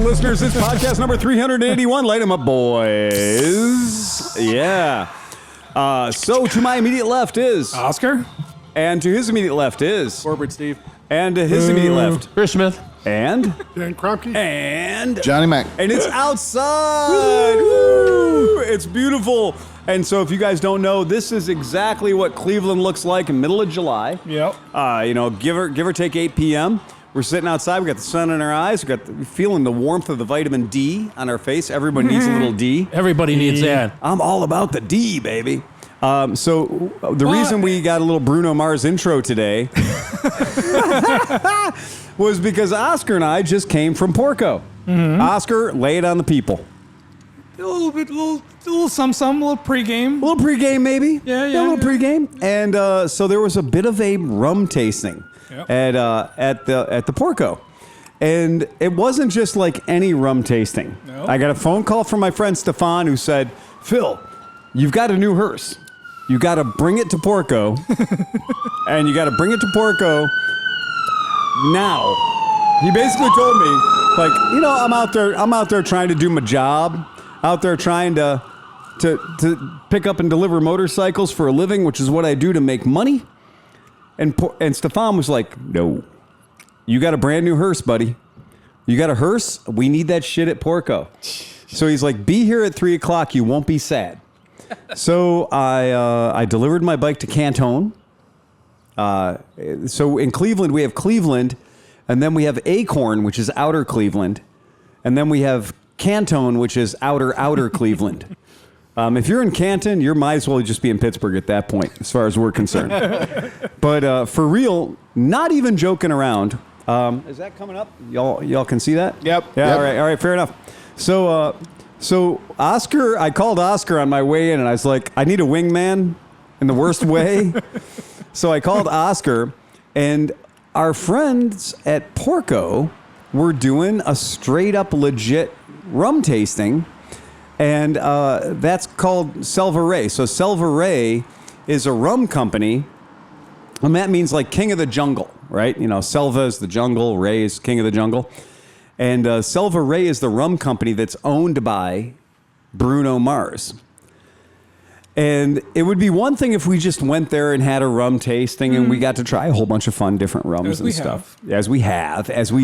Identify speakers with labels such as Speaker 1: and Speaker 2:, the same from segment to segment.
Speaker 1: listeners. It's podcast number 381. Light 'em up, boys. Yeah. So to my immediate left is
Speaker 2: Oscar.
Speaker 1: And to his immediate left is
Speaker 3: Corbett Steve.
Speaker 1: And to his immediate left,
Speaker 3: Chris Smith.
Speaker 1: And
Speaker 4: KROMKE.
Speaker 1: And
Speaker 4: Johnny Mac.
Speaker 1: And it's outside. Woo! It's beautiful. And so if you guys don't know, this is exactly what Cleveland looks like in middle of July.
Speaker 2: Yep.
Speaker 1: Give or take 8 p.m. We're sitting outside. We got the sun in our eyes. We're feeling the warmth of the vitamin D on our face. Everybody needs a little D.
Speaker 3: Everybody needs that.
Speaker 1: I'm all about the D, baby. So the reason we got a little Bruno Mars intro today was because Oscar and I just came from Porco. Mm-hmm. Oscar, lay it on the people.
Speaker 2: A little some, a little pregame.
Speaker 1: A little pregame, maybe.
Speaker 2: Yeah,
Speaker 1: a little pregame. And so there was a bit of a rum tasting at the Porco. And it wasn't just like any rum tasting.
Speaker 2: No.
Speaker 1: I got a phone call from my friend Stefan who said, Phil, you've got a new hearse. You got to bring it to Porco. And you got to bring it to Porco now. He basically told me, like, I'm out there trying to do my job. Out there trying to pick up and deliver motorcycles for a living, which is what I do to make money. And Stefan was like, no, you got a brand new hearse, buddy. You got a hearse? We need that shit at Porco. So he's like, be here at 3 o'clock. You won't be sad. So I delivered my bike to Canton. So in Cleveland, we have Cleveland, and then we have Acorn, which is outer Cleveland. And then we have Canton, which is outer Cleveland. If you're in Canton, you might as well just be in Pittsburgh at that point, as far as we're concerned. But for real, not even joking around. Is that coming up? Y'all can see that?
Speaker 3: Yep.
Speaker 1: Yeah.
Speaker 3: Yep.
Speaker 1: All right. Fair enough. So Oscar, I called Oscar on my way in, and I was like, I need a wingman in the worst way. So I called Oscar, and our friends at Porco were doing a straight up legit rum tasting, and that's called Selva Ray. So Selva Ray is a rum company, and that means like king of the jungle, right? Selva is the jungle, Ray is king of the jungle. And Selva Ray is the rum company that's owned by Bruno Mars. And it would be one thing if we just went there and had a rum tasting and we got to try a whole bunch of fun different rums and stuff. As we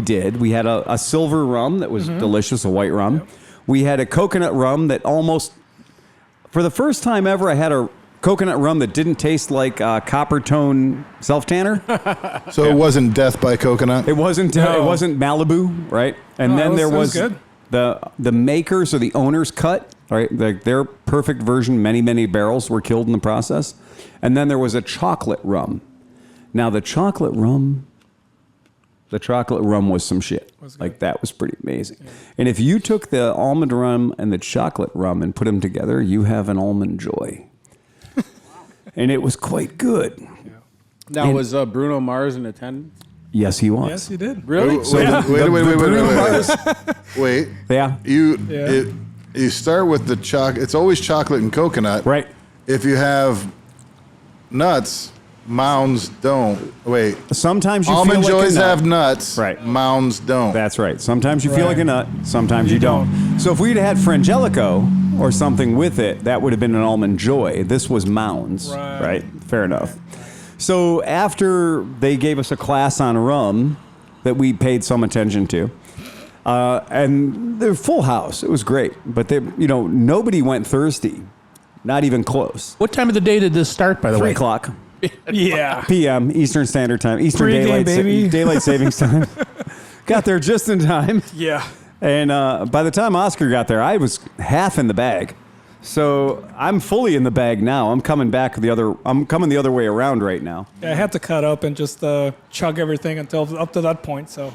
Speaker 1: did. We had a silver rum that was delicious, a white rum. Yep. We had a coconut rum that almost, for the first time ever, I had a coconut rum that didn't taste like copper tone self-tanner.
Speaker 4: So it wasn't Death by Coconut?
Speaker 1: It wasn't Malibu, right? And then there was the makers or the owners cut, right? Their perfect version, many barrels were killed in the process. And then there was a chocolate rum. Now the chocolate rum was some shit. Like that was pretty amazing. Yeah. And if you took the almond rum and the chocolate rum and put them together, you have an almond joy. And it was quite good. Yeah.
Speaker 3: Now, was Bruno Mars in attendance?
Speaker 1: Yes, he was.
Speaker 2: Yes, he did.
Speaker 3: Really?
Speaker 4: Wait. Wait.
Speaker 1: Yeah.
Speaker 4: You start with the chocolate. It's always chocolate and coconut.
Speaker 1: Right.
Speaker 4: If you have nuts, mounds don't. Wait.
Speaker 1: Sometimes you
Speaker 4: almond
Speaker 1: feel like
Speaker 4: joys
Speaker 1: a nut.
Speaker 4: have nuts.
Speaker 1: Right.
Speaker 4: Mounds don't.
Speaker 1: That's right. Sometimes you feel like a nut. Sometimes you don't. So if we'd had Frangelico or something with it, that would have been an almond joy. This was mounds. Right. Fair enough. So after they gave us a class on rum that we paid some attention to, and they're full house. It was great. But nobody went thirsty. Not even close.
Speaker 3: What time of the day did this start, by the
Speaker 1: 3
Speaker 3: way?
Speaker 1: o'clock.
Speaker 2: Yeah.
Speaker 1: PM, Eastern Standard Time. Eastern Daylight Savings Time. Got there just in time.
Speaker 2: Yeah.
Speaker 1: And by the time Oscar got there, I was half in the bag. So I'm fully in the bag now. I'm coming the other way around right now.
Speaker 2: Yeah, I had to cut up and just chug everything until up to that point. So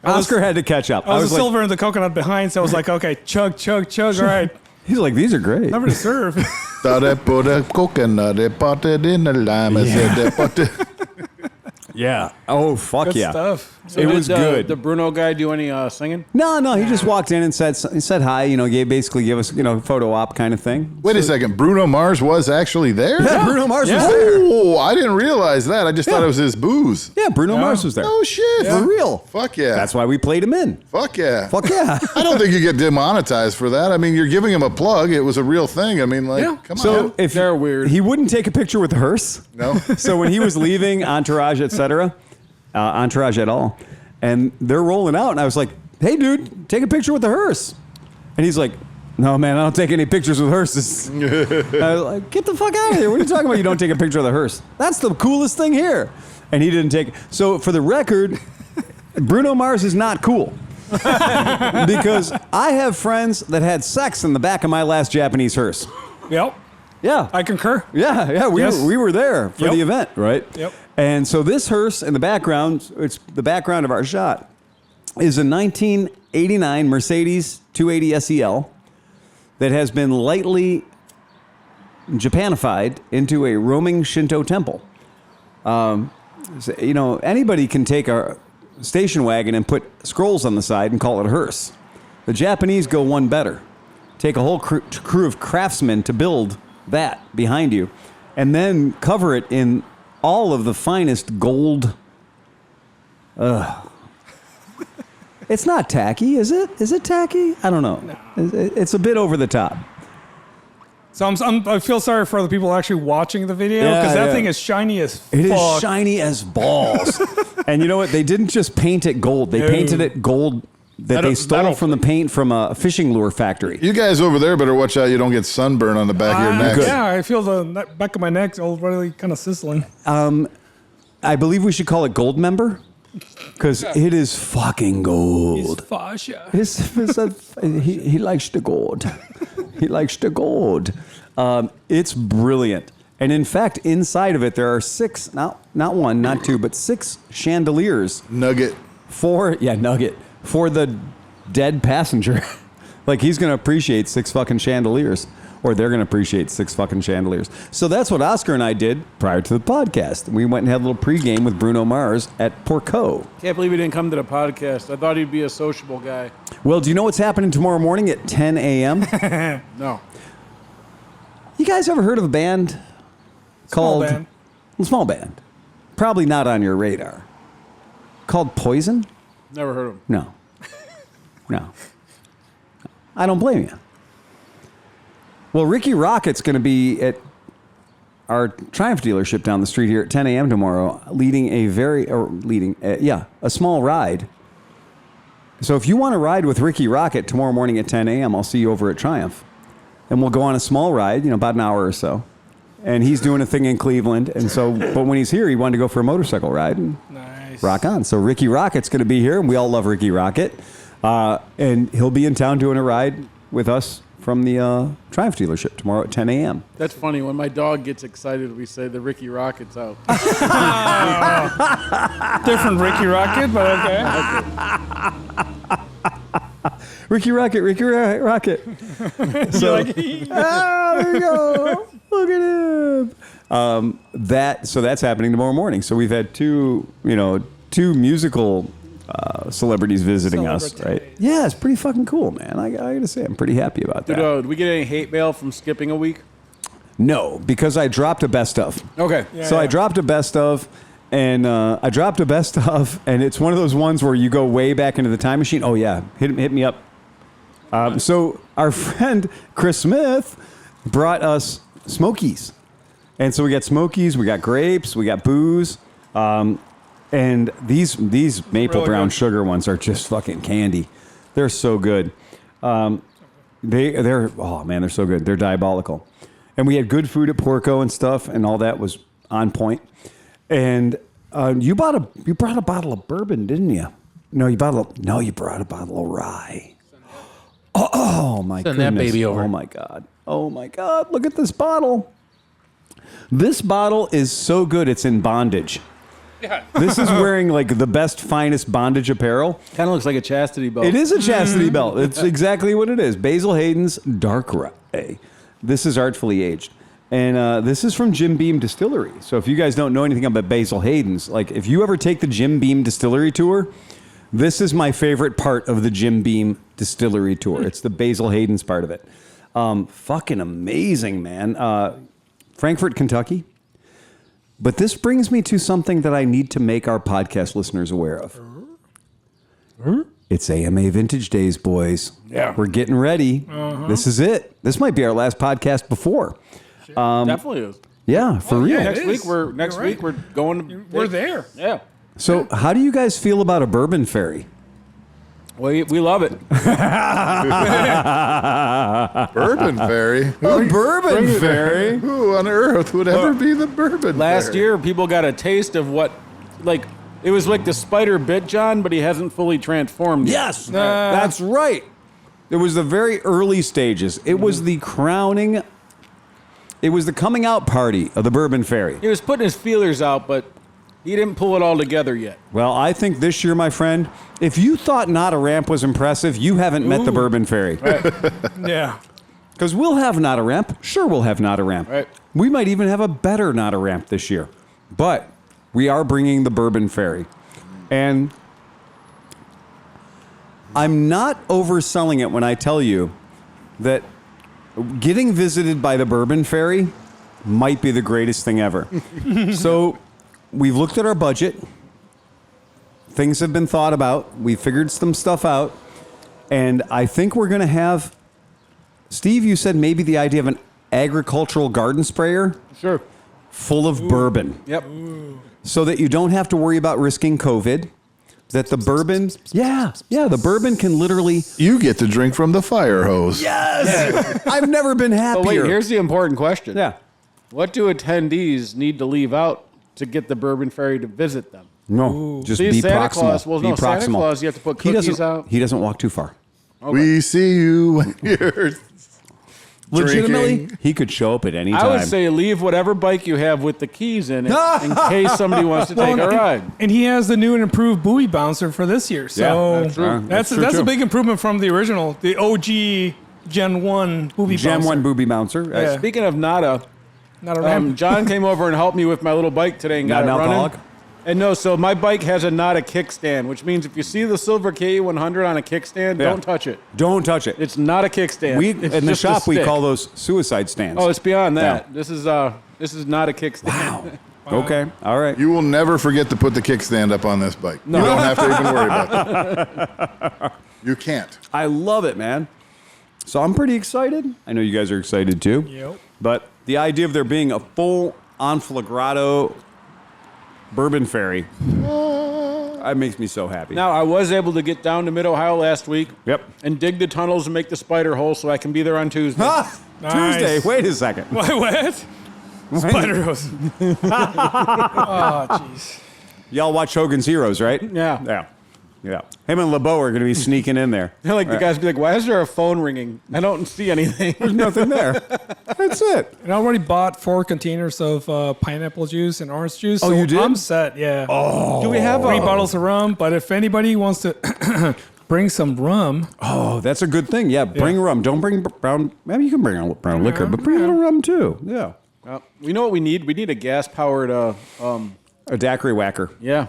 Speaker 1: Oscar had to catch up.
Speaker 2: I was silver in the coconut behind, so I was like, okay, chug. All right.
Speaker 1: He's like, these are great.
Speaker 2: Never to serve.
Speaker 4: They put a coconut, they put it in a lime.
Speaker 1: Yeah. Oh, fuck
Speaker 2: Good
Speaker 1: yeah.
Speaker 2: stuff.
Speaker 1: It was good.
Speaker 3: The Bruno guy do any singing?
Speaker 1: No, he just walked in and said hi. You know, basically gave us photo op kind of thing.
Speaker 4: Wait a second. Bruno Mars was actually there?
Speaker 1: Yeah, Bruno Mars was there.
Speaker 4: Oh, I didn't realize that. I just thought it was his booze.
Speaker 1: Yeah, Bruno Mars was there.
Speaker 4: Oh, shit.
Speaker 1: For real.
Speaker 4: Fuck yeah.
Speaker 1: That's why we played him in.
Speaker 4: Fuck yeah.
Speaker 1: Fuck yeah.
Speaker 4: I don't think you get demonetized for that. I mean, you're giving him a plug. It was a real thing. I mean, come
Speaker 1: So
Speaker 4: on.
Speaker 1: if
Speaker 3: They're weird.
Speaker 1: he wouldn't take a picture with the hearse.
Speaker 4: No.
Speaker 1: So when he was leaving, Entourage, etc., Entourage et al., and they're rolling out, and I was like, "Hey, dude, take a picture with the hearse." And he's like, "No, man, I don't take any pictures with hearses." I was like, "Get the fuck out of here! What are you talking about? You don't take a picture of the hearse? That's the coolest thing here." And he didn't take. So for the record, Bruno Mars is not cool. Because I have friends that had sex in the back of my last Japanese hearse.
Speaker 2: Yep.
Speaker 1: Yeah.
Speaker 2: I concur.
Speaker 1: Yeah, we were there for
Speaker 2: Yep.
Speaker 1: the event, right?
Speaker 2: Yep.
Speaker 1: And so this hearse in the background, it's the background of our shot, is a 1989 Mercedes 280 SEL that has been lightly Japanified into a roaming Shinto temple. Anybody can take a station wagon and put scrolls on the side and call it a hearse. The Japanese go one better. Take a whole crew of craftsmen to build that behind you, and then cover it in all of the finest gold. It's not tacky, is it? Is it tacky? I don't know. No. It's a bit over the top.
Speaker 2: So I feel sorry for the people actually watching the video because that thing is shiny as fuck.
Speaker 1: It is shiny as balls. And you know what? They didn't just paint it gold. They painted it gold that they stole from the paint from a fishing lure factory.
Speaker 4: You guys over there better watch out you don't get sunburn on the back of your neck.
Speaker 2: Yeah, I feel the back of my neck already kind of sizzling.
Speaker 1: I believe we should call it Gold Member because it is fucking gold.
Speaker 2: Fascia.
Speaker 1: He likes the gold. He likes the gold. It's brilliant. And in fact, inside of it, there are 6, not one, not 2, but 6 chandeliers.
Speaker 4: Nugget.
Speaker 1: Nugget. For the dead passenger. Like, he's going to appreciate 6 fucking chandeliers. Or they're going to appreciate 6 fucking chandeliers. So that's what Oscar and I did prior to the podcast. We went and had a little pregame with Bruno Mars at Porco.
Speaker 3: Can't believe he didn't come to the podcast. I thought he'd be a sociable guy.
Speaker 1: Well, do you know what's happening tomorrow morning at 10 a.m.?
Speaker 3: No.
Speaker 1: You guys ever heard of a band called... Small band. Probably not on your radar. Called Poison?
Speaker 3: Never heard of him.
Speaker 1: No. No. I don't blame you. Well, Ricky Rocket's going to be at our Triumph dealership down the street here at 10 a.m. tomorrow, leading a small ride. So if you want to ride with Ricky Rocket tomorrow morning at 10 a.m., I'll see you over at Triumph. And we'll go on a small ride, about an hour or so. And he's doing a thing in Cleveland. And so, but when he's here, he wanted to go for a motorcycle ride. And
Speaker 2: Nice.
Speaker 1: rock on. So Ricky Rocket's going to be here, and we all love Ricky Rocket. And he'll be in town doing a ride with us from the Triumph dealership tomorrow at 10 a.m.
Speaker 3: That's funny. When my dog gets excited, we say the Ricky Rocket's out.
Speaker 1: Different Ricky Rocket, but okay. Ricky Rocket, Ricky Rocket. So, there you go. Look at him. So that's happening tomorrow morning. So we've had two musical celebrities visiting us, right? Yeah, it's pretty fucking cool, man. I gotta say, I'm pretty happy about that.
Speaker 3: Did we get any hate mail from skipping a week?
Speaker 1: No, because I dropped a best of.
Speaker 3: Okay.
Speaker 1: I dropped a best of, and it's one of those ones where you go way back into the time machine. Oh yeah, hit me up. So our friend Chris Smith brought us Smokies, and so we got Smokies, we got grapes, we got booze. And these maple brown sugar ones are just fucking candy. They're so good. They're so good. They're diabolical. And we had good food at Porco and stuff, and all that was on point. And you brought a bottle of bourbon, didn't you? You brought a bottle of rye. Oh my goodness.
Speaker 3: Send that baby over.
Speaker 1: Oh my God. Look at this bottle. This bottle is so good it's in bondage.
Speaker 3: Yeah.
Speaker 1: This is wearing like the best, finest bondage apparel.
Speaker 3: Kind of looks like a chastity belt.
Speaker 1: It is a chastity belt. It's exactly what it is. Basil Hayden's Dark Rye. This is artfully aged. And this is from Jim Beam Distillery. So if you guys don't know anything about Basil Hayden's, like if you ever take the Jim Beam Distillery tour, this is my favorite part of the Jim Beam Distillery tour. It's the Basil Hayden's part of it. Fucking amazing, man. Frankfort, Kentucky. But this brings me to something that I need to make our podcast listeners aware of. It's AMA Vintage Days, boys.
Speaker 3: Yeah.
Speaker 1: We're getting ready. This is it. This might be our last podcast before.
Speaker 3: Definitely is.
Speaker 1: Yeah, for real.
Speaker 3: Yeah, next week
Speaker 2: right.
Speaker 3: we're going to
Speaker 2: We're there.
Speaker 3: Yeah.
Speaker 1: So how do you guys feel about a bourbon ferry?
Speaker 3: We love it.
Speaker 4: Bourbon Ferry.
Speaker 1: A bourbon ferry?
Speaker 4: Who on earth would ever be the Bourbon
Speaker 3: Last
Speaker 4: Ferry?
Speaker 3: year, people got a taste of what, like, it was like the spider bit John, but he hasn't fully transformed yet.
Speaker 1: Yes, that's right. It was the very early stages. It was the crowning. It was the coming out party of the Bourbon Ferry.
Speaker 3: He was putting his feelers out, but he didn't pull it all together yet.
Speaker 1: Well, I think this year, my friend, if you thought Not a Ramp was impressive, you haven't met the Bourbon Ferry.
Speaker 2: Yeah.
Speaker 1: Because we'll have Not a Ramp. Sure, we'll have Not a Ramp.
Speaker 3: Right.
Speaker 1: We might even have a better Not a Ramp this year. But we are bringing the Bourbon Ferry. And I'm not overselling it when I tell you that getting visited by the Bourbon Ferry might be the greatest thing ever. So we've looked at our budget. Things have been thought about. We figured some stuff out. And I think we're going to have... Steve, you said maybe the idea of an agricultural garden sprayer
Speaker 3: Sure.
Speaker 1: full of bourbon.
Speaker 3: Yep.
Speaker 1: So that you don't have to worry about risking COVID. That the bourbon... the bourbon can literally...
Speaker 4: You get to drink from the fire hose.
Speaker 1: Yes! I've never been happier.
Speaker 3: But wait, here's the important question.
Speaker 1: Yeah.
Speaker 3: What do attendees need to leave out to get the Bourbon Ferry to visit them?
Speaker 1: No, just
Speaker 3: See,
Speaker 1: be
Speaker 3: Santa
Speaker 1: proximal.
Speaker 3: Claus, well,
Speaker 1: be
Speaker 3: no,
Speaker 1: proximal.
Speaker 3: Santa Claus, you have to put cookies out.
Speaker 1: He doesn't walk too far.
Speaker 3: Okay.
Speaker 4: We see you when you're
Speaker 1: Legitimately,
Speaker 4: drinking.
Speaker 1: he could show up at any time.
Speaker 3: I would say leave whatever bike you have with the keys in it in case somebody wants to take a ride.
Speaker 2: And he has the new and improved buoy bouncer for this year. So
Speaker 3: that's true.
Speaker 2: That's
Speaker 1: true,
Speaker 2: a
Speaker 1: too.
Speaker 2: big improvement from the original, the OG Gen 1 buoy
Speaker 1: Gen
Speaker 2: bouncer.
Speaker 1: 1 booby bouncer.
Speaker 2: Yeah.
Speaker 3: Speaking of nada,
Speaker 2: Not a ramp.
Speaker 3: John came over and helped me with my little bike today and
Speaker 1: Not
Speaker 3: got
Speaker 1: an
Speaker 3: it running.
Speaker 1: alcoholic?
Speaker 3: And no, so my bike has a Nada kickstand, which means if you see the silver KE100 on a kickstand,
Speaker 1: Yeah.
Speaker 3: don't touch it.
Speaker 1: Don't touch it.
Speaker 3: It's not a kickstand.
Speaker 1: We
Speaker 3: It's
Speaker 1: in the
Speaker 3: just a
Speaker 1: shop we
Speaker 3: stick.
Speaker 1: call those suicide stands.
Speaker 3: Oh, it's beyond that.
Speaker 1: Yeah.
Speaker 3: This is not a kickstand.
Speaker 1: Wow. Okay. All right.
Speaker 4: You will never forget to put the kickstand up on this bike. You don't have to even worry about that. You can't.
Speaker 1: I love it, man. So I'm pretty excited. I know you guys are excited too.
Speaker 2: Yep.
Speaker 1: But the idea of there being a full enflagrado Bourbon Ferry, that makes me so happy.
Speaker 3: Now, I was able to get down to Mid-Ohio last week
Speaker 1: Yep.
Speaker 3: and dig the tunnels and make the spider hole so I can be there on Tuesday.
Speaker 1: Ah,
Speaker 2: Nice.
Speaker 1: Tuesday. Wait a second.
Speaker 2: What? Spider hose. Oh, jeez.
Speaker 1: Y'all watch Hogan's Heroes, right?
Speaker 3: Yeah.
Speaker 1: Yeah. Yeah. Him and LeBeau are going to be sneaking in there.
Speaker 3: They're like, the guys be like, why is there a phone ringing? I don't see anything.
Speaker 1: There's nothing there. That's it.
Speaker 2: And I already bought 4 containers of pineapple juice and orange juice.
Speaker 1: Oh,
Speaker 2: so
Speaker 1: you did?
Speaker 2: I'm set, yeah.
Speaker 1: Oh.
Speaker 3: Do we have
Speaker 2: 3 bottles of rum, but if anybody wants to bring some rum,
Speaker 1: Oh, that's a good thing. Yeah, bring rum. Don't bring brown. Maybe you can bring a brown liquor, but bring a little rum too. Yeah.
Speaker 3: You know what we need? We need a gas-powered,
Speaker 1: A daiquiri whacker.
Speaker 3: yeah.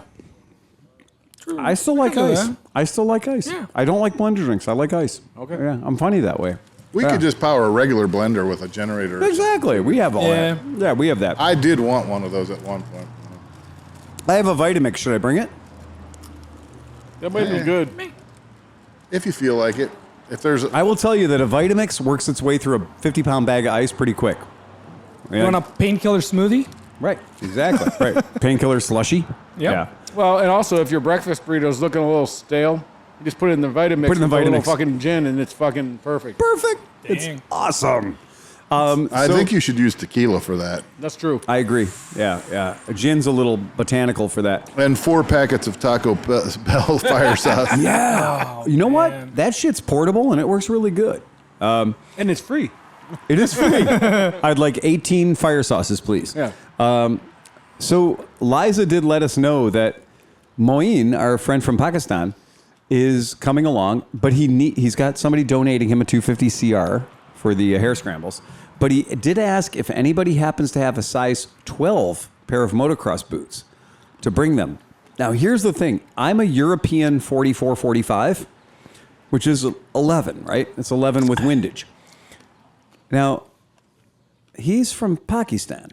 Speaker 1: I still like
Speaker 2: can do
Speaker 1: ice.
Speaker 2: that.
Speaker 1: I still like ice.
Speaker 2: Yeah.
Speaker 1: I don't like blender drinks. I like ice.
Speaker 3: Okay.
Speaker 1: Yeah, I'm funny that way.
Speaker 4: We could just power a regular blender with a generator.
Speaker 1: Exactly. We have all
Speaker 2: Yeah.
Speaker 1: that. Yeah, we have that.
Speaker 4: I did want one of those at one point.
Speaker 1: I have a Vitamix. Should I bring it?
Speaker 3: That might be good.
Speaker 4: If you feel like it. If there's
Speaker 1: I will tell you that a Vitamix works its way through a 50-pound bag of ice pretty quick.
Speaker 2: you want a painkiller smoothie?
Speaker 1: Right. Exactly. Right. Painkiller slushy.
Speaker 2: Yep.
Speaker 1: Yeah.
Speaker 3: Well, and also, if your breakfast burrito's looking a little stale, you just put it in the Vitamix.
Speaker 1: Put it in the
Speaker 3: with a little
Speaker 1: Vitamix.
Speaker 3: fucking gin, and it's fucking perfect.
Speaker 1: Perfect.
Speaker 2: Dang.
Speaker 1: It's awesome.
Speaker 4: I think you should use tequila for that.
Speaker 3: That's true.
Speaker 1: I agree. Yeah, yeah. Gin's a little botanical for that.
Speaker 4: And 4 packets of Taco Bell fire sauce.
Speaker 1: Yeah. You know what? That shit's portable and it works really good.
Speaker 3: And it's free.
Speaker 1: It is free. I'd like 18 fire sauces, please.
Speaker 3: Yeah.
Speaker 1: So Liza did let us know that Moin, our friend from Pakistan, is coming along, but he's got somebody donating him a 250 CR for the hair scrambles. But he did ask if anybody happens to have a size 12 pair of motocross boots to bring them. Now, here's the thing. I'm a European 44-45, which is 11, right? It's 11 with windage. Now, he's from Pakistan.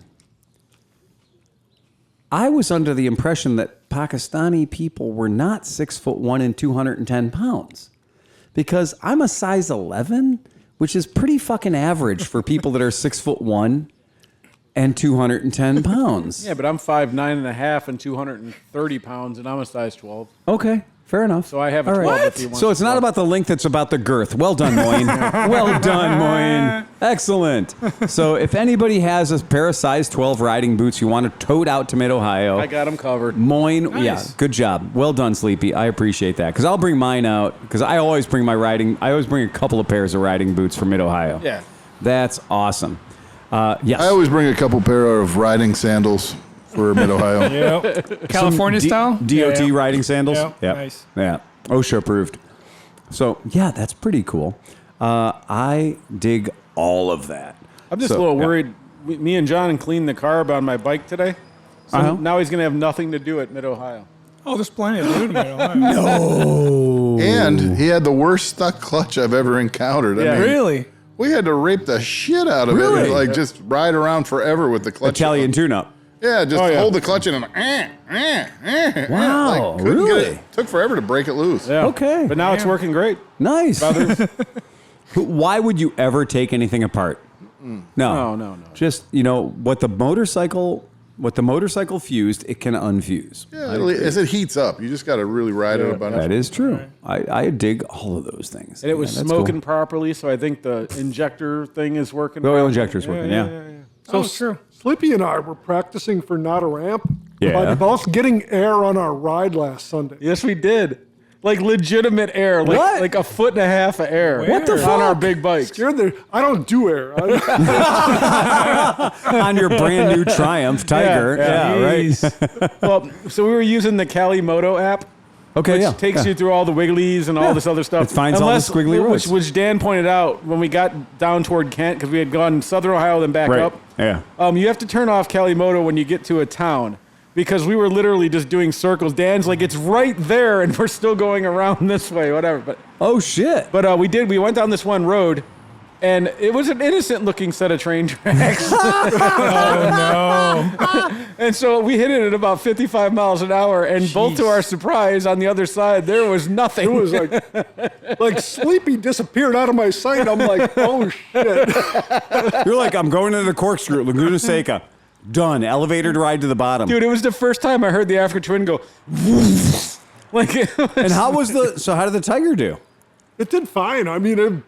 Speaker 1: I was under the impression that Pakistani people were not 6'1" and 210 pounds, because I'm a size 11, which is pretty fucking average for people that are 6'1" and 210 pounds.
Speaker 3: Yeah, but I'm 5'9.5" and 230 pounds, and I'm a size 12.
Speaker 1: Okay, fair enough.
Speaker 3: So I have a
Speaker 1: All
Speaker 3: 12 if he wants
Speaker 1: So it's
Speaker 3: to
Speaker 1: not
Speaker 3: go.
Speaker 1: about the length, it's about the girth. Well done, Moyne. Well done, Moyne. Excellent. So if anybody has a pair of size 12 riding boots you want to tote out to Mid-Ohio,
Speaker 3: I got them covered.
Speaker 1: Moyne,
Speaker 2: Nice.
Speaker 1: yeah, good job. Well done, Sleepy. I appreciate that. Because I'll bring mine out, because I always bring a couple of pairs of riding boots for Mid-Ohio.
Speaker 3: Yeah.
Speaker 1: That's awesome. Yes.
Speaker 4: I always bring a couple pair of riding sandals for Mid-Ohio.
Speaker 2: Yep. California style?
Speaker 1: DOT riding sandals.
Speaker 2: Yeah,
Speaker 1: Yep.
Speaker 2: nice.
Speaker 1: Yeah. OSHA approved. So yeah, that's pretty cool. I dig all of that.
Speaker 3: I'm just
Speaker 1: So,
Speaker 3: a little
Speaker 1: yeah.
Speaker 3: worried. Me and John cleaned the carb on my bike today. So
Speaker 1: Uh-huh.
Speaker 3: now he's going to have nothing to do at Mid-Ohio.
Speaker 2: Oh, there's plenty of food in Ohio.
Speaker 4: And he had the worst stuck clutch I've ever encountered.
Speaker 3: Yeah.
Speaker 2: Really?
Speaker 4: We had to rape the shit out of
Speaker 1: Really?
Speaker 4: it. Like, just ride around forever with the clutch.
Speaker 1: Italian tune-up.
Speaker 4: Yeah, just
Speaker 3: Oh, yeah.
Speaker 4: hold the clutch in and
Speaker 1: Wow,
Speaker 4: couldn't get
Speaker 1: really?
Speaker 4: it. Took forever to break it loose.
Speaker 3: Yeah.
Speaker 1: Okay.
Speaker 3: But now it's working great.
Speaker 1: Nice. Why would you ever take anything apart? No.
Speaker 3: No.
Speaker 1: Just, what the motorcycle fused, it can unfuse.
Speaker 4: Yeah, as it heats up, you just got to really ride it a bunch.
Speaker 1: That is true. I dig all of those things.
Speaker 3: And it was
Speaker 1: Yeah, that's
Speaker 3: smoking
Speaker 1: cool.
Speaker 3: properly, so I think the injector thing is working.
Speaker 1: The oil
Speaker 3: properly.
Speaker 1: injector's working, yeah.
Speaker 2: Oh, it's true.
Speaker 5: Sleepy and I were practicing for Not a Ramp
Speaker 1: Yeah.
Speaker 5: by both getting air on our ride last Sunday.
Speaker 3: Yes, we did. Like legitimate air,
Speaker 1: What?
Speaker 3: like a foot and a half of air.
Speaker 1: What the
Speaker 3: On our
Speaker 1: fuck?
Speaker 3: big bikes.
Speaker 5: Scared there. I don't do air.
Speaker 1: On your brand new Triumph Tiger.
Speaker 3: Yeah,
Speaker 1: right.
Speaker 3: Well, so we were using the KleeMoto app,
Speaker 1: Okay,
Speaker 3: which
Speaker 1: yeah.
Speaker 3: takes you through all the wigglies and all this other stuff.
Speaker 1: It finds all the squiggly roads.
Speaker 3: Which Dan pointed out when we got down toward Kent, because we had gone southern Ohio, then back
Speaker 1: Right.
Speaker 3: up.
Speaker 1: Yeah.
Speaker 3: You have to turn off KleeMoto when you get to a town, because we were literally just doing circles. Dan's like, it's right there, and we're still going around this way, whatever.
Speaker 1: Oh, shit.
Speaker 3: But we went down this one road, and it was an innocent-looking set of train tracks. And so we hit it at about 55 miles an hour, and both to our surprise, on the other side, there was nothing.
Speaker 5: It was like Sleepy disappeared out of my sight. I'm like, oh shit.
Speaker 1: You're like, I'm going to the corkscrew, Laguna Seca. Done. Elevator ride to the bottom.
Speaker 3: Dude, it was the first time I heard the Africa Twin go, like,
Speaker 1: And how did the Tiger do?
Speaker 5: It did fine. I mean,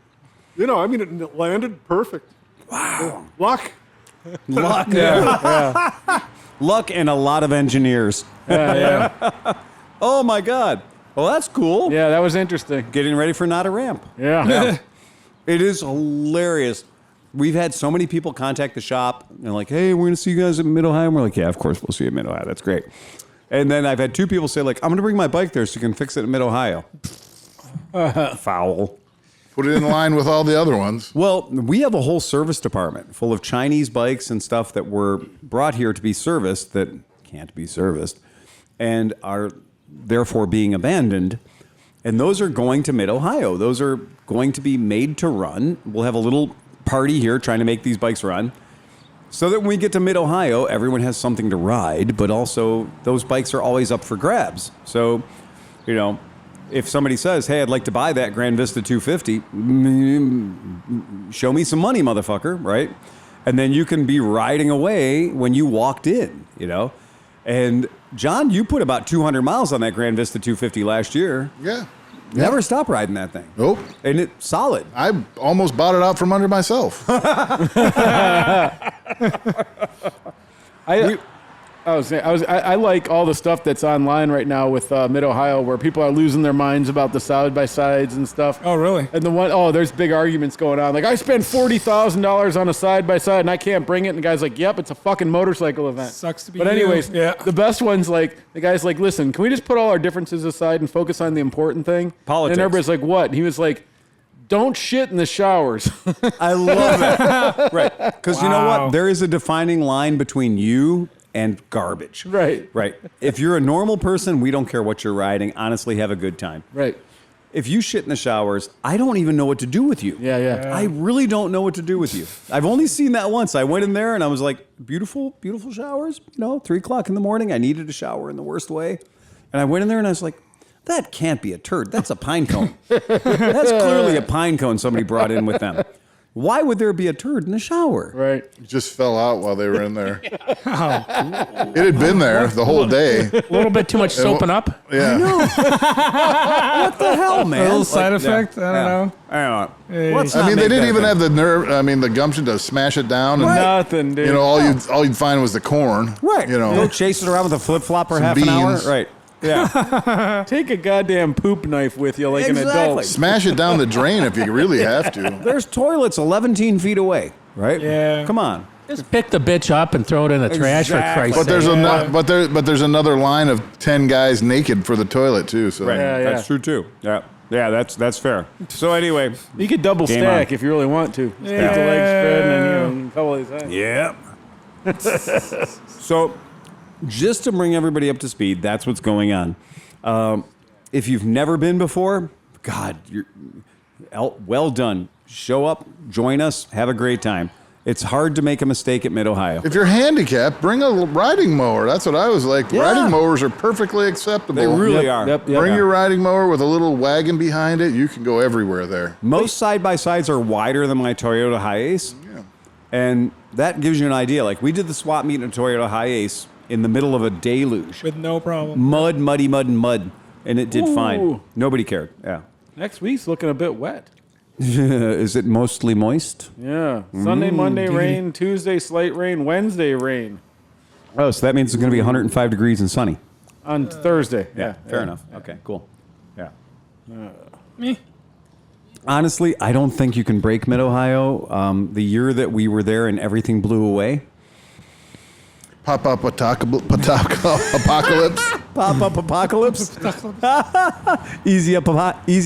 Speaker 5: it landed perfect. Wow. Luck.
Speaker 1: Luck. Luck and a lot of engineers.
Speaker 3: yeah.
Speaker 1: Oh, my God. Well, that's cool.
Speaker 3: Yeah, that was interesting.
Speaker 1: Getting ready for Not a Ramp.
Speaker 3: Yeah.
Speaker 1: It is hilarious. We've had so many people contact the shop and like, hey, we're going to see you guys at Mid-Ohio. And we're like, yeah, of course we'll see you at Mid-Ohio. That's great. And then I've had two people say like, I'm going to bring my bike there so you can fix it at Mid-Ohio. Foul.
Speaker 4: Put it in line with all the other ones.
Speaker 1: Well, we have a whole service department full of Chinese bikes and stuff that were brought here to be serviced that can't be serviced and are therefore being abandoned. And those are going to Mid-Ohio. Those are going to be made to run. We'll have a little party here trying to make these bikes run so that when we get to Mid-Ohio, everyone has something to ride, but also those bikes are always up for grabs. So, if somebody says, hey, I'd like to buy that Grand Vista 250, show me some money, motherfucker, right? And then you can be riding away when you walked in, And John, you put about 200 miles on that Grand Vista 250 last year.
Speaker 4: Yeah.
Speaker 1: Never stop riding that thing.
Speaker 4: Nope.
Speaker 1: And it's solid.
Speaker 4: I almost bought it out from under myself.
Speaker 3: I like all the stuff that's online right now with Mid-Ohio, where people are losing their minds about the side-by-sides and stuff.
Speaker 2: Oh, really?
Speaker 3: And there's big arguments going on. Like, I spent $40,000 on a side-by-side and I can't bring it. And the guy's like, yep, it's a fucking motorcycle event.
Speaker 2: Sucks to be
Speaker 3: But
Speaker 2: you.
Speaker 3: anyways,
Speaker 2: Yeah.
Speaker 3: the best one's like, the guy's like, listen, can we just put all our differences aside and focus on the important thing?
Speaker 1: Politics.
Speaker 3: And everybody's like, what? And he was like, Don't shit in the showers.
Speaker 1: I love it. Right. Because you know
Speaker 2: Wow.
Speaker 1: what? There is a defining line between you and garbage.
Speaker 3: Right.
Speaker 1: Right. If you're a normal person, we don't care what you're riding. Honestly, have a good time.
Speaker 3: Right.
Speaker 1: If you shit in the showers, I don't even know what to do with you.
Speaker 3: Yeah.
Speaker 1: I really don't know what to do with you. I've only seen that once. I went in there and I was like, beautiful, beautiful showers. 3 o'clock in the morning. I needed a shower in the worst way. And I went in there and I was like, that can't be a turd. That's a pine cone. That's clearly a pine cone somebody brought in with them. Why would there be a turd in the shower?
Speaker 3: Right.
Speaker 4: It just fell out while they were in there. It had been there the whole day.
Speaker 6: A little bit too much soaping up.
Speaker 4: Yeah.
Speaker 1: What the hell, man?
Speaker 2: A little side effect? I don't know.
Speaker 1: I don't know.
Speaker 2: Hey.
Speaker 1: Let's
Speaker 4: I
Speaker 1: not
Speaker 4: mean, they
Speaker 1: make
Speaker 4: didn't
Speaker 1: that
Speaker 4: even
Speaker 1: thing.
Speaker 4: have the nerve. I mean, the gumption to smash it down, and
Speaker 3: Nothing, dude.
Speaker 4: all you'd find was the corn.
Speaker 1: Right.
Speaker 4: You know,
Speaker 1: Go chase it around with a flip flop for
Speaker 4: Some
Speaker 1: half an hour.
Speaker 4: beans.
Speaker 1: Right. Yeah.
Speaker 3: Take a goddamn poop knife with you like an
Speaker 1: Exactly.
Speaker 3: adult.
Speaker 4: smash it down the drain if you really have to.
Speaker 1: There's toilets 11 feet away. Right.
Speaker 2: Yeah.
Speaker 1: Come on.
Speaker 6: Just pick the bitch up and throw it in the trash for
Speaker 1: Exactly.
Speaker 6: Christ's
Speaker 4: But there's
Speaker 6: sake.
Speaker 4: but there's another line of 10 guys naked for the toilet too. So
Speaker 1: Right.
Speaker 3: Yeah,
Speaker 1: That's true too. Yeah. Yeah. That's fair. So anyway.
Speaker 3: You could double
Speaker 1: Game
Speaker 3: stack
Speaker 1: on.
Speaker 3: if you really want to. Stick the
Speaker 2: Yeah.
Speaker 3: legs spread and then you can couple these hands.
Speaker 1: Yeah. So, just to bring everybody up to speed, that's what's going on. If you've never been before, God, you're well done. Show up, join us, have a great time. It's hard to make a mistake at Mid-Ohio.
Speaker 4: if you're handicapped, bring a riding mower. That's what I was like.
Speaker 1: Yeah.
Speaker 4: Riding mowers are perfectly acceptable.
Speaker 1: They really are.
Speaker 3: Yep.
Speaker 4: Bring your riding mower with a little wagon behind it. You can go everywhere there.
Speaker 1: Most side-by-sides are wider than my Toyota Hiace.
Speaker 4: Yeah.
Speaker 1: And that gives you an idea. Like, we did the swap meet in a Toyota Hiace in the middle of a deluge.
Speaker 2: With no problem.
Speaker 1: Mud, mud. And it did fine.
Speaker 3: Ooh.
Speaker 1: Nobody cared. Yeah.
Speaker 3: Next week's looking a bit wet.
Speaker 1: Is it mostly moist?
Speaker 3: Yeah. Sunday, Monday rain, Tuesday slight rain, Wednesday rain.
Speaker 1: Oh, so that means it's going to be 105 degrees and sunny.
Speaker 3: On Thursday. Yeah.
Speaker 1: Fair enough. Okay, cool. Yeah.
Speaker 2: Me.
Speaker 1: Honestly, I don't think you can break Mid-Ohio. The year that we were there and everything blew away.
Speaker 4: Pop-up apocalypse.
Speaker 1: Pop-up apocalypse. Easy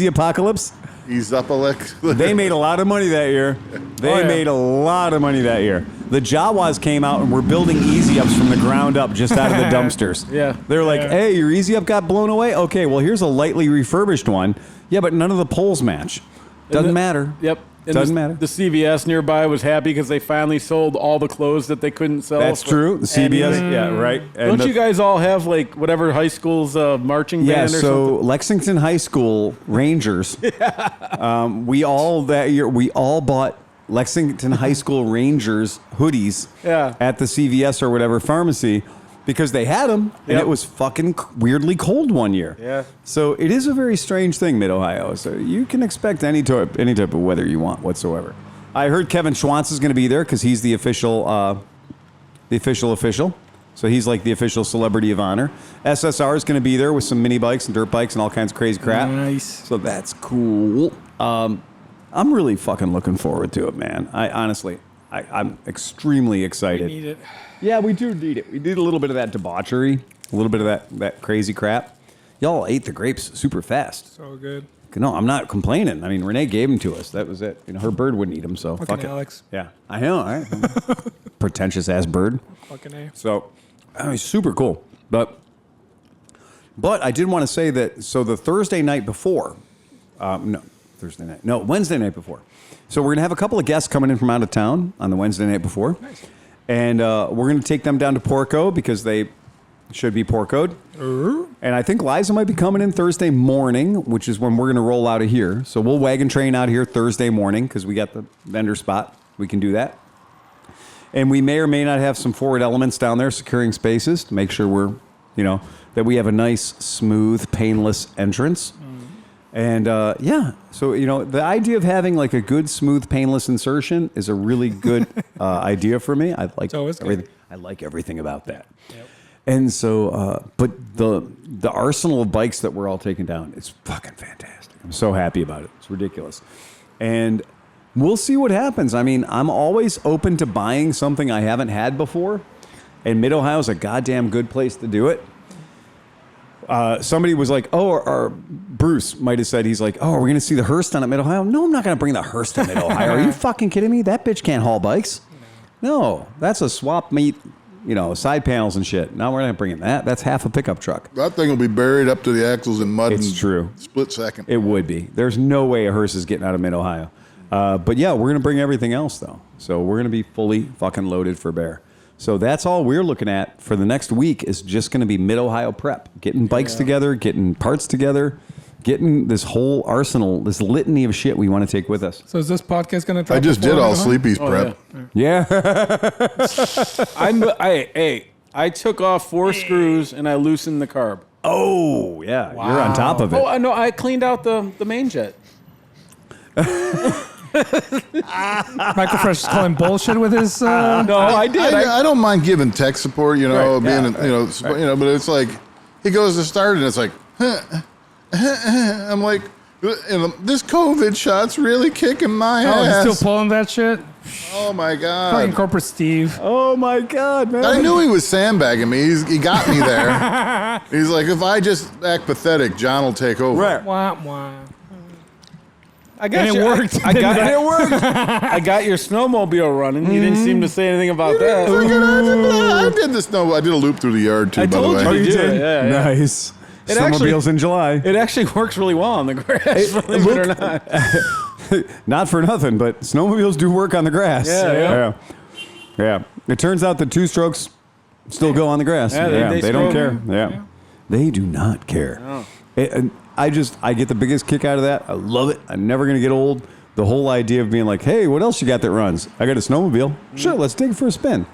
Speaker 1: apocalypse.
Speaker 4: Ease up, Alex.
Speaker 1: They made a lot of money that year. They made a lot of money that year. The Jawas came out and were building Easy Ups from the ground up just out of the dumpsters.
Speaker 3: Yeah.
Speaker 1: They're like, hey, your Easy Up got blown away? Okay, well, here's a lightly refurbished one. Yeah, but none of the poles match. Doesn't matter.
Speaker 3: Yep. And
Speaker 1: Doesn't matter.
Speaker 3: The CVS nearby was happy because they finally sold all the clothes that they couldn't sell.
Speaker 1: That's true. The CBS, yeah, right. And
Speaker 3: Don't you guys all have like whatever high school's marching
Speaker 1: Yeah,
Speaker 3: band or
Speaker 1: so
Speaker 3: something?
Speaker 1: Lexington High School Rangers. We all that year bought Lexington High School Rangers hoodies at the CVS or whatever pharmacy because they had them and
Speaker 3: Yep.
Speaker 1: it was fucking weirdly cold one year.
Speaker 3: Yeah.
Speaker 1: So it is a very strange thing, Mid-Ohio. So you can expect any type of weather you want whatsoever. I heard Kevin Schwantz is going to be there because he's the official. So he's like the official celebrity of honor. SSR is going to be there with some mini bikes and dirt bikes and all kinds of crazy crap.
Speaker 2: Nice.
Speaker 1: So that's cool. I'm really fucking looking forward to it, man. I'm extremely excited.
Speaker 2: Need it.
Speaker 1: Yeah, we do need it. We need a little bit of that debauchery, a little bit of that crazy crap. Y'all ate the grapes super fast.
Speaker 2: So good.
Speaker 1: No, I'm not complaining. I mean, Renee gave them to us. That was it. Her bird wouldn't eat them, so
Speaker 2: Fucking
Speaker 1: fuck it.
Speaker 2: Alex.
Speaker 1: Yeah, I know, right? Pretentious ass bird.
Speaker 2: Fucking A.
Speaker 1: So, I mean, super cool. But I did want to say that. So the Wednesday night before. So we're gonna have a couple of guests coming in from out of town on the Wednesday night before, and we're gonna take them down to Porco because they should be Porcoed. And I think Liza might be coming in Thursday morning, which is when we're gonna roll out of here. So we'll wagon train out here Thursday morning because we got the vendor spot. We can do that. And we may or may not have some forward elements down there securing spaces to make sure we're, that we have a nice, smooth, painless entrance. And so, the idea of having like a good, smooth, painless insertion is a really good idea for me. I like
Speaker 2: always good.
Speaker 1: everything. I like everything about that. Yep. And so, but the arsenal of bikes that we're all taking down is fucking fantastic. I'm so happy about it. It's ridiculous. And we'll see what happens. I mean, I'm always open to buying something I haven't had before. And Mid-Ohio is a goddamn good place to do it. somebody was like, oh, or Bruce might have said, he's like, oh, are we going to see the Hearst down at Mid-Ohio? No, I'm not going to bring the Hearst to Mid-Ohio. Are you fucking kidding me? That bitch can't haul bikes. No, that's a swap meet, side panels and shit. No, we're not bringing that. That's half a pickup truck.
Speaker 4: That thing will be buried up to the axles in mud.
Speaker 1: It's
Speaker 4: in
Speaker 1: true.
Speaker 4: Split second.
Speaker 1: It would be. There's no way a Hearst is getting out of Mid-Ohio. But yeah, we're going to bring everything else, though. So we're going to be fully fucking loaded for bear. So that's all we're looking at for the next week is just going to be Mid-Ohio prep. Getting bikes together, getting parts together, getting this whole arsenal, this litany of shit we want to take with us.
Speaker 2: So is this podcast going to drop?
Speaker 4: I just did
Speaker 2: before
Speaker 4: all
Speaker 2: Mid-Ohio?
Speaker 4: Sleepy's prep.
Speaker 1: Yeah.
Speaker 3: I took off 4 screws and I loosened the carb.
Speaker 1: Oh, yeah. You're on top of it.
Speaker 3: Oh, no, I cleaned out the main jet.
Speaker 2: Microfresh is calling bullshit with his.
Speaker 3: No, I did.
Speaker 4: I don't mind giving tech support,
Speaker 1: Right,
Speaker 4: but it's like he goes to start and it's like, I'm like, this COVID shot's really kicking my
Speaker 2: Oh, he's
Speaker 4: ass.
Speaker 2: still pulling that shit.
Speaker 4: Oh my
Speaker 2: Fucking
Speaker 4: god!
Speaker 2: corporate Steve.
Speaker 1: Oh, my God, man.
Speaker 4: I knew he was sandbagging me. He got me there. He's like, if I just act pathetic, John will take over.
Speaker 1: Right.
Speaker 2: Wah, wah.
Speaker 3: I got
Speaker 2: And it
Speaker 3: you.
Speaker 2: worked.
Speaker 3: I got
Speaker 2: And
Speaker 3: it worked. I got your snowmobile running. You didn't seem to say anything about that.
Speaker 4: I did the snow. I did a loop through the yard too.
Speaker 3: I
Speaker 4: by the
Speaker 3: told
Speaker 4: way.
Speaker 3: you.
Speaker 1: Oh, you
Speaker 3: did.
Speaker 1: did?
Speaker 3: Yeah, yeah.
Speaker 1: Nice.
Speaker 3: It actually-
Speaker 1: Snowmobiles in July.
Speaker 3: It actually works really well on the grass, believe it or not.
Speaker 1: Not for nothing, but snowmobiles do work on the grass.
Speaker 3: Yeah.
Speaker 1: Yeah. It turns out the 2-strokes still go on the grass.
Speaker 3: Yeah, they
Speaker 1: don't
Speaker 3: stroke.
Speaker 1: care. Yeah. They do not care.
Speaker 3: No.
Speaker 1: And I get the biggest kick out of that. I love it. I'm never going to get old. The whole idea of being like, hey, what else you got that runs? I got a snowmobile. Sure, let's take it for a spin.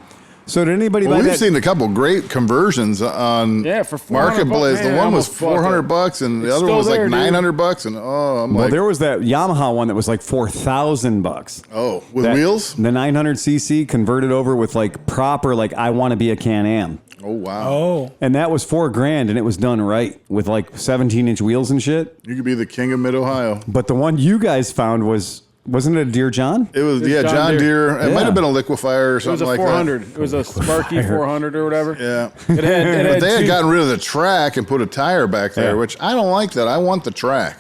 Speaker 1: So did anybody
Speaker 4: Well,
Speaker 1: buy
Speaker 4: we've
Speaker 1: that?
Speaker 4: seen a couple great conversions on
Speaker 3: Yeah, for $400
Speaker 4: Marketplace.
Speaker 3: man,
Speaker 4: The
Speaker 3: I
Speaker 4: one was
Speaker 3: almost bought that.
Speaker 4: $400, and the
Speaker 3: It's
Speaker 4: other
Speaker 3: still
Speaker 4: one was like
Speaker 3: there, dude.
Speaker 4: $900. And I'm
Speaker 1: Well,
Speaker 4: like,
Speaker 1: there was that Yamaha one that was like $4,000.
Speaker 4: oh, with
Speaker 1: That-
Speaker 4: wheels?
Speaker 1: The 900cc converted over with like proper, like I want to be a Can-Am.
Speaker 4: Oh wow!
Speaker 2: Oh.
Speaker 1: And that was $4,000 and it was done right with like 17-inch wheels and shit.
Speaker 4: You could be the king of Mid Ohio.
Speaker 1: But the one you guys found wasn't it a Deer John?
Speaker 4: It was
Speaker 3: It's John
Speaker 4: John Deere. It
Speaker 1: Yeah.
Speaker 4: might have been a liquefier or
Speaker 3: It was
Speaker 4: something
Speaker 3: a
Speaker 4: like
Speaker 3: 400. It was a Sparky 400 or whatever.
Speaker 4: that. Yeah.
Speaker 3: It had
Speaker 4: But they had
Speaker 3: two-
Speaker 4: gotten rid of the track and put a tire back there,
Speaker 1: Yeah.
Speaker 4: which I don't like that. I want the track.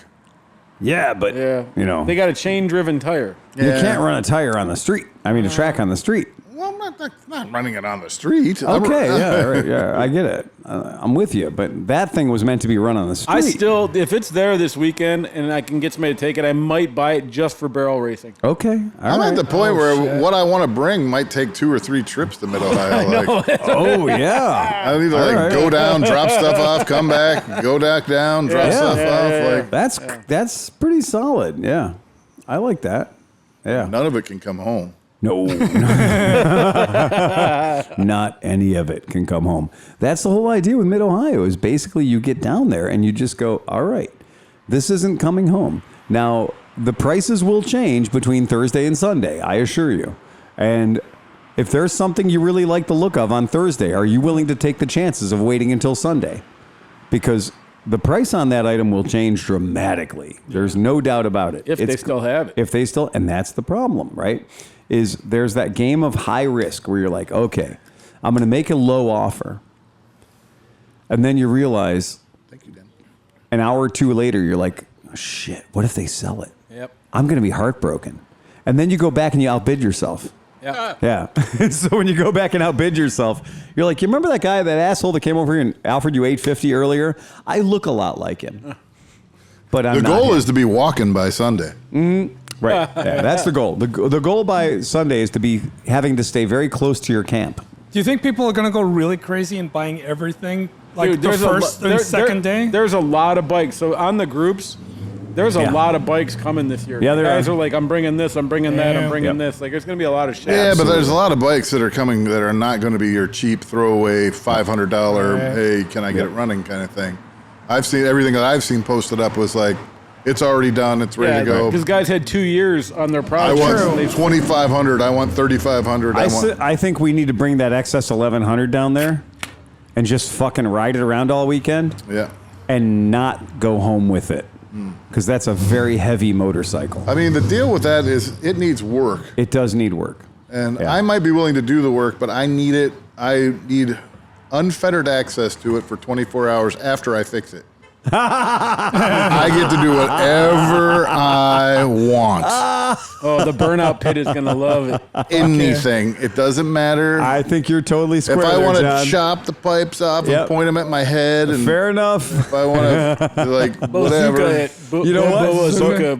Speaker 1: Yeah, but
Speaker 3: Yeah. They got a chain-driven tire.
Speaker 1: you
Speaker 4: Yeah.
Speaker 1: can't run a tire on the street. I mean, a track on the street.
Speaker 4: Well, I'm not running it on the street.
Speaker 1: Okay, yeah, right, yeah, I get it. I'm with you, but that thing was meant to be run on the street.
Speaker 3: I still, if it's there this weekend and I can get somebody to take it, I might buy it just for barrel racing.
Speaker 1: Okay, all
Speaker 4: I'm
Speaker 1: right.
Speaker 4: at the point where what I want to bring might take 2 or 3 trips to Mid Ohio. Like,
Speaker 1: Oh yeah,
Speaker 4: I need to like
Speaker 1: right.
Speaker 4: go down, drop stuff off, come back, go back down, drop
Speaker 1: Yeah.
Speaker 4: stuff
Speaker 3: Yeah,
Speaker 4: off.
Speaker 3: yeah,
Speaker 4: Like
Speaker 1: that's pretty solid. Yeah, I like that. Yeah.
Speaker 4: none of it can come home.
Speaker 1: No, not any of it can come home. That's the whole idea with Mid Ohio is basically you get down there and you just go, all right, this isn't coming home. Now, the prices will change between Thursday and Sunday, I assure you. And if there's something you really like the look of on Thursday, are you willing to take the chances of waiting until Sunday? Because the price on that item will change dramatically. There's no doubt about it.
Speaker 3: If they still have it.
Speaker 1: If they still, and that's the problem, right? Is there's that game of high risk where you're like, okay, I'm going to make a low offer. And then you realize
Speaker 4: Thank you, Dan.
Speaker 1: an hour or two later, you're like, oh, shit, what if they sell it?
Speaker 3: Yep.
Speaker 1: I'm going to be heartbroken. And then you go back and you outbid yourself.
Speaker 3: Yep.
Speaker 1: Yeah. So when you go back and outbid yourself, you're like, you remember that guy, that asshole that came over here and offered you $850 earlier? I look a lot like him. But I'm
Speaker 4: The
Speaker 1: not
Speaker 4: goal
Speaker 1: him.
Speaker 4: is to be walking by Sunday.
Speaker 1: Right. Yeah, that's the goal. The goal by Sunday is to be having to stay very close to your camp.
Speaker 2: Do you think people are going to go really crazy and buying everything like
Speaker 3: Dude,
Speaker 2: the
Speaker 3: there's
Speaker 2: first and second day?
Speaker 3: There's a lot of bikes. So on the groups, there's a
Speaker 1: Yeah.
Speaker 3: lot of bikes coming this year.
Speaker 1: Yeah, there
Speaker 3: guys
Speaker 1: are.
Speaker 3: are like, I'm bringing this, I'm bringing that, I'm
Speaker 2: Yeah.
Speaker 3: bringing
Speaker 1: Yep.
Speaker 3: this. Like, there's going to be a lot of shit.
Speaker 4: Yeah, but there's a lot of bikes that are coming that are not going to be your cheap throwaway $500, hey, can I get it running kind of thing. I've seen everything that I've seen posted up was like, it's already done, it's ready to go.
Speaker 3: Because guys had 2 years on their
Speaker 4: I
Speaker 3: project.
Speaker 4: want
Speaker 3: and they-
Speaker 4: 2,500. I want 3,500.
Speaker 1: I think we need to bring that XS 1100 down there and just fucking ride it around all weekend
Speaker 4: Yeah.
Speaker 1: and not go home with it. Because that's a very heavy motorcycle.
Speaker 4: I mean, the deal with that is it needs work.
Speaker 1: It does need work.
Speaker 4: And
Speaker 1: Yeah.
Speaker 4: I might be willing to do the work, but I need it. I need unfettered access to it for 24 hours after I fix it. I get to do whatever I want.
Speaker 3: Oh, the burnout pit is going to love it.
Speaker 4: Anything. It doesn't matter.
Speaker 1: I think you're totally square
Speaker 4: if I
Speaker 1: there,
Speaker 4: want to
Speaker 1: John.
Speaker 4: chop the pipes off
Speaker 1: Yep.
Speaker 4: and point them at my head, and
Speaker 1: Fair enough.
Speaker 4: if I want to like whatever.
Speaker 1: You know what?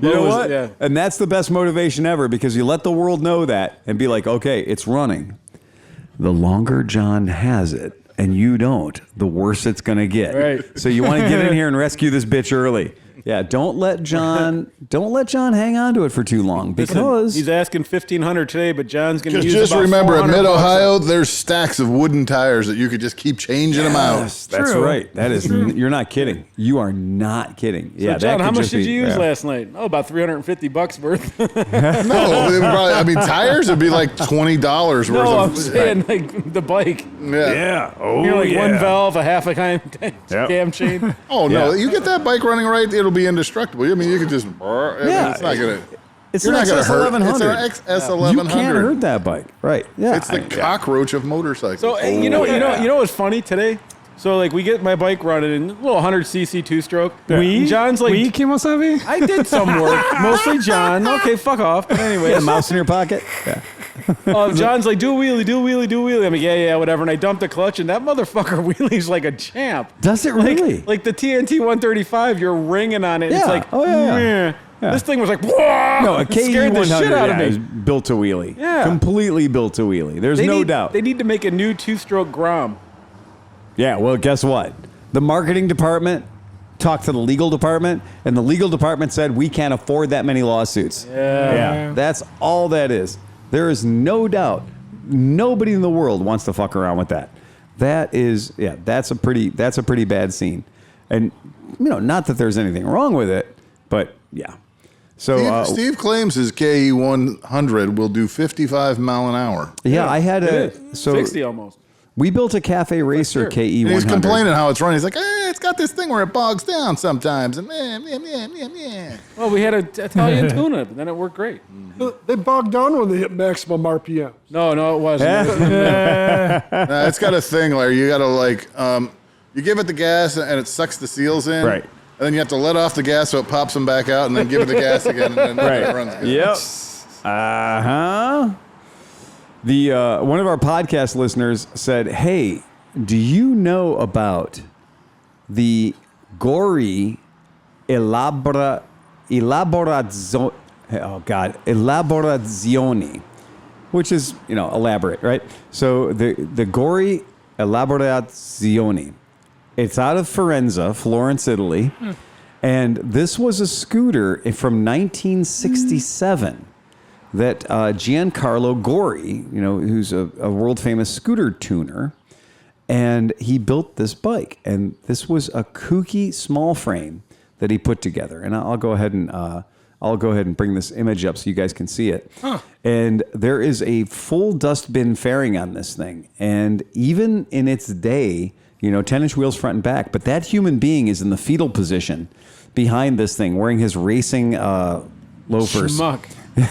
Speaker 1: You know what?
Speaker 3: Yeah.
Speaker 1: And that's the best motivation ever because you let the world know that and be like, okay, it's running. The longer John has it and you don't, the worse it's going to get.
Speaker 3: Right.
Speaker 1: So you want to get in here and rescue this bitch early. Yeah, don't let John hang on to it for too long because
Speaker 3: he's asking $1,500 today, but John's going to use
Speaker 4: Just
Speaker 3: about
Speaker 4: remember, at
Speaker 3: $400
Speaker 4: Mid Ohio, there's stacks of wooden tires that you could just keep changing them out.
Speaker 1: Yes, that's
Speaker 2: True.
Speaker 1: right. That is you're not kidding. You are not kidding. Yeah,
Speaker 3: So John,
Speaker 1: that
Speaker 3: how
Speaker 1: could
Speaker 3: much
Speaker 1: just
Speaker 3: did
Speaker 1: be-
Speaker 3: you use
Speaker 1: yeah.
Speaker 3: last night? Oh, about $350 worth.
Speaker 4: No, it would probably, I mean, tires would be like $20 worth
Speaker 3: No, I'm
Speaker 4: of.
Speaker 3: saying like the bike.
Speaker 4: Yeah.
Speaker 1: Yeah. Oh,
Speaker 3: You know, like one valve, a half a cam chain.
Speaker 4: Oh no,
Speaker 1: Yeah.
Speaker 4: you get that bike running right, it'll be indestructible. I mean, you could just. I mean,
Speaker 1: Yeah.
Speaker 4: it's not gonna.
Speaker 1: It's
Speaker 4: You're
Speaker 1: an
Speaker 4: not gonna hurt.
Speaker 1: XS1100.
Speaker 4: It's an XS1100.
Speaker 1: You can't hurt that bike, right? Yeah.
Speaker 4: It's the cockroach of motorcycles.
Speaker 3: So you know what's funny today? So like we get my bike running in a little 100cc two-stroke.
Speaker 2: We?
Speaker 3: John's like,
Speaker 2: we Kimosabi?
Speaker 3: I did some work, mostly John. Okay, fuck off. But anyway,
Speaker 1: a mouse in your pocket. Yeah.
Speaker 3: John's like, do a wheelie, do a wheelie, do a wheelie. I'm like, yeah, whatever. And I dumped the clutch, and that motherfucker wheelies like a champ.
Speaker 1: Does it really?
Speaker 3: Like the TNT 135, you're ringing on it. It's
Speaker 1: Yeah.
Speaker 3: like,
Speaker 1: Oh, yeah.
Speaker 3: meh.
Speaker 1: Yeah.
Speaker 3: This thing was like, whoa!
Speaker 1: No, a
Speaker 3: It scared the shit
Speaker 1: KE100
Speaker 3: out of me.
Speaker 1: is built to wheelie.
Speaker 3: Yeah.
Speaker 1: Completely built to wheelie. There's no doubt.
Speaker 3: They need to make a new two-stroke Grom.
Speaker 1: Yeah, well, guess what? The marketing department talked to the legal department, and the legal department said, we can't afford that many lawsuits.
Speaker 3: Yeah.
Speaker 1: That's all that is. There is no doubt. Nobody in the world wants to fuck around with that. That is, yeah, that's a pretty bad scene. And, you know, not that there's anything wrong with it, but yeah. So,
Speaker 4: Steve claims his KE100 will do 55 mile an hour.
Speaker 1: yeah, I had
Speaker 3: It
Speaker 1: a,
Speaker 3: is.
Speaker 1: so
Speaker 3: 60 almost.
Speaker 1: we built a Cafe Racer
Speaker 3: sure.
Speaker 1: KE100.
Speaker 4: And he's complaining how it's running. He's like, it's got this thing where it bogs down sometimes. And
Speaker 3: Well, we had an Italian tuna, but then it worked great.
Speaker 5: They bog down when they hit maximum RPM.
Speaker 3: No, it wasn't.
Speaker 4: it's got a thing where you got to like, you give it the gas and it sucks the seals in.
Speaker 1: Right.
Speaker 4: And then you have to let off the gas so it pops them back out and then give it the gas again and then it runs again.
Speaker 1: Yep. The one of our podcast listeners said, "Hey, do you know about the gory elaborazioni, which is, you know, elaborate, right? So the gory elaborazioni, it's out of Firenze, Florence, Italy, and this was a scooter from 1967. That Giancarlo Gori, you know, who's a world famous scooter tuner, and he built this bike, and this was a kooky small frame that he put together. And I'll go ahead and bring this image up so you guys can see it. And there is a full dustbin fairing on this thing, and even in its day, you know, 10-inch wheels front and back, but that human being is in the fetal position behind this thing, wearing his racing loafers.
Speaker 3: Schmuck. He's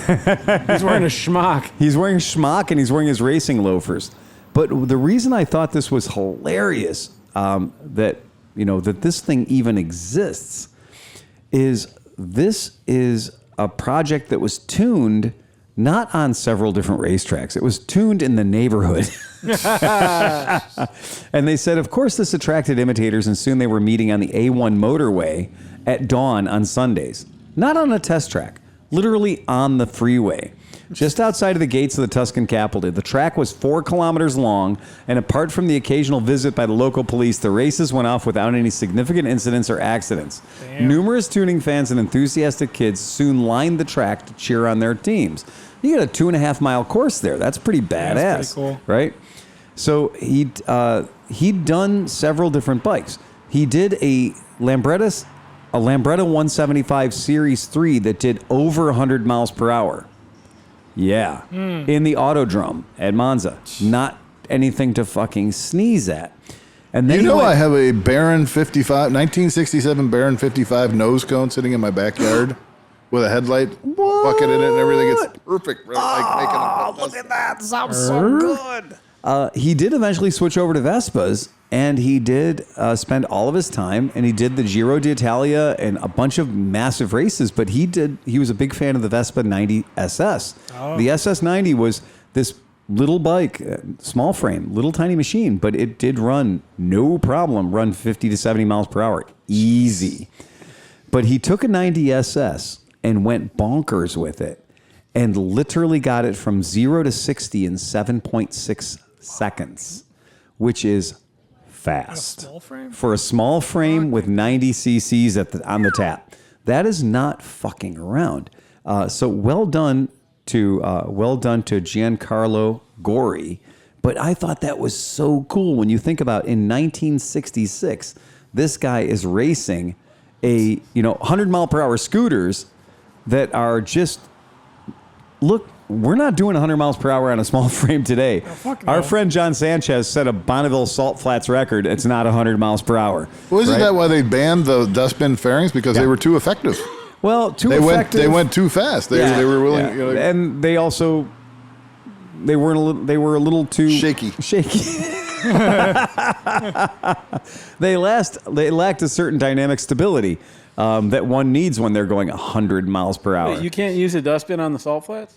Speaker 3: wearing a schmuck.
Speaker 1: He's wearing schmuck and he's wearing his racing loafers. But the reason I thought this was hilarious, that this thing even exists, is this is a project that was tuned not on several different racetracks. It was tuned in the neighborhood. And they said, of course, this attracted imitators, and soon they were meeting on the A1 motorway at dawn on Sundays. Not on a test track. Literally on the freeway, just outside of the gates of the Tuscan capital. The track was 4 kilometers long, and apart from the occasional visit by the local police, the races went off without any significant incidents or accidents. Damn. Numerous tuning fans and enthusiastic kids soon lined the track to cheer on their teams. You got a 2.5-mile course there. That's pretty badass,
Speaker 2: that's pretty cool.
Speaker 1: right? So he'd done several different bikes. He did a Lambretta 175 Series 3 that did over 100 miles per hour. Yeah. In the Autodrome at Monza. Not anything to fucking sneeze at. And then
Speaker 4: I have a Baron 55, 1967 Baron 55 nose cone sitting in my backyard with a headlight bucket in it and everything. It's perfect. Right? Like making a
Speaker 1: look at that. Sounds so good. He did eventually switch over to Vespas, and he did spend all of his time, and he did the Giro d'Italia and a bunch of massive races, but he was a big fan of the Vespa 90 SS. Oh. The SS 90 was this little bike, small frame, little tiny machine, but it did run, no problem, run 50 to 70 miles per hour. Easy. But he took a 90 SS and went bonkers with it and literally got it from 0 to 60 in 7.6 seconds, which is fast.
Speaker 2: Small frame?
Speaker 1: For a small frame with 90 cc's on the tap. That is not fucking around. So well done to Giancarlo Gori. But I thought that was so cool when you think about in 1966, this guy is racing 100 mile per hour scooters that are just, look, we're not doing 100 miles per hour on a small frame today. Our friend John Sanchez set a Bonneville Salt Flats record. It's not 100 miles per hour.
Speaker 4: Well, isn't that why they banned the dustbin fairings? Because they were too effective.
Speaker 1: Well, effective.
Speaker 4: They went too fast. They were willing,
Speaker 1: and they also they were a little too
Speaker 4: shaky.
Speaker 1: They lacked a certain dynamic stability that one needs when they're going 100 miles per hour.
Speaker 3: Wait, you can't use a dustbin on the salt flats?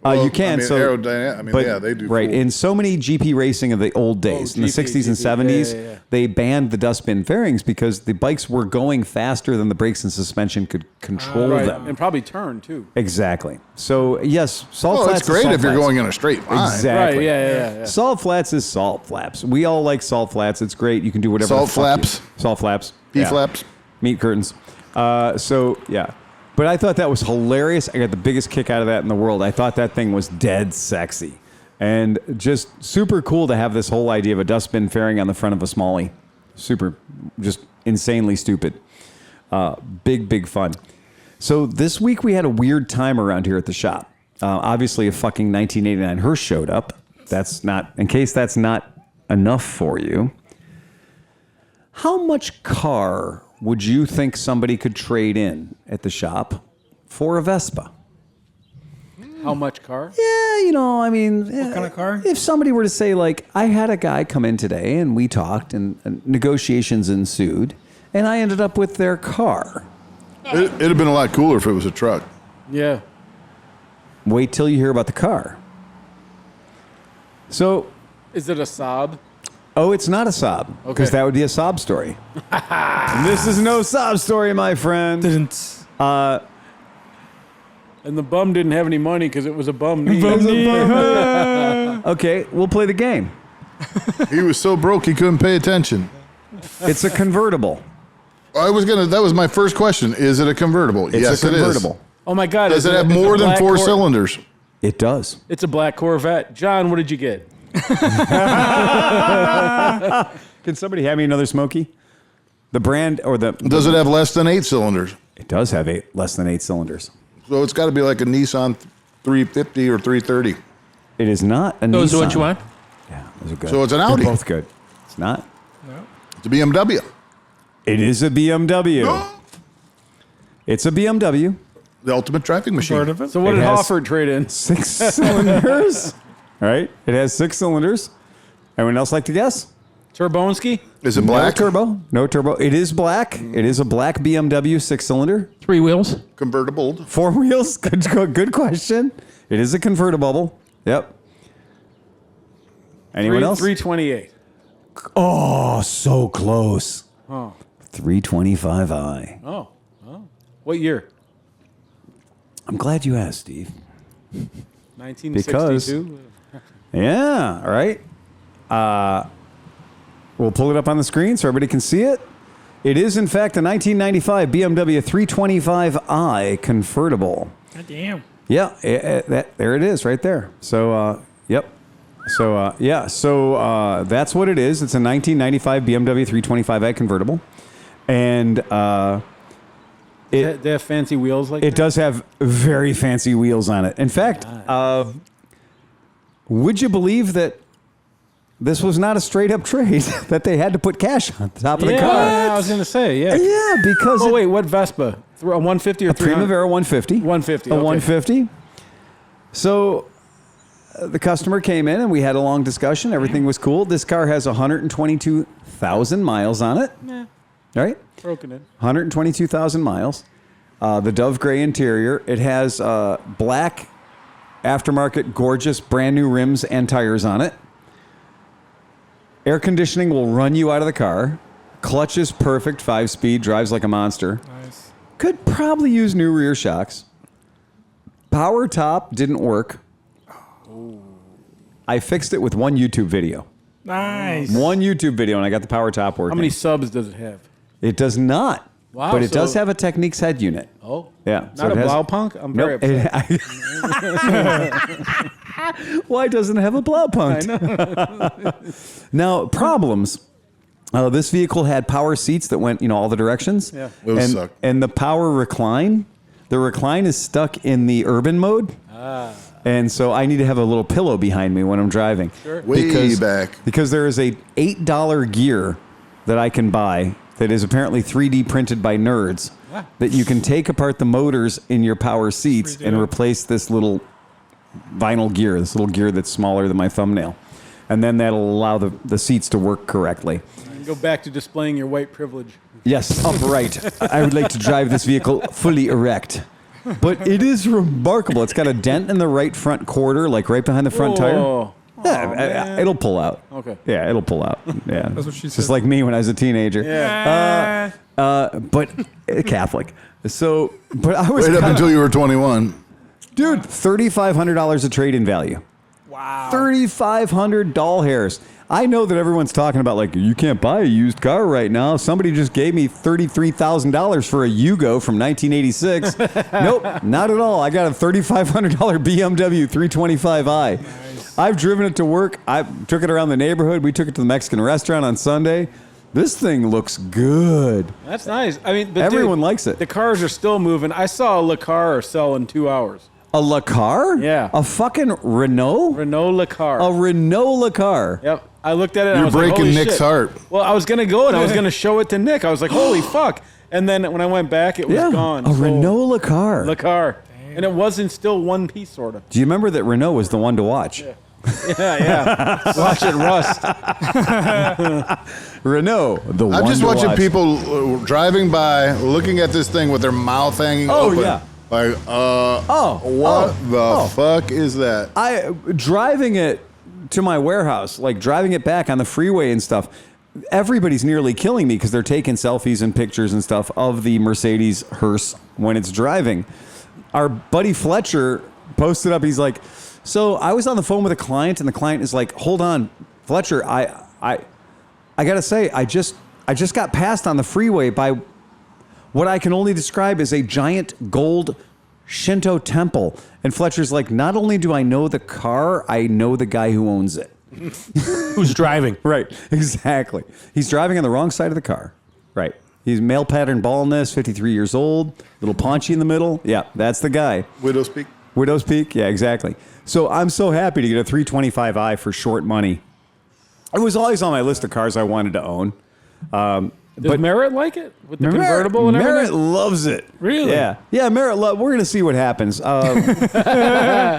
Speaker 4: Well,
Speaker 1: you can.
Speaker 4: Aerodynamic. They do.
Speaker 1: Right. In so many GP racing of the old days, in the 60s and 70s, they banned the dustbin fairings because the bikes were going faster than the brakes and suspension could control them.
Speaker 3: And probably turn, too.
Speaker 1: Exactly. So, yes, salt flats
Speaker 4: it's great if you're going in a straight line.
Speaker 1: Exactly.
Speaker 3: Right, yeah.
Speaker 1: Salt flats is salt flaps. We all like salt flats. It's great. You can do whatever.
Speaker 4: Salt flaps.
Speaker 1: Salt flaps.
Speaker 4: Pea flaps.
Speaker 1: Meat curtains. Yeah. But I thought that was hilarious. I got the biggest kick out of that in the world. I thought that thing was dead sexy. And just super cool to have this whole idea of a dustbin fairing on the front of a Smallie. Super, just insanely stupid. Big fun. So this week we had a weird time around here at the shop. Obviously a fucking 1989 hearse showed up. In case that's not enough for you. How much car would you think somebody could trade in at the shop for a Vespa?
Speaker 3: How much car?
Speaker 1: Yeah,
Speaker 2: What kind of car?
Speaker 1: If somebody were to say, like, I had a guy come in today and we talked and negotiations ensued and I ended up with their car.
Speaker 4: It'd have been a lot cooler if it was a truck.
Speaker 3: Yeah.
Speaker 1: Wait till you hear about the car. So...
Speaker 3: Is it a Saab?
Speaker 1: Oh, it's not a Saab, because that would be a Saab story. This is no Saab story, my friend.
Speaker 2: Didn't.
Speaker 3: And the bum didn't have any money because it was a bum knee.
Speaker 1: Okay, we'll play the game.
Speaker 4: He was so broke he couldn't pay attention.
Speaker 1: It's a convertible.
Speaker 4: That was my first question. Is it a convertible? Yes,
Speaker 1: a convertible.
Speaker 4: it is.
Speaker 3: Oh my God.
Speaker 4: Does it have more than 4 cylinders?
Speaker 1: It does.
Speaker 3: It's a black Corvette. John, what did you get?
Speaker 1: Can somebody have me another Smoky? The brand or the...
Speaker 4: Does it have less than 8 cylinders?
Speaker 1: It does have less than 8 cylinders.
Speaker 4: So it's got to be like a Nissan 350 or 330.
Speaker 1: It is not a Nissan.
Speaker 6: Those are what you want?
Speaker 1: Yeah, those are good.
Speaker 4: So it's an Audi.
Speaker 1: They're both good. It's not.
Speaker 2: No.
Speaker 4: It's a BMW.
Speaker 1: It is a BMW. It's a BMW.
Speaker 4: The ultimate driving machine.
Speaker 2: Part of it.
Speaker 3: So what
Speaker 1: It
Speaker 3: did
Speaker 1: has-
Speaker 3: Hofford trade in?
Speaker 1: 6 cylinders. Right? It has 6 cylinders. Anyone else like to guess?
Speaker 3: Turbonski?
Speaker 4: Is it black?
Speaker 1: No turbo. No turbo. It is black. It is a black BMW 6-cylinder.
Speaker 6: 3 wheels.
Speaker 4: Convertible.
Speaker 1: 4 wheels. Good question. It is a convertible. Yep. Anyone else?
Speaker 3: 328.
Speaker 1: Oh, so close.
Speaker 3: Oh.
Speaker 1: 325i.
Speaker 3: Oh. What year?
Speaker 1: I'm glad you asked, Steve.
Speaker 3: 1962?
Speaker 1: Yeah, all right. We'll pull it up on the screen so everybody can see it. It is, in fact, a 1995 BMW 325i convertible.
Speaker 2: God damn.
Speaker 1: Yeah, there it is right there. So, yep. So, that's what it is. It's a 1995 BMW 325i convertible. And
Speaker 3: They have fancy wheels like that?
Speaker 1: it does have very fancy wheels on it. In fact, would you believe that this was not a straight up trade, that they had to put cash on the top of the car?
Speaker 3: I was going to say, yeah.
Speaker 1: Yeah, because
Speaker 3: Oh, wait, what Vespa? A 150 or
Speaker 1: a
Speaker 3: 300?
Speaker 1: Primavera 150.
Speaker 3: 150,
Speaker 1: A
Speaker 3: okay.
Speaker 1: 150. So the customer came in and we had a long discussion. Everything was cool. This car has 122,000 miles on it.
Speaker 3: Yeah.
Speaker 1: Right?
Speaker 3: Broken in.
Speaker 1: 122,000 miles. The Dove Gray interior. It has black aftermarket, gorgeous, brand new rims and tires on it. Air conditioning will run you out of the car. Clutch is perfect, 5-speed, drives like a monster.
Speaker 2: Nice.
Speaker 1: Could probably use new rear shocks. Power top didn't work. I fixed it with one YouTube video.
Speaker 2: Nice.
Speaker 1: One YouTube video, and I got the power top working.
Speaker 3: How many subs does it have?
Speaker 1: It does not.
Speaker 3: Wow,
Speaker 1: But it
Speaker 3: so-
Speaker 1: does have a Techniques head unit.
Speaker 3: Oh.
Speaker 1: Yeah.
Speaker 3: Not a blow punk? I'm very upset.
Speaker 1: Why doesn't it have a blow punk? Now, problems. This vehicle had power seats that went, all the directions.
Speaker 3: Yeah.
Speaker 4: Those suck.
Speaker 1: And the power recline. The recline is stuck in the urban mode. And so I need to have a little pillow behind me when I'm driving.
Speaker 3: Sure.
Speaker 4: Way back.
Speaker 1: Because there is a $8 gear that I can buy that is apparently 3D printed by nerds that you can take apart the motors in your power seats and replace this little vinyl gear, this little gear that's smaller than my thumbnail. And then that'll allow the seats to work correctly.
Speaker 3: Go back to displaying your white privilege.
Speaker 1: Yes, upright. I would like to drive this vehicle fully erect. But it is remarkable. It's got a dent in the right front quarter, like right behind the front tire.
Speaker 3: Oh.
Speaker 1: Yeah, it'll pull out.
Speaker 3: Okay.
Speaker 1: Yeah, it'll pull out. Yeah.
Speaker 2: That's what she
Speaker 1: Just
Speaker 2: said.
Speaker 1: like me when I was a teenager.
Speaker 3: Yeah.
Speaker 1: But Catholic. So, but I was
Speaker 4: Wait up
Speaker 1: kinda-
Speaker 4: until you were 21.
Speaker 1: dude, $3,500 of trade-in value.
Speaker 2: Wow.
Speaker 1: 3,500 doll hairs. I know that everyone's talking about like you can't buy a used car right now. Somebody just gave me $33,000 for a Yugo from 1986. Nope, not at all. I got a $3,500 BMW 325i. Nice. I've driven it to work. I took it around the neighborhood. We took it to the Mexican restaurant on Sunday. This thing looks good.
Speaker 3: That's nice. I mean, but
Speaker 1: Everyone
Speaker 3: dude,
Speaker 1: likes it.
Speaker 3: The cars are still moving. I saw a Le Car sell in 2 hours.
Speaker 1: A Le Car?
Speaker 3: Yeah.
Speaker 1: A fucking Renault?
Speaker 3: Renault Le Car.
Speaker 1: A Renault Le Car.
Speaker 3: Yep. I looked at it and I
Speaker 4: You're
Speaker 3: was like,
Speaker 4: breaking
Speaker 3: holy
Speaker 4: Nick's
Speaker 3: shit.
Speaker 4: heart.
Speaker 3: Well, I was going to go and I was going to show it to Nick. I was like, holy fuck. And then when I went back, it was gone.
Speaker 1: A
Speaker 3: So,
Speaker 1: Renault Le Car.
Speaker 3: Le Car. And it wasn't still one piece, sort of.
Speaker 1: Do you remember that Renault was the one to watch?
Speaker 3: Yeah. Watch it rust.
Speaker 1: Renault, the one
Speaker 4: I'm just
Speaker 1: to
Speaker 4: watching
Speaker 1: watch.
Speaker 4: people driving by, looking at this thing with their mouth hanging
Speaker 1: Oh,
Speaker 4: open.
Speaker 1: yeah.
Speaker 4: Like, what the fuck is that?
Speaker 1: I driving it to my warehouse, like driving it back on the freeway and stuff. Everybody's nearly killing me because they're taking selfies and pictures and stuff of the Mercedes hearse when it's driving. Our buddy Fletcher posted up. He's like, "So I was on the phone with a client, and the client is like, hold on, Fletcher, I gotta say, I just got passed on the freeway by what I can only describe as a giant gold Shinto temple." And Fletcher's like, "Not only do I know the car, I know the guy who owns it."
Speaker 6: Who's driving?
Speaker 1: Right, exactly. He's driving on the wrong side of the car. Right. He's male pattern baldness, 53 years old, little paunchy in the middle. Yeah, that's the guy.
Speaker 4: Widow's Peak?
Speaker 1: Widow's Peak? Yeah, exactly. So I'm so happy to get a 325i for short money. It was always on my list of cars I wanted to own.
Speaker 3: Does Merritt like it? With the convertible and
Speaker 1: Merritt
Speaker 3: everything?
Speaker 1: loves it.
Speaker 3: Really?
Speaker 1: Yeah. Yeah, Merritt, we're going to see what happens.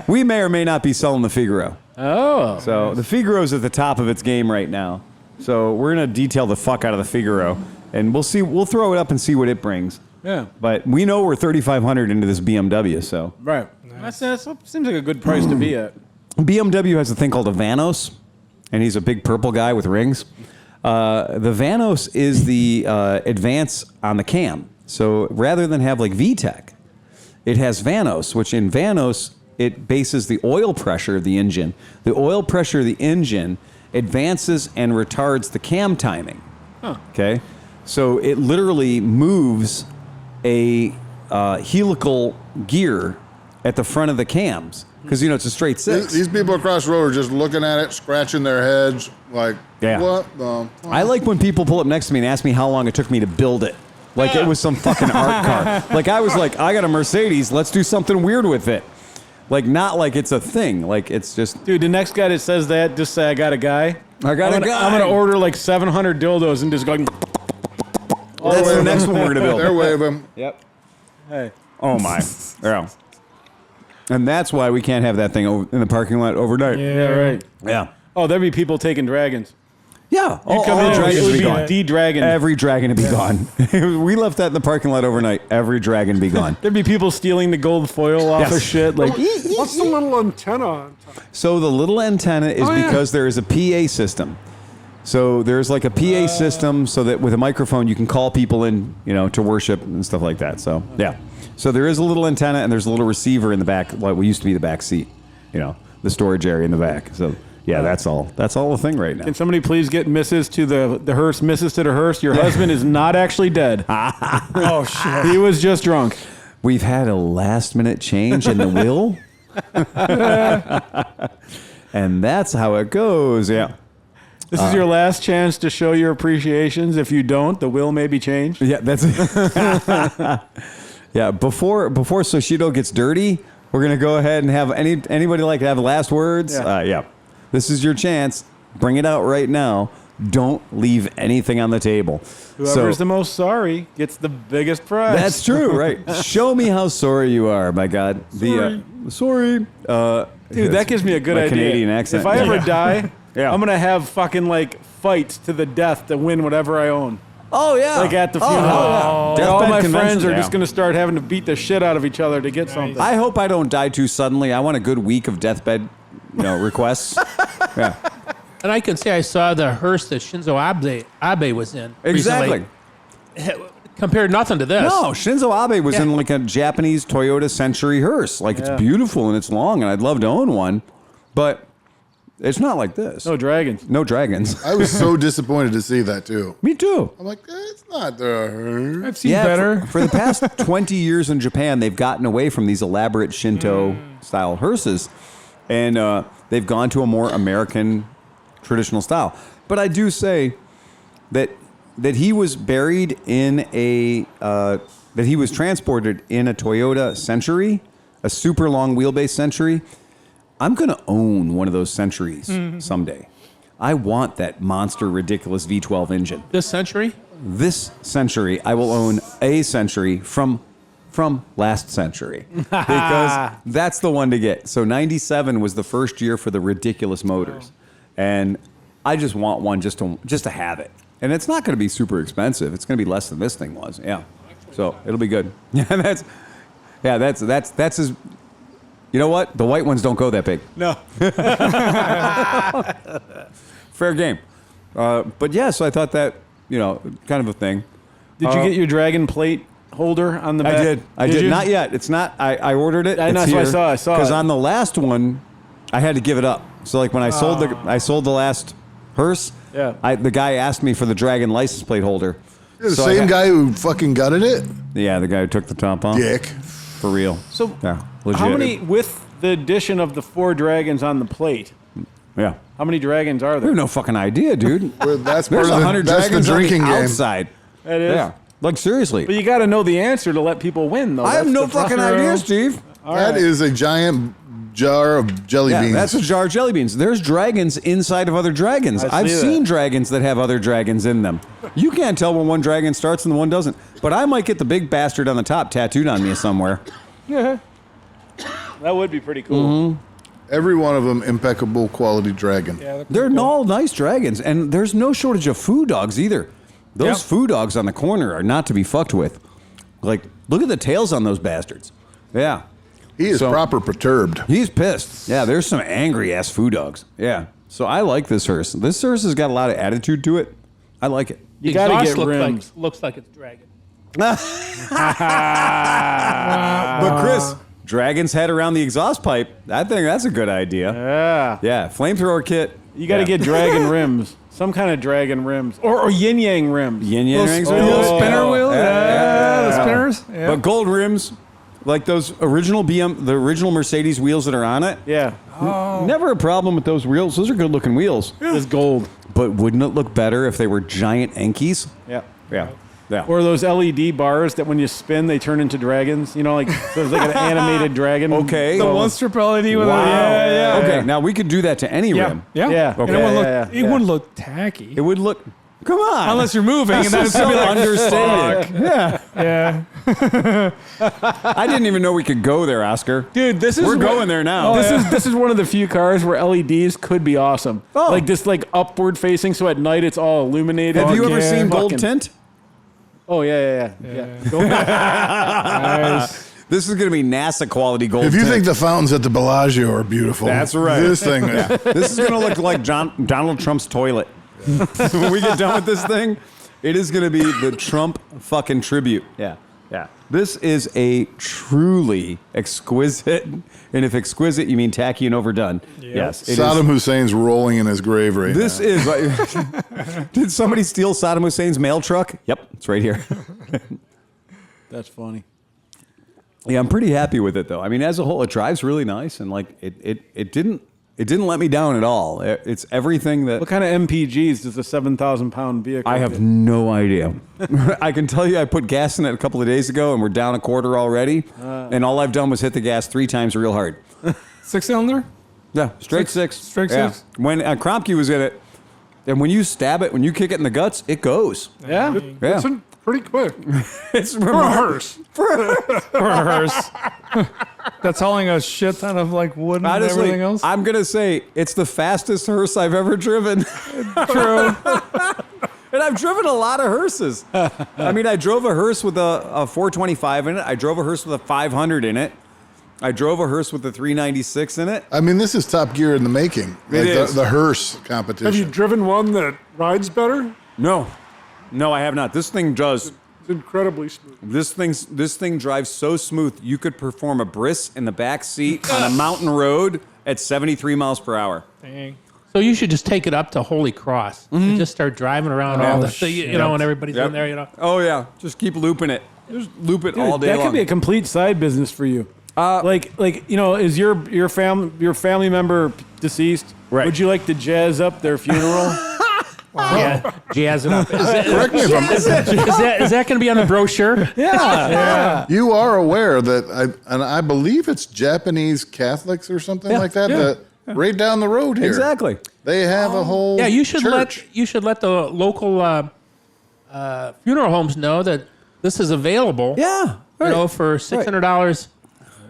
Speaker 1: We may or may not be selling the Figaro.
Speaker 3: Oh.
Speaker 1: So the Figaro's at the top of its game right now. So we're going to detail the fuck out of the Figaro. And we'll see. We'll throw it up and see what it brings.
Speaker 3: Yeah.
Speaker 1: But we know we're $3,500 into this BMW, so.
Speaker 3: Right. That seems like a good price to be at.
Speaker 1: BMW has a thing called a Vanos, and he's a big purple guy with rings. The Vanos is the advance on the cam. So rather than have like VTEC, it has Vanos, which in Vanos, it bases the oil pressure of the engine. The oil pressure of the engine advances and retards the cam timing.
Speaker 3: Huh.
Speaker 1: Okay? So it literally moves a helical gear at the front of the cams. Because, it's a straight six.
Speaker 4: These people across the road are just looking at it, scratching their heads, like,
Speaker 1: Yeah.
Speaker 4: what the fuck?
Speaker 1: I like when people pull up next to me and ask me how long it took me to build it. Like it was some fucking art car. Like I was like, I got a Mercedes, let's do something weird with it. Like not like it's a thing. Like it's just,
Speaker 3: Dude, the next guy that says that, just say, I got a guy.
Speaker 1: I got
Speaker 3: I'm
Speaker 1: a guy.
Speaker 3: I'm going to order like 700 dildos and just go,
Speaker 1: That's the next one we're going to build.
Speaker 4: They're waving.
Speaker 1: Yep.
Speaker 3: hey.
Speaker 1: Oh my. Yeah. And that's why we can't have that thing in the parking lot overnight.
Speaker 3: Yeah, right.
Speaker 1: Yeah.
Speaker 3: Oh, there'd be people taking dragons.
Speaker 1: Yeah. All
Speaker 3: Come in,
Speaker 1: dragons
Speaker 3: it
Speaker 1: would
Speaker 3: would
Speaker 1: be gone.
Speaker 3: be de-dragon.
Speaker 1: Every dragon would be gone. We left that in the parking lot overnight. Every dragon would be gone.
Speaker 3: There'd be people stealing the gold foil off
Speaker 1: Yes.
Speaker 3: of shit. Like,
Speaker 5: What's the little antenna on top?
Speaker 1: So the little antenna is because there is a PA system. So there's like a PA system so that with a microphone you can call people in, to worship and stuff like that. So, yeah. So there is a little antenna and there's a little receiver in the back, what used to be the back seat, the storage area in the back. So, yeah, that's all. That's all the thing right now.
Speaker 3: can somebody please get Mrs. to the hearse, Mrs. to the hearse? Your husband is not actually dead.
Speaker 2: Oh, shit.
Speaker 3: He was just drunk.
Speaker 1: We've had a last minute change in the will. And that's how it goes. Yeah.
Speaker 3: This is your last chance to show your appreciations. If you don't, the will may be changed.
Speaker 1: Yeah, that's it. Yeah, before Sushido gets dirty, we're gonna go ahead and have anybody like to have last words.
Speaker 3: Yeah.
Speaker 1: This is your chance. Bring it out right now. Don't leave anything on the table.
Speaker 3: Whoever's the most sorry gets the biggest prize.
Speaker 1: That's true, right? Show me how sorry you are. My God, sorry.
Speaker 3: Dude, that gives me a good idea.
Speaker 1: Canadian accent.
Speaker 3: If I ever die,
Speaker 1: Yeah.
Speaker 3: I'm gonna have fucking fights to the death to win whatever I own.
Speaker 1: Oh yeah,
Speaker 3: Like at the funeral.
Speaker 1: Oh, yeah.
Speaker 3: All
Speaker 1: Deathbed
Speaker 3: my
Speaker 1: convention,
Speaker 3: friends are
Speaker 1: yeah.
Speaker 3: just gonna start having to beat the shit out of each other to get something.
Speaker 1: I hope I don't die too suddenly. I want a good week of deathbed, requests. Yeah,
Speaker 6: And I can say I saw the hearse that Shinzo Abe was in.
Speaker 1: exactly.
Speaker 6: Recently. Compared nothing to this.
Speaker 1: No, Shinzo Abe was in like a Japanese Toyota Century hearse. Like it's beautiful and it's long, and I'd love to own one, but it's not like this.
Speaker 3: No dragons.
Speaker 1: No dragons.
Speaker 4: I was so disappointed to see that too.
Speaker 1: Me too.
Speaker 4: I'm like, it's not the.
Speaker 2: I've seen better.
Speaker 1: For the past 20 years in Japan, they've gotten away from these elaborate Shinto-style hearses, and they've gone to a more American traditional style. But I do say that he was buried in that he was transported in a Toyota Century, a super long wheelbase Century. I'm going to own one of those Centuries someday. I want that monster, ridiculous V12 engine.
Speaker 6: This century?
Speaker 1: This Century, I will own a Century from last century because that's the one to get. So 97 was the first year for the ridiculous motors, and I just want one just to have it. And it's not going to be super expensive. It's going to be less than this thing was. Yeah, so it'll be good. That's as. You know what? The white ones don't go that big.
Speaker 3: No.
Speaker 1: Fair game. But yeah, so I thought that, kind of a thing.
Speaker 3: Did you get your dragon plate holder on the back?
Speaker 1: I did.
Speaker 3: you?
Speaker 1: Not yet. It's not. I ordered it.
Speaker 3: I know,
Speaker 1: It's
Speaker 3: that's what
Speaker 1: here.
Speaker 3: I saw it.
Speaker 1: Because on the last one, I had to give it up. So like when I sold the last hearse, the guy asked me for the dragon license plate holder.
Speaker 4: You're the
Speaker 1: So
Speaker 4: same guy who fucking gutted it?
Speaker 1: Yeah, the guy who took the top off.
Speaker 4: Dick.
Speaker 1: For real.
Speaker 3: So
Speaker 1: Yeah. Legit.
Speaker 3: how many, with the addition of the 4 dragons on the plate,
Speaker 1: Yeah.
Speaker 3: how many dragons are
Speaker 1: I
Speaker 3: there?
Speaker 1: have no fucking idea, dude.
Speaker 4: Well, that's
Speaker 1: There's
Speaker 4: part of
Speaker 1: 100
Speaker 4: that's the
Speaker 1: dragons
Speaker 4: drinking
Speaker 1: on the
Speaker 4: game.
Speaker 1: outside.
Speaker 3: That is.
Speaker 1: Yeah. Like seriously.
Speaker 3: But you got to know the answer to let people win, though.
Speaker 1: I have
Speaker 3: That's
Speaker 1: no
Speaker 3: the
Speaker 1: fucking
Speaker 3: problem.
Speaker 1: idea, Steve.
Speaker 4: That is a giant jar of jelly
Speaker 1: Yeah,
Speaker 4: beans.
Speaker 1: that's a jar of jelly beans. There's dragons inside of other dragons.
Speaker 3: I
Speaker 1: I've
Speaker 3: see that.
Speaker 1: seen dragons that have other dragons in them. You can't tell when one dragon starts and the one doesn't. But I might get the big bastard on the top tattooed on me somewhere.
Speaker 3: That would be pretty cool.
Speaker 4: Every one of them impeccable quality dragon.
Speaker 2: Yeah,
Speaker 1: They're all nice dragons, and there's no shortage of foo dogs either. Those
Speaker 2: Yep.
Speaker 1: foo dogs on the corner are not to be fucked with. Like, look at the tails on those bastards. Yeah.
Speaker 4: He is
Speaker 1: So-
Speaker 4: proper perturbed.
Speaker 1: He's pissed. Yeah, there's some angry ass foo dogs. Yeah. So I like this hearse. This hearse has got a lot of attitude to it. I like it.
Speaker 3: You got to
Speaker 6: Exhaust
Speaker 3: get rims.
Speaker 6: looks like it's dragon.
Speaker 1: But Chris, dragon's head around the exhaust pipe. I think that's a good idea.
Speaker 3: Yeah.
Speaker 1: Yeah, flamethrower kit.
Speaker 3: You got to get dragon rims. Some kind of dragon rims. Or yin yang rims.
Speaker 1: yin yang rings.
Speaker 2: The
Speaker 1: are
Speaker 2: little
Speaker 1: good.
Speaker 2: spinner wheel.
Speaker 1: Yeah.
Speaker 2: The spinners. Yeah.
Speaker 1: But gold rims, like those original the original Mercedes wheels that are on it.
Speaker 3: Yeah.
Speaker 1: Never a problem with those wheels. Those are good looking wheels.
Speaker 3: It's gold.
Speaker 1: But wouldn't it look better if they were giant Enkies?
Speaker 3: Yeah.
Speaker 1: Yeah. Yeah.
Speaker 3: Or those LED bars that when you spin, they turn into dragons. You know, like, so it's like an animated dragon.
Speaker 1: Okay.
Speaker 2: the
Speaker 1: Oh.
Speaker 2: one strip LED with
Speaker 1: Wow.
Speaker 2: yeah.
Speaker 1: Okay, now we could do that to any rim.
Speaker 2: Yeah.
Speaker 3: Yeah.
Speaker 2: And
Speaker 3: Okay.
Speaker 2: it wouldn't look.
Speaker 3: Yeah.
Speaker 2: It wouldn't look tacky.
Speaker 1: It would look. Come on.
Speaker 2: Unless you're moving, and then it's gonna be like
Speaker 1: understated. Yeah.
Speaker 2: Yeah.
Speaker 1: I didn't even know we could go there, Oscar.
Speaker 3: Dude,
Speaker 1: We're going there now.
Speaker 3: This is one of the few cars where LEDs could be awesome.
Speaker 1: Oh.
Speaker 3: Like this, like upward facing, so at night it's all illuminated.
Speaker 1: Have you ever
Speaker 2: yeah.
Speaker 1: seen gold
Speaker 3: Fucking-
Speaker 1: tint?
Speaker 3: Oh yeah.
Speaker 2: Nice.
Speaker 1: This is going to be NASA quality gold
Speaker 4: If you
Speaker 1: tint.
Speaker 4: think the fountains at the Bellagio are beautiful,
Speaker 1: That's right.
Speaker 4: This thing,
Speaker 1: This is going to look like Donald Trump's toilet. When we get done with this thing, it is going to be the Trump fucking tribute. Yeah. This is a truly exquisite, and if exquisite, you mean tacky and overdone. Yes. It
Speaker 4: Saddam
Speaker 1: is.
Speaker 4: Hussein's rolling in his grave right
Speaker 1: This
Speaker 4: now.
Speaker 1: is. Did somebody steal Saddam Hussein's mail truck? Yep, it's right here.
Speaker 3: That's funny.
Speaker 1: Yeah, I'm pretty happy with it though. I mean, as a whole, it drives really nice, and like it didn't let me down at all. It's everything that
Speaker 3: What kind of MPGs does a 7,000-pound vehicle?
Speaker 1: I have
Speaker 3: do?
Speaker 1: no idea. I can tell you, I put gas in it a couple of days ago, and we're down a quarter already. And all I've done was hit the gas 3 times real hard.
Speaker 2: 6-cylinder?
Speaker 1: Yeah, straight six.
Speaker 2: Straight
Speaker 1: Yeah.
Speaker 2: six?
Speaker 1: When KROMKE was in it, and when you stab it, when you kick it in the guts, it goes.
Speaker 3: Yeah.
Speaker 1: Yeah,
Speaker 5: It's pretty quick.
Speaker 1: it's
Speaker 5: For a hearse.
Speaker 2: For a hearse. That's hauling a shit ton of like wood and
Speaker 1: Honestly,
Speaker 2: everything else.
Speaker 1: I'm gonna say it's the fastest hearse I've ever driven.
Speaker 2: True.
Speaker 1: And I've driven a lot of hearses. I mean, I drove a hearse with a 425 in it. I drove a hearse with a 500 in it. I drove a hearse with a 396 in it.
Speaker 4: I mean, this is Top Gear in the making. Like
Speaker 1: is.
Speaker 4: the hearse competition.
Speaker 5: Have you driven one that rides better?
Speaker 1: No, I have not. This thing does.
Speaker 5: It's incredibly smooth.
Speaker 1: This thing drives so smooth. You could perform a bris in the back seat on a mountain road at 73 miles per hour.
Speaker 2: Dang.
Speaker 6: So you should just take it up to Holy Cross and just start driving around all the, you know, when everybody's in there, you know.
Speaker 1: Oh yeah, just keep looping it. Just loop it all day
Speaker 3: that
Speaker 1: long.
Speaker 3: could be a complete side business for you. Like you know, is your family member deceased?
Speaker 1: Right.
Speaker 3: Would you like to jazz up their funeral?
Speaker 6: Yeah, jazz it up.
Speaker 4: Correct me if I'm.
Speaker 6: Is that going to be on the brochure?
Speaker 3: Yeah.
Speaker 4: You are aware that I believe it's Japanese Catholics or something like that.
Speaker 1: yeah.
Speaker 4: That right down the road here.
Speaker 1: Exactly.
Speaker 4: They have a whole.
Speaker 6: Yeah, you should
Speaker 4: church.
Speaker 6: let the local funeral homes know that this is available.
Speaker 1: Yeah.
Speaker 6: You know, for $600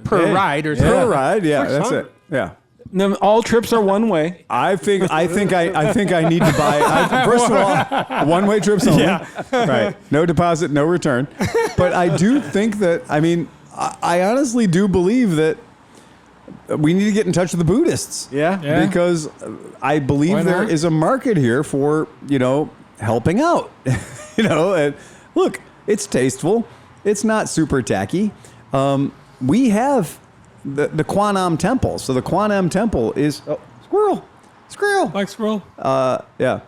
Speaker 6: per ride or something.
Speaker 1: Per ride. Yeah, that's
Speaker 5: 600.
Speaker 1: it. Yeah.
Speaker 3: No, all trips are one way.
Speaker 1: I think I need to buy. First of all, one-way trips only. Yeah. Right. No deposit, no return. But I do think that. I mean, I honestly do believe that we need to get in touch with the Buddhists.
Speaker 3: Yeah.
Speaker 1: Because I believe
Speaker 2: Why
Speaker 1: there
Speaker 2: not?
Speaker 1: is a market here for helping out. And look, it's tasteful. It's not super tacky. We have the Kwan Am Temple. So the Kwan Am Temple is squirrel.
Speaker 2: Like squirrel.
Speaker 1: Yeah.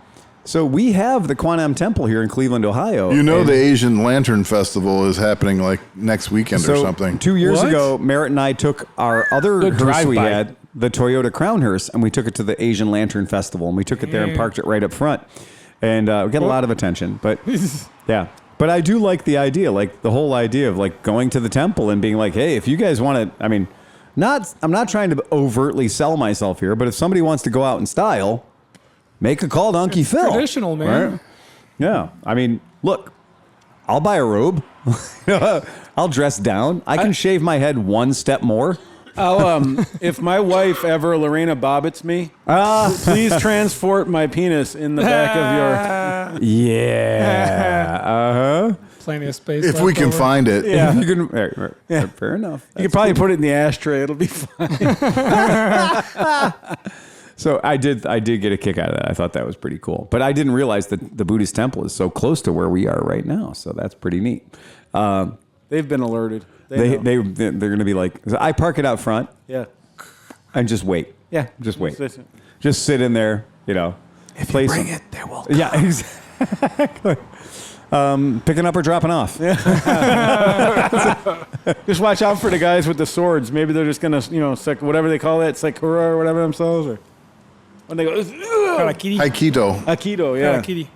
Speaker 1: So we have the Kwan Am Temple here in Cleveland, Ohio.
Speaker 4: You know,
Speaker 1: And
Speaker 4: the Asian Lantern Festival is happening like next weekend or
Speaker 1: so
Speaker 4: something.
Speaker 1: 2 years
Speaker 2: What?
Speaker 1: ago, Merritt and I took our other
Speaker 6: Good
Speaker 1: hearse we
Speaker 6: drive-by.
Speaker 1: had, the Toyota Crown hearse, and we took it to the Asian Lantern Festival, and we took it there and
Speaker 2: Yeah.
Speaker 1: parked it right up front, and we got a lot of attention. But yeah, but I do like the idea, like the whole idea of like going to the temple and being like, hey, if you guys want to, I mean, I'm not trying to overtly sell myself here, but if somebody wants to go out in style, make a call to Unkie Phil.
Speaker 2: Traditional, man.
Speaker 1: Right? Yeah. I mean, look, I'll buy a robe. I'll dress down. I can shave my head one step more.
Speaker 3: If my wife ever Lorena Bobbits me, please transport my penis in the back of your.
Speaker 1: Yeah. Uh-huh.
Speaker 2: Plenty of space.
Speaker 4: if
Speaker 2: left
Speaker 4: we can
Speaker 2: over.
Speaker 4: find it.
Speaker 3: Yeah.
Speaker 1: You can, fair enough.
Speaker 3: You could probably put it in the ashtray. It'll be fine.
Speaker 1: So I did get a kick out of that. I thought that was pretty cool. But I didn't realize that the Buddhist temple is so close to where we are right now. So that's pretty neat.
Speaker 3: They've been alerted.
Speaker 1: They're
Speaker 3: know.
Speaker 1: going to be like, I park it out front
Speaker 3: Yeah.
Speaker 1: and just wait.
Speaker 3: Yeah.
Speaker 1: Just wait.
Speaker 3: Listen.
Speaker 1: Just sit in there, If
Speaker 3: you bring it, they will.
Speaker 1: Yeah, exactly. Picking up or dropping off.
Speaker 3: Just watch out for the guys with the swords. Maybe they're just gonna, whatever they call it, Sakura or whatever themselves, or when they go,
Speaker 2: Karakiri.
Speaker 4: Aikido.
Speaker 3: Aikido, yeah.
Speaker 2: Karakiri.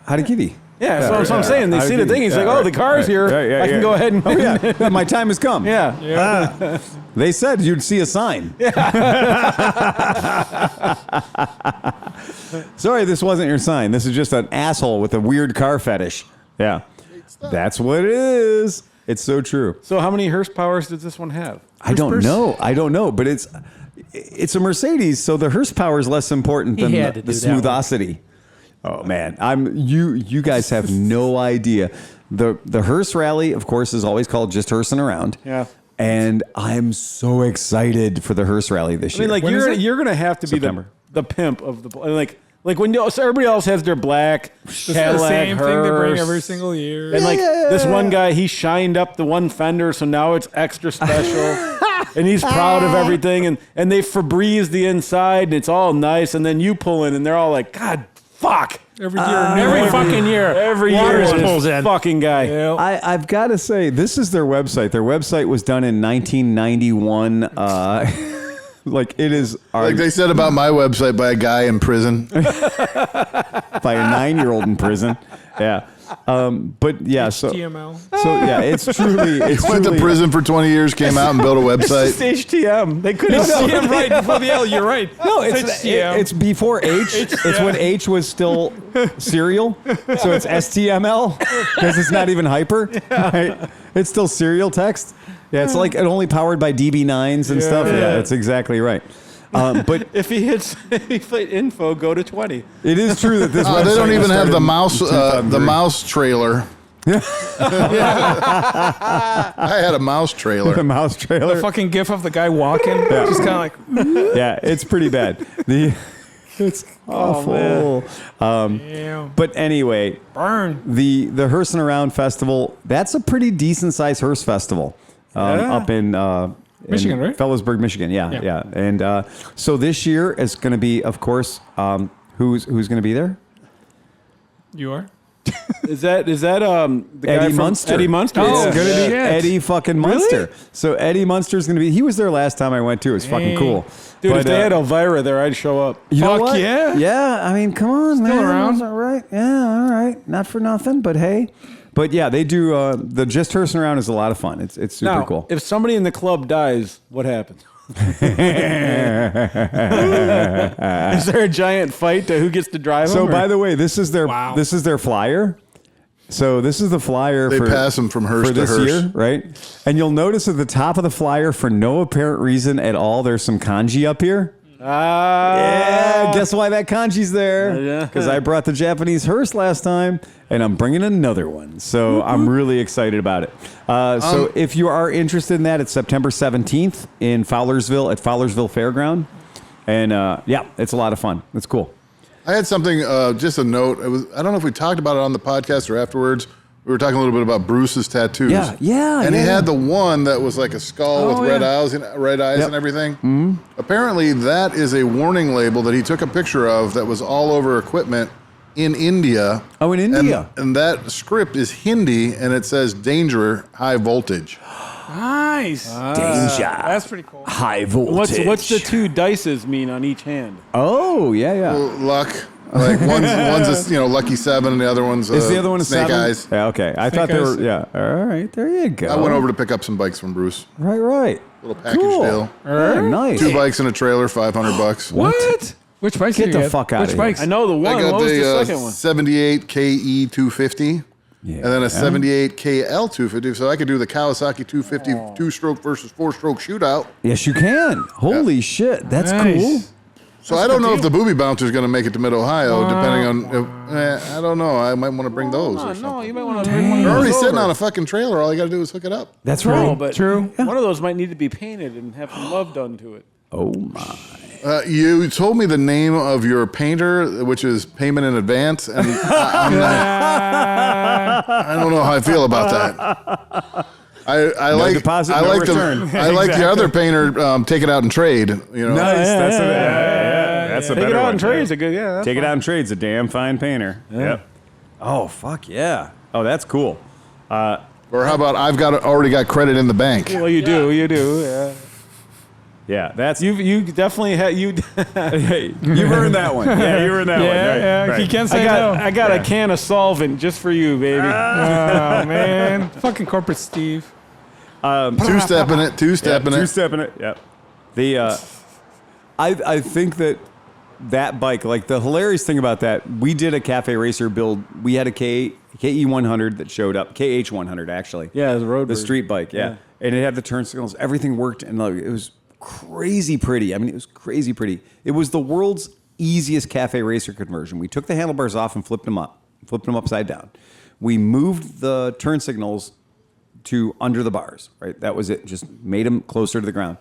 Speaker 1: Harikiri.
Speaker 3: Yeah, that's what I'm saying. They see the thing. He's like, oh, the car's here. I can go ahead and.
Speaker 1: Oh, yeah. My time has come.
Speaker 3: Yeah.
Speaker 2: Yeah.
Speaker 1: They said you'd see a sign. Sorry, this wasn't your sign. This is just an asshole with a weird car fetish. Yeah. That's what it is. It's so true.
Speaker 3: So how many horsepowers does this one have?
Speaker 1: I don't know, but it's a Mercedes, so the horsepower is less important than the smoothosity. Oh man, you guys have no idea. The Hearse Rally, of course, is always called just Hearsing Around.
Speaker 3: Yeah.
Speaker 1: And I'm so excited for the Hearse Rally this year.
Speaker 3: I mean, like you're gonna have to
Speaker 1: September.
Speaker 3: be the pimp of the like when so everybody else has their black Cadillac,
Speaker 2: the same thing they bring
Speaker 3: Hearse.
Speaker 2: every single year.
Speaker 3: And like this one guy, he shined up the one fender, so now it's extra special. And he's proud of everything. And they Febreze the inside, and it's all nice. And then you pull in, and they're all like, God, fuck.
Speaker 2: Every year,
Speaker 6: Every fucking year.
Speaker 3: Every
Speaker 6: Waters
Speaker 3: year,
Speaker 6: pulls
Speaker 3: this
Speaker 6: in.
Speaker 3: fucking guy.
Speaker 2: Yeah.
Speaker 1: I've got to say, this is their website. Their website was done in 1991. Like it is.
Speaker 4: Like they said about my website by a guy in prison.
Speaker 1: By a 9-year-old in prison. Yeah. But yeah,
Speaker 2: HTML.
Speaker 1: So yeah, it's truly. It's
Speaker 4: Went to
Speaker 1: truly,
Speaker 4: prison for 20 years, came out and built a
Speaker 3: It's
Speaker 4: website.
Speaker 3: HTM. They couldn't see him
Speaker 2: right before the L. You're right.
Speaker 1: No, it's
Speaker 2: HTML.
Speaker 1: it's before H. It's when H was still serial. So it's STML because it's not even hyper. Right? It's still serial text. Yeah, it's like it only powered by DB9s and stuff. Yeah, that's exactly right. But
Speaker 3: if he hits info, go to 20.
Speaker 1: it is true that this.
Speaker 4: They don't
Speaker 1: website
Speaker 4: even have
Speaker 1: started
Speaker 4: the
Speaker 1: in
Speaker 4: mouse trailer. I had a mouse trailer.
Speaker 1: the mouse trailer.
Speaker 2: The fucking gif of the guy walking. Just kind of like,
Speaker 1: Yeah, it's pretty bad. It's awful.
Speaker 2: damn.
Speaker 1: But anyway,
Speaker 2: Burn.
Speaker 1: the Hearse and Around Festival, that's a pretty decent sized hearse festival up in
Speaker 2: Michigan, right?
Speaker 1: Fellows,burg, Michigan. Yeah. And so this year is going to be, of course, who's going to be there?
Speaker 2: You are?
Speaker 3: Is that the guy
Speaker 1: Eddie
Speaker 3: from
Speaker 1: Munster.
Speaker 3: Eddie Munster?
Speaker 2: Oh,
Speaker 1: It's going to be
Speaker 2: shit.
Speaker 1: Eddie fucking Munster. So Eddie Munster's going to be. He was there last time I went too. It was fucking
Speaker 2: Dang.
Speaker 1: cool.
Speaker 3: Dude,
Speaker 1: But,
Speaker 3: if they had Elvira there, I'd show up.
Speaker 1: you know
Speaker 2: Fuck
Speaker 1: what?
Speaker 2: yeah.
Speaker 1: Yeah, I mean, come on, man.
Speaker 2: around.
Speaker 1: All right. Yeah, all right. Not for nothing, but hey. But yeah, they do. The Just Hearsing Around is a lot of fun. It's super
Speaker 3: Now,
Speaker 1: cool.
Speaker 3: if somebody in the club dies, what happens? Is there a giant fight to who gets to drive
Speaker 1: So
Speaker 3: them?
Speaker 1: by the way, this is their flyer. So this is the flyer
Speaker 4: They
Speaker 1: for
Speaker 4: pass them from hearse
Speaker 1: for
Speaker 4: to
Speaker 1: this
Speaker 4: hearse.
Speaker 1: year, right? And you'll notice at the top of the flyer, for no apparent reason at all, there's some kanji up here. Yeah, guess why that kanji's there?
Speaker 3: Yeah.
Speaker 1: Because I brought the Japanese hearse last time, and I'm bringing another one. So I'm really excited about it. So if you are interested in that, it's September 17th in Fowlersville at Fowlersville Fairground. And yeah, it's a lot of fun. It's cool.
Speaker 4: I had something, just a note. I don't know if we talked about it on the podcast or afterwards. We were talking a little bit about Bruce's tattoos.
Speaker 1: Yeah.
Speaker 4: And he had the one that was like a skull with red eyes and
Speaker 1: Yep.
Speaker 4: everything. Mm-hmm. Apparently, that is a warning label that he took a picture of that was all over equipment in India.
Speaker 1: Oh, in India.
Speaker 4: And that script is Hindi, and it says danger, high voltage.
Speaker 2: Nice.
Speaker 1: Danger.
Speaker 2: That's pretty cool.
Speaker 1: High voltage.
Speaker 3: What's the two dices mean on each hand?
Speaker 1: Oh, yeah.
Speaker 4: Luck. Like one's a lucky 7, and the other one's
Speaker 1: Is the other one a
Speaker 4: snake
Speaker 1: 7?
Speaker 4: eyes.
Speaker 1: Yeah, okay. I thought they
Speaker 2: eyes.
Speaker 1: were, yeah. All right, there you go.
Speaker 4: I went over to pick up some bikes from Bruce.
Speaker 1: Right.
Speaker 4: Little package
Speaker 1: Cool.
Speaker 4: deal.
Speaker 1: Oh, nice.
Speaker 4: 2 bikes and a trailer, $500.
Speaker 2: What? Which bikes
Speaker 1: Get
Speaker 2: did
Speaker 1: the
Speaker 2: you get?
Speaker 1: fuck outta
Speaker 2: Which
Speaker 1: here.
Speaker 2: bikes?
Speaker 3: I know the one.
Speaker 4: I got
Speaker 3: What was the
Speaker 4: the
Speaker 3: second one?
Speaker 4: 78 KE 250.
Speaker 1: Yeah.
Speaker 4: And then a 78 KL 250. So I could do the Kawasaki 250 2-stroke versus 4-stroke shootout.
Speaker 1: Yes, you can. Holy shit. That's
Speaker 2: Nice.
Speaker 1: cool.
Speaker 4: So I don't know if the booby bouncer is going to make it to Mid-Ohio, depending on. I don't know. I might want to bring those or something.
Speaker 3: You might want to bring one of
Speaker 4: They're
Speaker 3: those
Speaker 4: already sitting
Speaker 3: over.
Speaker 4: on a fucking trailer. All you got to do is hook it up.
Speaker 1: That's
Speaker 3: No,
Speaker 1: right.
Speaker 3: but
Speaker 2: True.
Speaker 3: one of those might need to be painted and have some love done to it.
Speaker 1: Oh, my.
Speaker 4: You told me the name of your painter, which is payment in advance, and I don't know how I feel about that. I like
Speaker 1: deposit,
Speaker 4: I
Speaker 1: no
Speaker 4: like
Speaker 1: return.
Speaker 4: the I like the other painter. Take it out and trade. You know,
Speaker 1: Nice. That's a
Speaker 3: Take
Speaker 1: better
Speaker 3: it out
Speaker 1: one.
Speaker 3: and trades a good, yeah.
Speaker 1: Take it out and trade's a damn fine painter. Yep. Oh, fuck yeah. Oh, that's cool.
Speaker 4: or how about already got credit in the bank?
Speaker 3: Well, you do, yeah.
Speaker 1: Yeah, that's
Speaker 3: You definitely had you.
Speaker 1: Hey, you've earned that one. Yeah, you earned that one.
Speaker 2: Yeah,
Speaker 1: Right.
Speaker 2: you can't
Speaker 3: I
Speaker 2: say no.
Speaker 3: got a can of solvent just for you, baby.
Speaker 2: Oh, man. Fucking corporate Steve.
Speaker 4: Two-stepping it.
Speaker 1: Two-stepping it. Yep. The I think that that bike, like the hilarious thing about that, we did a cafe racer build. We had a KE100 that showed up, KH100 actually.
Speaker 3: Yeah, the road
Speaker 1: the
Speaker 3: version.
Speaker 1: street bike. Yeah. And it had the turn signals. Everything worked, and like, it was crazy pretty. I mean, it was crazy pretty. It was the world's easiest cafe racer conversion. We took the handlebars off and flipped them upside down. We moved the turn signals to under the bars, right? That was it. Just made them closer to the ground.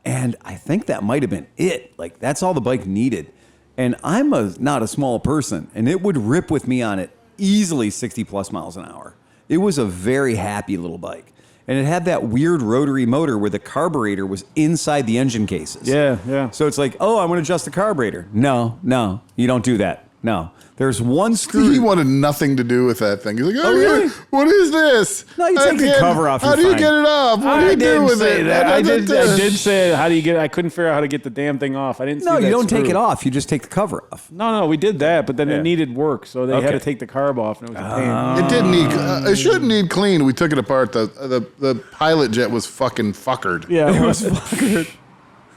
Speaker 1: And I think that might have been it. Like, that's all the bike needed. And I'm not a small person, and it would rip with me on it easily 60 plus miles an hour. It was a very happy little bike. And it had that weird rotary motor where the carburetor was inside the engine cases.
Speaker 3: Yeah, yeah.
Speaker 1: So it's like, oh, I want to adjust the carburetor. No, you don't do that. No. There's one screw.
Speaker 4: He wanted nothing to do with that thing. He's like,
Speaker 1: Oh, really?
Speaker 4: What is this?
Speaker 1: No, you take the cover off,
Speaker 4: How
Speaker 1: you're
Speaker 4: do you
Speaker 1: fine.
Speaker 4: get it off? What do you do with it?
Speaker 3: I did say, how do you get it? I couldn't figure out how to get the damn thing off. I didn't see
Speaker 1: No,
Speaker 3: that
Speaker 1: you don't take
Speaker 3: screw.
Speaker 1: it off. You just take the cover off.
Speaker 3: No, we did that, but then
Speaker 1: Yeah.
Speaker 3: it needed work, so they had
Speaker 1: Okay.
Speaker 3: to take the carb off, and it was a pain.
Speaker 4: It didn't need. It shouldn't need clean. We took it apart. The pilot jet was fucking fuckered.
Speaker 3: Yeah, it was.
Speaker 2: The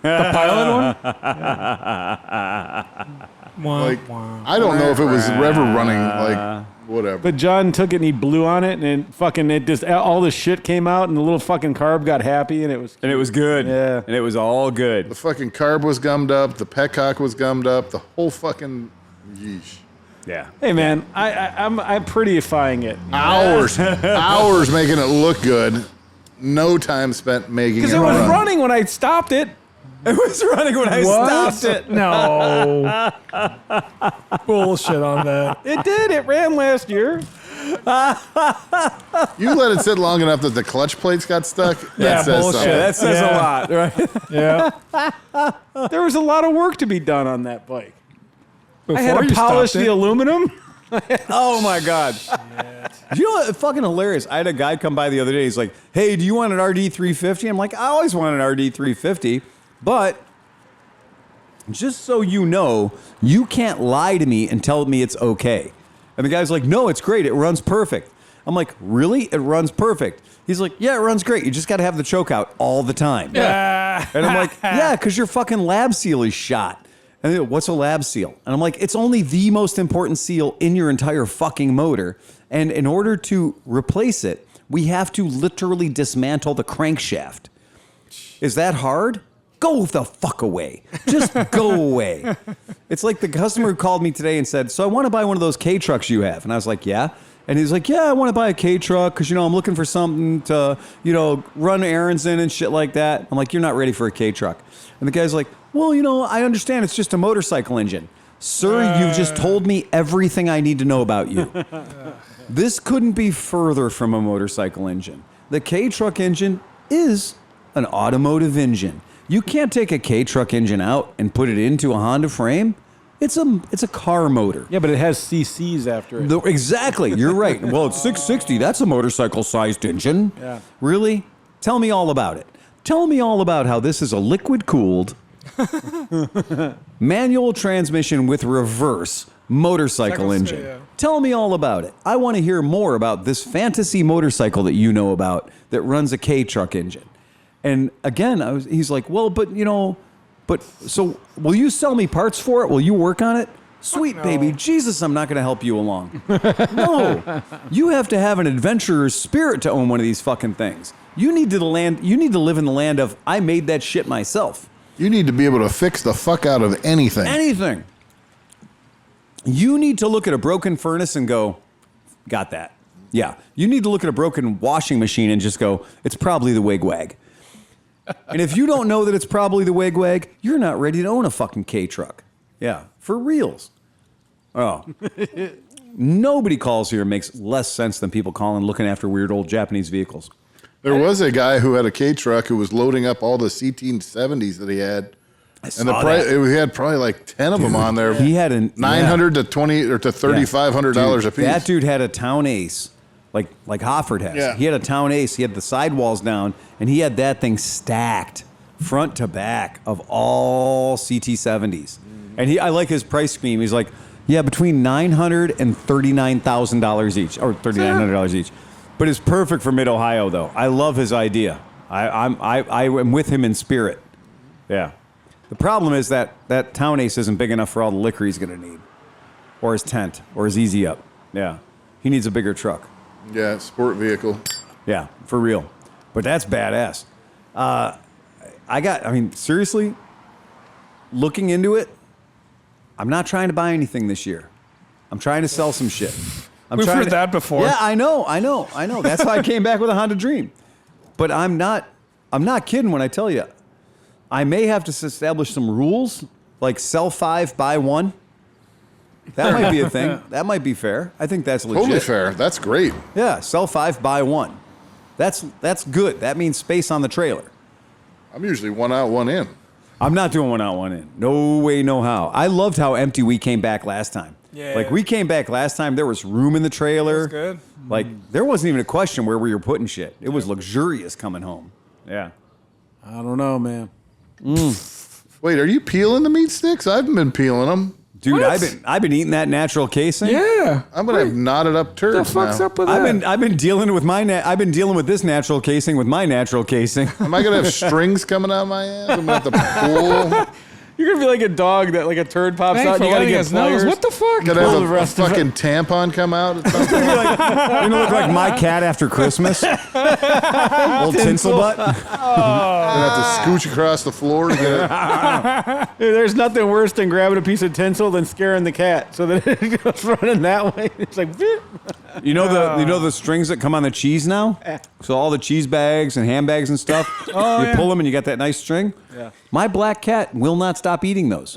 Speaker 2: pilot one?
Speaker 4: Like, I don't know if it was ever running. Like, whatever.
Speaker 3: But John took it and he blew on it, and it just all the shit came out, and the little fucking carb got happy, and it was.
Speaker 1: And it was good.
Speaker 3: Yeah.
Speaker 1: And it was all good.
Speaker 4: The fucking carb was gummed up. The petcock was gummed up. The whole fucking. Yeesh.
Speaker 1: Yeah.
Speaker 3: Hey man, I'm prettyifying it.
Speaker 4: Hours making it look good. No time spent making it
Speaker 3: Because it was
Speaker 4: run.
Speaker 3: running when I stopped it.
Speaker 1: It was running when I stopped it.
Speaker 2: No. Bullshit on that.
Speaker 3: It did. It ran last year.
Speaker 4: You let it sit long enough that the clutch plates got stuck.
Speaker 2: Yeah,
Speaker 4: That says
Speaker 2: bullshit.
Speaker 4: something.
Speaker 1: That says a lot, right?
Speaker 2: Yeah.
Speaker 3: There was a lot of work to be done on that bike.
Speaker 2: Before
Speaker 3: I had
Speaker 2: you
Speaker 3: to polish
Speaker 2: stopped
Speaker 3: the
Speaker 2: it.
Speaker 3: aluminum.
Speaker 1: Oh my God. You know what? Fucking hilarious. I had a guy come by the other day. He's like, hey, do you want an RD350? I'm like, I always want an RD350, but just so you know, you can't lie to me and tell me it's okay. And the guy's like, no, it's great. It runs perfect. I'm like, really? It runs perfect. He's like, yeah, it runs great. You just got to have the choke out all the time. And I'm like, yeah, because your fucking lab seal is shot. And they go, what's a lab seal? And I'm like, it's only the most important seal in your entire fucking motor. And in order to replace it, we have to literally dismantle the crankshaft. Is that hard? Go the fuck away. Just go away. It's like the customer who called me today and said, so I want to buy one of those K trucks you have. And I was like, yeah. And he's like, yeah, I want to buy a K truck because, I'm looking for something to, run errands in and shit like that. I'm like, you're not ready for a K truck. And the guy's like, well, I understand it's just a motorcycle engine. Sir, you've just told me everything I need to know about you. This couldn't be further from a motorcycle engine. The K truck engine is an automotive engine. You can't take a K truck engine out and put it into a Honda frame. It's a car motor.
Speaker 3: Yeah, but it has CCs after it.
Speaker 1: Exactly. You're right. Well, it's 660. That's a motorcycle-sized engine.
Speaker 3: Yeah.
Speaker 1: Really? Tell me all about it. Tell me all about how this is a liquid-cooled manual transmission with reverse motorcycle engine.
Speaker 2: Yeah.
Speaker 1: Tell me all about it. I want to hear more about this fantasy motorcycle that you know about that runs a K truck engine. And again, he's like, well, but so will you sell me parts for it? Will you work on it? Sweet baby, Jesus, I'm not going to help you along. No, you have to have an adventurer's spirit to own one of these fucking things. You need to live in the land of I made that shit myself.
Speaker 4: You need to be able to fix the fuck out of anything.
Speaker 1: Anything. You need to look at a broken furnace and go, got that. Yeah. You need to look at a broken washing machine and just go, it's probably the wig-wag. And if you don't know that it's probably the wig-wag, you're not ready to own a fucking K truck. Yeah, for reals. Oh. Nobody calls here and makes less sense than people calling looking after weird old Japanese vehicles.
Speaker 4: There was a guy who had a K truck who was loading up all the CT70s that he had. And the price, he had probably like 10 of them on there.
Speaker 1: He had a
Speaker 4: $900 to $20 or to $3,500 a piece.
Speaker 1: That dude had a Town Ace, like Hofford has.
Speaker 4: Yeah.
Speaker 1: He had a Town Ace. He had the sidewalls down, and he had that thing stacked front to back of all CT70s. And I like his price scheme. He's like, yeah, between $900 and $39,000 each, or $3,900 each. But it's perfect for Mid Ohio, though. I love his idea. I am with him in spirit. Yeah. The problem is that Town Ace isn't big enough for all the liquor he's going to need. Or his tent. Or his Easy Up. Yeah. He needs a bigger truck.
Speaker 4: Yeah, sport vehicle.
Speaker 1: Yeah, for real. But that's badass. Seriously, looking into it, I'm not trying to buy anything this year. I'm trying to sell some shit.
Speaker 2: We've heard that before.
Speaker 1: Yeah, I know. That's why I came back with a Honda Dream. But I'm not kidding when I tell you, I may have to establish some rules, like sell 5, buy 1. That might be a thing. That might be fair. I think that's legit.
Speaker 4: Totally fair. That's great.
Speaker 1: Yeah, sell 5, buy 1. That's good. That means space on the trailer.
Speaker 4: I'm usually 1 out, 1 in.
Speaker 1: I'm not doing 1 out, 1 in. No way, no how. I loved how empty we came back last time.
Speaker 2: Yeah.
Speaker 1: Like, we came back last time, there was room in the trailer.
Speaker 2: That's good.
Speaker 1: Like, there wasn't even a question where we were putting shit. It was luxurious coming home. Yeah.
Speaker 3: I don't know, man.
Speaker 4: Wait, are you peeling the meat sticks? I haven't been peeling them.
Speaker 1: Dude,
Speaker 2: What?
Speaker 1: I've been eating that natural casing.
Speaker 2: Yeah.
Speaker 4: I'm gonna have knotted up turds
Speaker 2: What the fuck's
Speaker 4: now.
Speaker 2: up with that?
Speaker 1: I've been dealing with this natural casing with my natural casing.
Speaker 4: Am I gonna have strings coming out of my ass? I'm gonna have to pull.
Speaker 3: You're gonna be like a dog that like a turd pops
Speaker 2: Thanks
Speaker 3: out.
Speaker 2: for
Speaker 3: And you gotta
Speaker 2: letting
Speaker 3: get
Speaker 2: us know.
Speaker 3: pliers.
Speaker 2: What the fuck?
Speaker 4: Gonna
Speaker 3: Pull
Speaker 4: have
Speaker 3: the
Speaker 4: a
Speaker 3: rest of
Speaker 4: fucking tampon come out. At some point.
Speaker 1: You're gonna look like my cat after Christmas. Old tinsel butt.
Speaker 4: Gonna have to scooch across the floor to get it.
Speaker 3: There's nothing worse than grabbing a piece of tinsel than scaring the cat, so that it goes running that way. It's like, "Beep."
Speaker 1: You know the strings that come on the cheese now? So all the cheese bags and handbags and stuff, you pull them and you got that nice string.
Speaker 3: Yeah.
Speaker 1: My black cat will not stop eating those.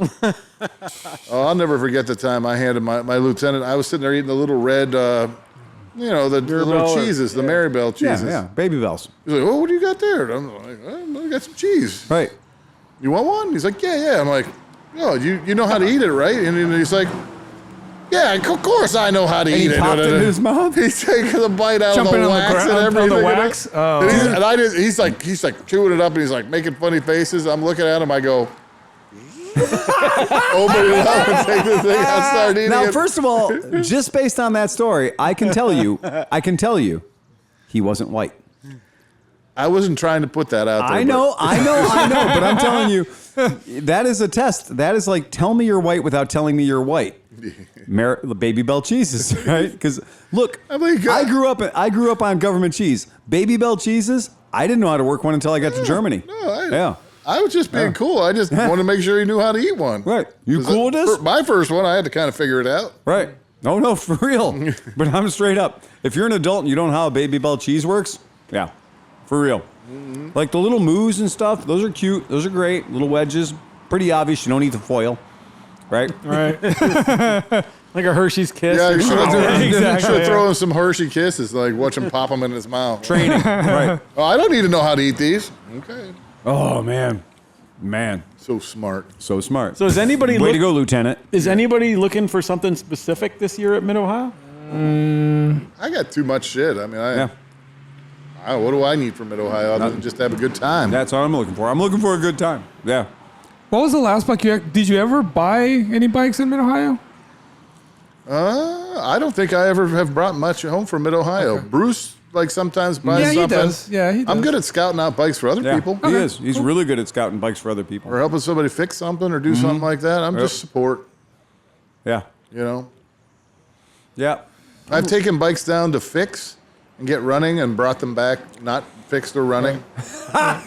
Speaker 4: Oh, I'll never forget the time I handed my lieutenant. I was sitting there eating the little red, the little cheeses, the Maribel cheeses.
Speaker 1: Yeah, Baby Bells.
Speaker 4: He's like, "Oh, what do you got there?" I'm like, "I got some cheese.
Speaker 1: Right.
Speaker 4: You want one?" He's like, "Yeah." I'm like, "No, you know how to eat it, right?" And he's like, "Yeah, of course I know how to eat
Speaker 1: He
Speaker 4: it."
Speaker 1: popped it in his mouth.
Speaker 4: He's taking the bite out
Speaker 2: Jumping
Speaker 4: of the
Speaker 2: on the
Speaker 4: wax
Speaker 2: ground,
Speaker 4: and
Speaker 2: on the
Speaker 4: everything.
Speaker 2: wax? Oh.
Speaker 4: He's like chewing it up, and he's like making funny faces. I'm looking at him. I go, open it up and take the thing out, start eating
Speaker 1: Now,
Speaker 4: it.
Speaker 1: first of all, just based on that story, I can tell you, he wasn't white.
Speaker 4: I wasn't trying to put that out there.
Speaker 1: I know, but I'm telling you, that is a test. That is like, tell me you're white without telling me you're white. Baby Bell cheeses, right? Because look,
Speaker 4: I mean,
Speaker 1: I grew up on government cheese. Baby Bell cheeses. I didn't know how to work one until I got to Germany.
Speaker 4: I was just being cool. I just wanted to make sure he knew how to eat one.
Speaker 1: Right. You cool with this?
Speaker 4: My first one, I had to kind of figure it out.
Speaker 1: Right. No, for real. But I'm straight up. If you're an adult and you don't know how Baby Bell cheese works, yeah, for real. Mm-hmm. Like the little moos and stuff, those are cute. Those are great. Little wedges. Pretty obvious. You don't need the foil. Right?
Speaker 2: Right.
Speaker 3: Like a Hershey's Kiss.
Speaker 4: Yeah, you should
Speaker 2: Exactly.
Speaker 4: throw him some Hershey Kisses, like watch him pop them in his mouth.
Speaker 1: Training. Right.
Speaker 4: Oh, I don't need to know how to eat these. Okay.
Speaker 1: Oh, man.
Speaker 4: So smart.
Speaker 1: So smart.
Speaker 3: So is anybody
Speaker 1: Way to go, Lieutenant.
Speaker 3: Is anybody looking for something specific this year at Mid Ohio?
Speaker 4: I got too much shit. I mean, what do I need from Mid Ohio other than just to have a good time?
Speaker 1: That's what I'm looking for. I'm looking for a good time. Yeah.
Speaker 2: What was the last bike did you ever buy any bikes in Mid-Ohio?
Speaker 4: I don't think I ever have brought much home from Mid Ohio. Okay. Bruce, like sometimes buys something.
Speaker 2: He does. Yeah, he does.
Speaker 4: I'm good at scouting out bikes for other people.
Speaker 1: He is. He's really good at scouting bikes for other people.
Speaker 4: Or helping somebody fix something or do something like that. I'm just support.
Speaker 1: Yeah.
Speaker 4: You know?
Speaker 1: Yeah.
Speaker 4: I've taken bikes down to fix and get running and brought them back not fixed or running. Yeah.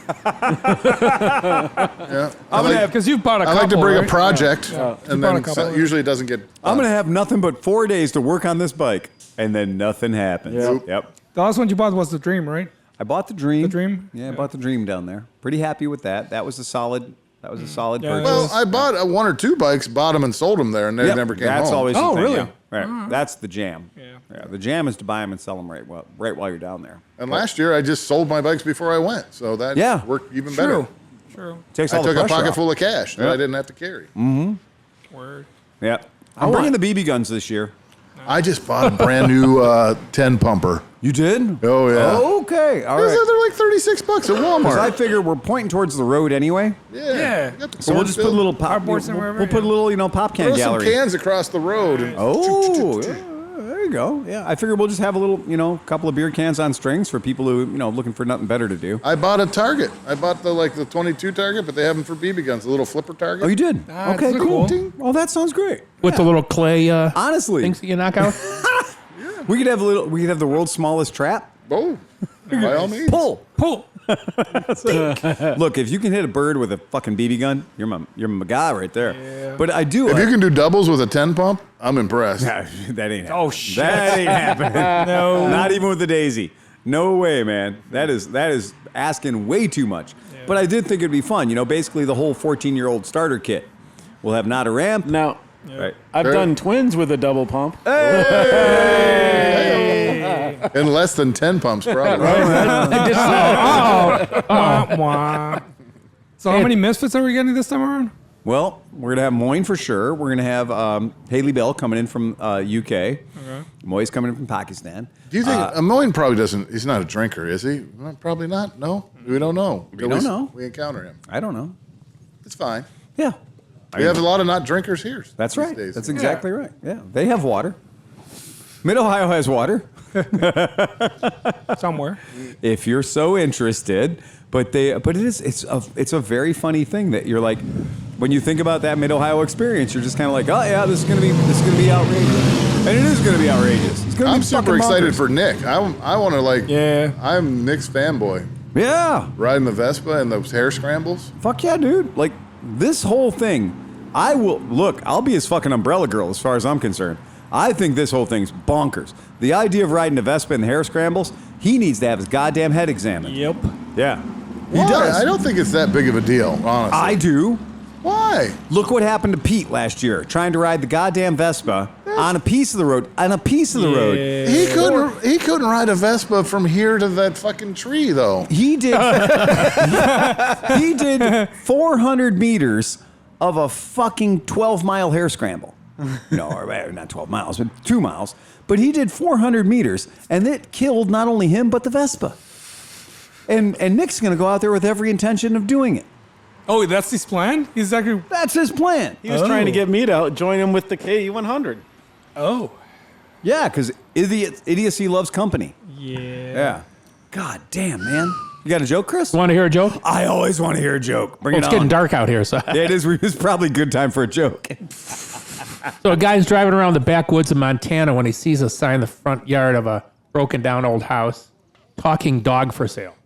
Speaker 2: Because you've bought a couple,
Speaker 4: I like to bring
Speaker 2: right?
Speaker 4: a project, and then
Speaker 2: couple.
Speaker 4: usually it doesn't get done.
Speaker 1: I'm going to have nothing but 4 days to work on this bike, and then nothing happens. Yep.
Speaker 2: The last one you bought was the Dream, right?
Speaker 1: I bought the Dream.
Speaker 2: The Dream?
Speaker 1: Yeah, I bought the Dream down there. Pretty happy with that. That was a solid purchase.
Speaker 4: Well, I bought one or two bikes, bought them and sold them there, and they never came
Speaker 1: That's
Speaker 4: home.
Speaker 1: always the thing.
Speaker 2: really?
Speaker 1: Yeah. Right. That's the jam. Yeah. The jam is to buy them and sell them right while you're down there.
Speaker 4: And last year, I just sold my bikes before I went, so that worked even better.
Speaker 2: True.
Speaker 1: Takes
Speaker 4: I
Speaker 1: all the
Speaker 4: took a
Speaker 1: pressure
Speaker 4: pocket
Speaker 1: off.
Speaker 4: full of cash that I didn't have to carry.
Speaker 2: Word.
Speaker 1: Yeah. I'm bringing the BB guns this year.
Speaker 4: I just bought a brand new 10 pumper.
Speaker 1: You did?
Speaker 4: Oh, yeah.
Speaker 1: Okay. All right.
Speaker 4: They're like $36 at Walmart.
Speaker 1: I figured we're pointing towards the road anyway.
Speaker 2: Yeah.
Speaker 4: Got the
Speaker 1: So we'll just put a little pop.
Speaker 2: Cardboards and wherever,
Speaker 1: We'll put a little, pop can
Speaker 4: Throw
Speaker 1: gallery.
Speaker 4: some cans across the road. And
Speaker 1: Oh, yeah, there you go. Yeah, I figured we'll just have a little, couple of beer cans on strings for people who, looking for nothing better to do.
Speaker 4: I bought a target. I bought the 22 target, but they have them for BB guns, a little flipper target.
Speaker 1: Oh, you did? Okay, cool.
Speaker 2: cool.
Speaker 1: Oh, that sounds great.
Speaker 6: With the little clay
Speaker 1: Honestly,
Speaker 6: things that you knock out.
Speaker 1: we could have the world's smallest trap.
Speaker 4: Oh, by all means.
Speaker 1: Pull.
Speaker 2: Pull.
Speaker 1: Look, if you can hit a bird with a fucking BB gun, you're my guy right there.
Speaker 2: Yeah.
Speaker 1: But I do.
Speaker 4: If you can do doubles with a 10 pump, I'm impressed.
Speaker 1: that ain't happening.
Speaker 2: Oh, shit.
Speaker 1: That ain't happening.
Speaker 2: No.
Speaker 1: Not even with the Daisy. No way, man. That is asking way too much.
Speaker 2: Yeah.
Speaker 1: But I did think it'd be fun. Basically the whole 14-year-old starter kit. We'll have not a ramp.
Speaker 3: Now,
Speaker 1: Right.
Speaker 3: I've done twins with a double pump.
Speaker 4: In less than 10 pumps, probably.
Speaker 2: Wah, wah. So how many misfits are we getting this time around?
Speaker 1: Well, we're going to have Moyne for sure. We're going to have Haley Bell coming in from UK. Okay. Moy's coming in from Pakistan.
Speaker 4: Do you think Moyne probably doesn't? He's not a drinker, is he? Well, probably not. No, we don't know.
Speaker 1: We don't know.
Speaker 4: We encounter him.
Speaker 1: I don't know.
Speaker 4: It's fine.
Speaker 1: Yeah.
Speaker 4: We have a lot of not drinkers here.
Speaker 1: That's
Speaker 4: these
Speaker 1: right.
Speaker 4: days.
Speaker 1: That's exactly right. Yeah. They have water. Mid-Ohio has water.
Speaker 2: Somewhere.
Speaker 1: If you're so interested. But it's a very funny thing that you're like, when you think about that Mid-Ohio experience, you're just kind of like, oh yeah, this is gonna be outrageous, and it is gonna be outrageous. It's gonna
Speaker 4: I'm
Speaker 1: be
Speaker 4: super
Speaker 1: fucking
Speaker 4: excited
Speaker 1: bonkers.
Speaker 4: for Nick. I want to
Speaker 2: Yeah.
Speaker 4: I'm Nick's fanboy.
Speaker 1: Yeah,
Speaker 4: Riding the Vespa and those hair scrambles.
Speaker 1: fuck yeah, dude. Like this whole thing, I'll be his fucking umbrella girl as far as I'm concerned. I think this whole thing's bonkers. The idea of riding a Vespa and the hair scrambles, he needs to have his goddamn head examined.
Speaker 2: Yep.
Speaker 1: Yeah. He
Speaker 4: Why?
Speaker 1: does.
Speaker 4: I don't think it's that big of a deal, honestly.
Speaker 1: I do.
Speaker 4: Why?
Speaker 1: Look what happened to Pete last year, trying to ride the goddamn Vespa on a piece of the road. road.
Speaker 4: He couldn't ride a Vespa from here to that fucking tree, though.
Speaker 1: He did. He did 400 meters of a fucking 12-mile hair scramble. No, or not 12 miles, but 2 miles. But he did 400 meters, and it killed not only him but the Vespa. And Nick's going to go out there with every intention of doing it.
Speaker 2: Oh, that's his plan? He's actually.
Speaker 1: That's his plan.
Speaker 3: He was trying to get me to join him with the KE100.
Speaker 2: Oh.
Speaker 1: Yeah, because idiocy loves company.
Speaker 2: Yeah.
Speaker 1: Yeah. God damn, man. You got a joke, Chris?
Speaker 6: Want to hear a joke?
Speaker 1: I always want to hear a joke. Bring
Speaker 6: Well,
Speaker 1: it
Speaker 6: it's
Speaker 1: on.
Speaker 6: getting dark out here, so.
Speaker 1: Yeah, it is. It's probably a good time for a joke.
Speaker 6: So a guy's driving around the backwoods of Montana when he sees a sign in the front yard of a broken down old house, talking dog for sale.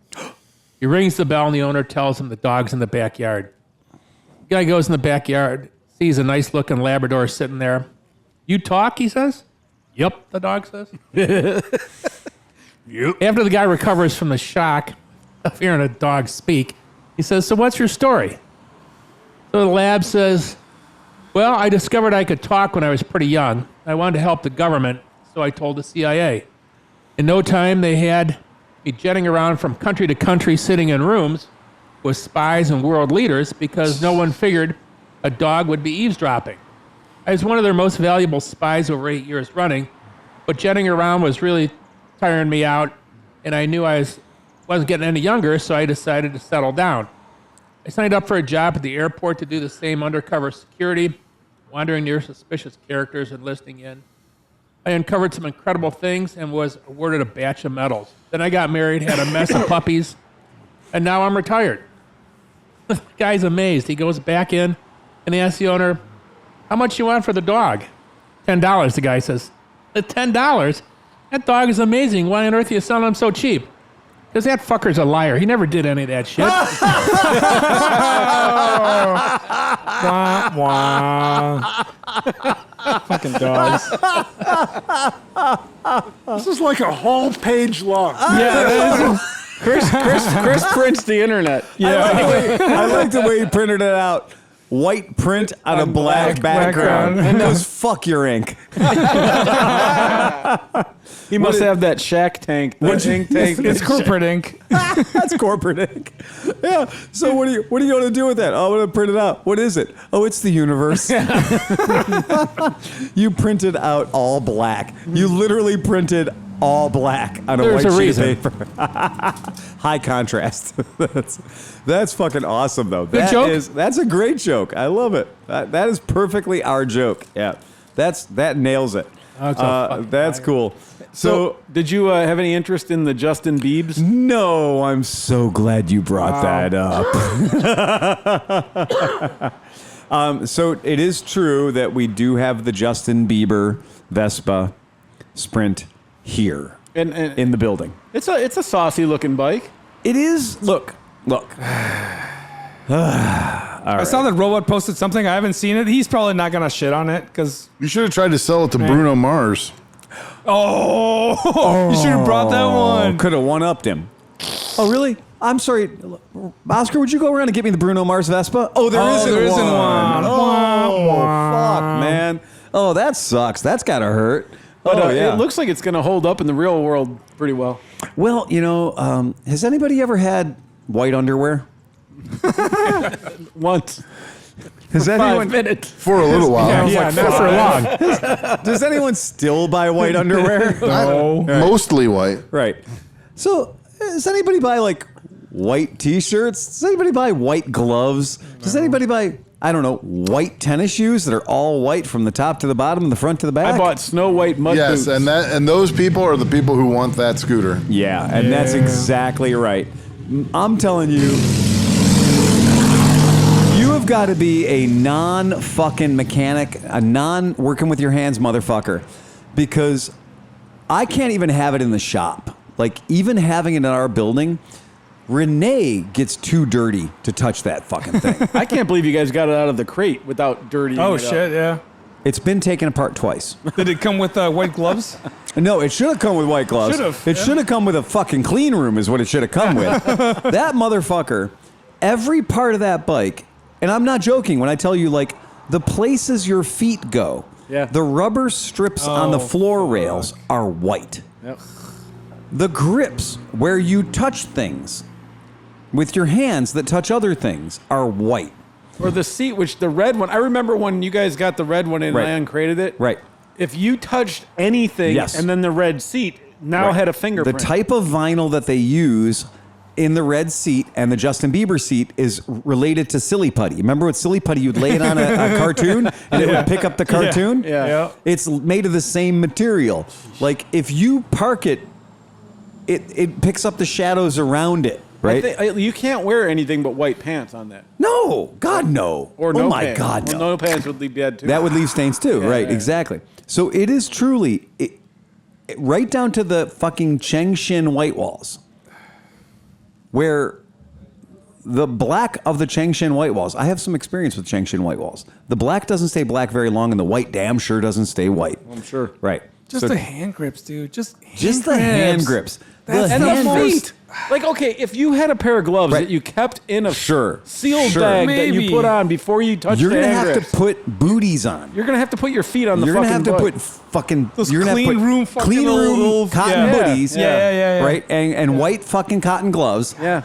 Speaker 6: He rings the bell and the owner tells him the dog's in the backyard. The guy goes in the backyard, sees a nice looking Labrador sitting there. You talk, he says. Yep, the dog says. Yep. After the guy recovers from the shock of hearing a dog speak, he says, so what's your story? So the lab says, well, I discovered I could talk when I was pretty young. I wanted to help the government, so I told the CIA. In no time, they had me jetting around from country to country, sitting in rooms with spies and world leaders because no one figured a dog would be eavesdropping. I was one of their most valuable spies over 8 years running, but jetting around was really tiring me out, and I knew I wasn't getting any younger, so I decided to settle down. I signed up for a job at the airport to do the same undercover security, wandering near suspicious characters and listening in. I uncovered some incredible things and was awarded a batch of medals. Then I got married, had a mess of puppies, and now I'm retired. The guy's amazed. He goes back in and he asks the owner, how much you want for the dog? $10, the guy says. $10? That dog is amazing. Why on earth are you selling him so cheap? Because that fucker's a liar. He never did any of that shit.
Speaker 2: Wah, wah. Fucking dogs.
Speaker 5: This is like a whole page long.
Speaker 3: Chris prints the internet.
Speaker 1: I like the way he printed it out. White print on a black background. And goes, fuck your ink.
Speaker 3: He must have that Shack tank. Ink tank.
Speaker 2: It's corporate ink.
Speaker 1: That's corporate ink. Yeah. So what are you going to do with that? Oh, I'm going to print it out. What is it? Oh, it's the universe. You printed out all black. You literally printed all black on a
Speaker 6: There's
Speaker 1: white
Speaker 6: a
Speaker 1: sheet
Speaker 6: reason.
Speaker 1: of paper. High contrast. That's fucking awesome, though.
Speaker 6: Good joke.
Speaker 1: That's a great joke. I love it. That is perfectly our joke. Yeah. That nails it. That's cool.
Speaker 3: So, did you have any interest in the Justin Biebs?
Speaker 1: No, I'm so glad you brought that up. So it is true that we do have the Justin Bieber Vespa Sprint here
Speaker 3: And
Speaker 1: in the building.
Speaker 3: it's a saucy looking bike.
Speaker 1: It is. Look.
Speaker 2: I saw that Robot posted something. I haven't seen it. He's probably not going to shit on it because.
Speaker 4: You should have tried to sell it to Bruno Mars.
Speaker 2: Oh, you should have brought that one.
Speaker 1: Could have one-upped him. Oh, really? I'm sorry. Oscar, would you go around and get me the Bruno Mars Vespa? Oh, there isn't one. Oh, fuck, man. Oh, that sucks. That's got to hurt.
Speaker 3: But it looks like it's going to hold up in the real world pretty well.
Speaker 1: Well, has anybody ever had white underwear?
Speaker 3: Once.
Speaker 1: Has anyone
Speaker 6: 5 minutes.
Speaker 4: For a little while.
Speaker 6: Yeah, not for long.
Speaker 1: Does anyone still buy white underwear?
Speaker 2: No.
Speaker 4: Mostly white.
Speaker 1: Right. So, does anybody buy like white T-shirts? Does anybody buy white gloves? Does anybody buy, I don't know, white tennis shoes that are all white from the top to the bottom and the front to the back?
Speaker 3: I bought Snow White mud
Speaker 4: Yes,
Speaker 3: boots.
Speaker 4: and those people are the people who want that scooter.
Speaker 1: Yeah, and that's exactly right. I'm telling you, you have got to be a non-fucking mechanic, a non-working with your hands motherfucker, because I can't even have it in the shop. Like, even having it in our building, Renee gets too dirty to touch that fucking thing.
Speaker 3: I can't believe you guys got it out of the crate without dirtying
Speaker 2: Oh,
Speaker 3: it up.
Speaker 2: shit, yeah.
Speaker 1: It's been taken apart twice.
Speaker 2: Did it come with white gloves?
Speaker 1: No, it should have come with white gloves.
Speaker 2: Should've,
Speaker 1: It
Speaker 2: yeah.
Speaker 1: should have come with a fucking clean room is what it should have come with. That motherfucker, every part of that bike, and I'm not joking when I tell you, like, the places your feet go, the rubber strips on the floor rails are white.
Speaker 3: Yep.
Speaker 1: The grips where you touch things with your hands that touch other things are white.
Speaker 3: Or the seat, which the red one, I remember when you guys got the red one and
Speaker 1: Right.
Speaker 3: I uncrated it.
Speaker 1: Right.
Speaker 3: If you touched anything
Speaker 1: Yes.
Speaker 3: and then the red seat now had a
Speaker 1: The
Speaker 3: fingerprint.
Speaker 1: type of vinyl that they use in the red seat and the Justin Bieber seat is related to Silly Putty. Remember with Silly Putty, you'd lay it on a cartoon and it would pick up the cartoon?
Speaker 3: Yeah.
Speaker 1: It's made of the same material. Like, if you park it, it picks up the shadows around it, right?
Speaker 3: You can't wear anything but white pants on that.
Speaker 1: No, God, no.
Speaker 3: Or
Speaker 1: oh,
Speaker 3: no
Speaker 1: my
Speaker 3: pants.
Speaker 1: God,
Speaker 3: Well,
Speaker 1: no.
Speaker 3: no pants would be bad too.
Speaker 1: That would leave stains too, right?
Speaker 3: yeah.
Speaker 1: Exactly. So it is truly, right down to the fucking Chengshin white walls, where the black of the Chengshin white walls, I have some experience with Chengshin white walls. The black doesn't stay black very long, and the white damn sure doesn't stay white.
Speaker 3: I'm sure.
Speaker 1: Right.
Speaker 2: Just
Speaker 1: So
Speaker 2: the hand grips, dude. Just
Speaker 1: the hand grips.
Speaker 2: That's
Speaker 3: And the
Speaker 1: hand grips.
Speaker 3: feet. Like, okay, if you had a pair of gloves
Speaker 1: Right.
Speaker 3: that you kept in a
Speaker 1: Sure.
Speaker 3: sealed
Speaker 1: Sure.
Speaker 3: bag that
Speaker 2: Maybe.
Speaker 3: you put on before you touched
Speaker 1: You're
Speaker 3: the
Speaker 1: going to
Speaker 3: hand
Speaker 1: have
Speaker 3: grips,
Speaker 1: to put booties on.
Speaker 3: you're going to have to put your feet on the
Speaker 1: You're
Speaker 3: fucking
Speaker 1: gonna have to
Speaker 3: bike.
Speaker 1: put fucking
Speaker 2: Those
Speaker 1: you're gonna have to
Speaker 2: clean
Speaker 1: put
Speaker 2: room fucking
Speaker 1: clean room
Speaker 2: little-
Speaker 1: cotton
Speaker 2: yeah.
Speaker 1: hoodies,
Speaker 2: Yeah.
Speaker 1: right, and white fucking cotton gloves.
Speaker 3: Yeah.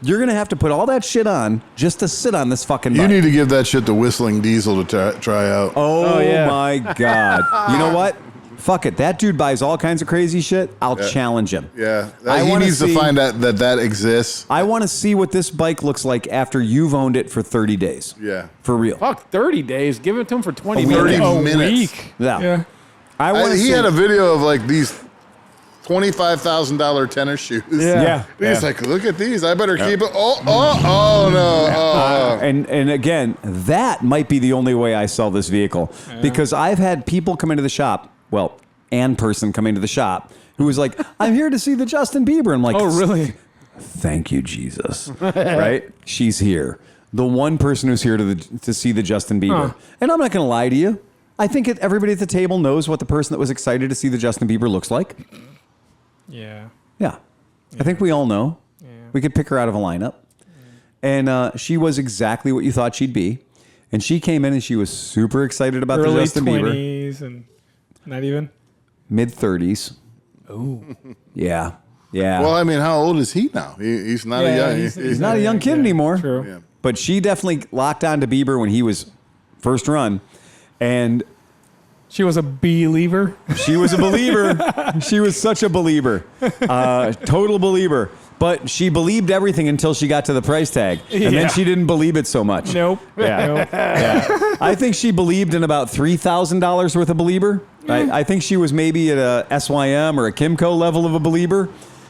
Speaker 1: You're gonna have to put all that shit on just to sit on this fucking
Speaker 4: You
Speaker 1: bike.
Speaker 4: need to give that shit to Whistling Diesel to try out.
Speaker 1: Oh
Speaker 3: yeah.
Speaker 1: my god! You know what? Fuck it. That dude buys all kinds of crazy shit. I'll challenge him.
Speaker 4: Yeah,
Speaker 1: I
Speaker 4: he
Speaker 1: wanna
Speaker 4: needs to
Speaker 1: see-
Speaker 4: find out that exists.
Speaker 1: I want to see what this bike looks like after you've owned it for 30 days.
Speaker 4: Yeah.
Speaker 1: For real.
Speaker 3: Fuck, 30 days. Give it to him for 20
Speaker 1: week.
Speaker 3: minutes.
Speaker 4: 30
Speaker 2: a
Speaker 4: minutes.
Speaker 2: week.
Speaker 1: Yeah.
Speaker 2: Yeah.
Speaker 1: I want to see.
Speaker 4: He had a video of like these $25,000 tennis shoes.
Speaker 3: Yeah.
Speaker 4: He's like, look at these. I better keep it. Oh no. Oh.
Speaker 1: And again, that might be the only way I sell this vehicle because I've had people come into the shop. Well, and person come into the shop who was like, "I'm here to see the Justin Bieber." I'm like,
Speaker 2: Oh, really?
Speaker 1: Thank you, Jesus. Right? She's here. The one person who's here to see the Justin Bieber. And I'm not going to lie to you. I think everybody at the table knows what the person that was excited to see the Justin Bieber looks like.
Speaker 2: Yeah.
Speaker 1: Yeah. I think we all know.
Speaker 2: Yeah.
Speaker 1: We could pick her out of a lineup. And she was exactly what you thought she'd be. And she came in and she was super excited about the
Speaker 2: Early
Speaker 1: Justin Bieber.
Speaker 2: 20s and not even.
Speaker 1: Mid-30s. Oh. Yeah. Yeah.
Speaker 4: Well, I mean, how old is he now? He's not a young.
Speaker 1: He's not a young kid anymore.
Speaker 2: True.
Speaker 4: Yeah.
Speaker 1: But she definitely locked on to Bieber when he was first run. And
Speaker 2: She was a believer.
Speaker 1: she was a believer. She was such a believer. Total believer. But she believed everything until she got to the price tag. And
Speaker 2: Yeah.
Speaker 1: then she didn't believe it so much.
Speaker 2: Nope.
Speaker 1: Yeah.
Speaker 2: Nope.
Speaker 1: Yeah. I think she believed in about $3,000 worth of believer. I think she was maybe at a SYM or a Kimco level of a believer.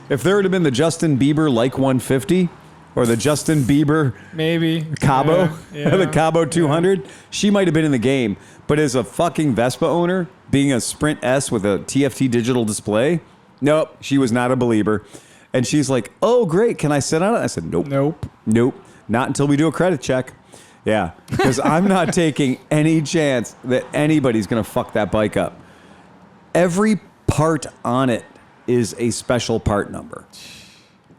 Speaker 1: If there had been the Justin Bieber like 150 or the Justin Bieber
Speaker 2: Maybe.
Speaker 1: Cabo,
Speaker 2: Yeah.
Speaker 1: the Cabo 200, she might have been in the game. But as a fucking Vespa owner, being a Sprint S with a TFT digital display, nope, she was not a believer. And she's like, oh, great, can I sit on it? I said, nope. Nope. Not until we do a credit check. Yeah, because I'm not taking any chance that anybody's going to fuck that bike up. Every part on it is a special part number.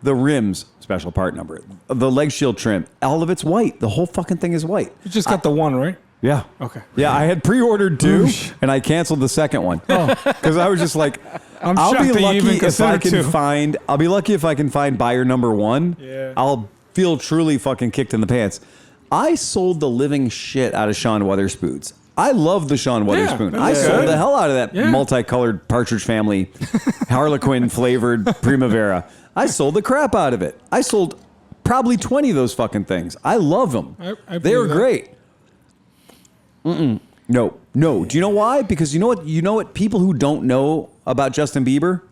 Speaker 1: The rims, special part number. The leg shield trim, all of it's white. The whole fucking thing is white.
Speaker 2: You just got the one, right?
Speaker 1: Yeah.
Speaker 2: Okay.
Speaker 1: Yeah, I had pre-ordered 2, and I canceled the second one because I was just like, I'll
Speaker 2: shocked
Speaker 1: be
Speaker 2: that you even
Speaker 1: lucky if I
Speaker 2: considered
Speaker 1: can
Speaker 2: 2.
Speaker 1: find. I'll be lucky if I can find buyer number 1.
Speaker 2: Yeah.
Speaker 1: I'll feel truly fucking kicked in the pants. I sold the living shit out of Sean Weatherspoons. I love the Sean Weatherspoon.
Speaker 2: that's
Speaker 1: I sold
Speaker 2: good.
Speaker 1: the hell out of that
Speaker 2: Yeah.
Speaker 1: multicolored Partridge Family, Harlequin flavored Primavera. I sold the crap out of it. I sold probably 20 of those fucking things. I love them.
Speaker 2: I
Speaker 1: They were
Speaker 2: believe that.
Speaker 1: great. No. Do you know why? Because you know what? You know what? People who don't know about Justin Bieber,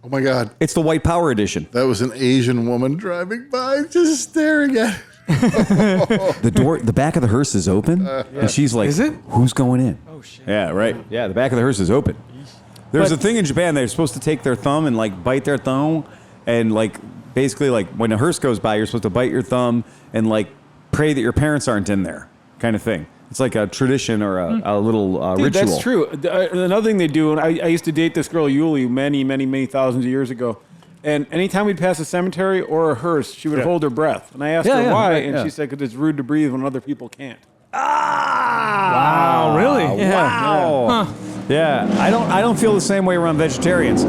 Speaker 4: Oh my God.
Speaker 1: it's the White Power edition.
Speaker 4: That was an Asian woman driving by, just staring at it.
Speaker 1: The door, the back of the hearse is open, and she's like,
Speaker 2: Is it?
Speaker 1: Who's going in? Oh shit! Yeah, right. Yeah, the back of the hearse is open. There's a thing in Japan. They're supposed to take their thumb and like bite their thumb, and like basically like when a hearse goes by, you're supposed to bite your thumb and like pray that your parents aren't in there, kind of thing. It's like a tradition or a little
Speaker 3: Dude,
Speaker 1: ritual.
Speaker 3: that's true. Another thing they do, and I used to date this girl, Yuli, many thousands of years ago. And anytime we'd pass a cemetery or a hearse, she would hold her breath. And I asked her why,
Speaker 1: right,
Speaker 3: and she said, because it's rude to breathe when other people can't.
Speaker 2: Wow, really?
Speaker 1: Wow. Yeah, I don't feel the same way around vegetarians.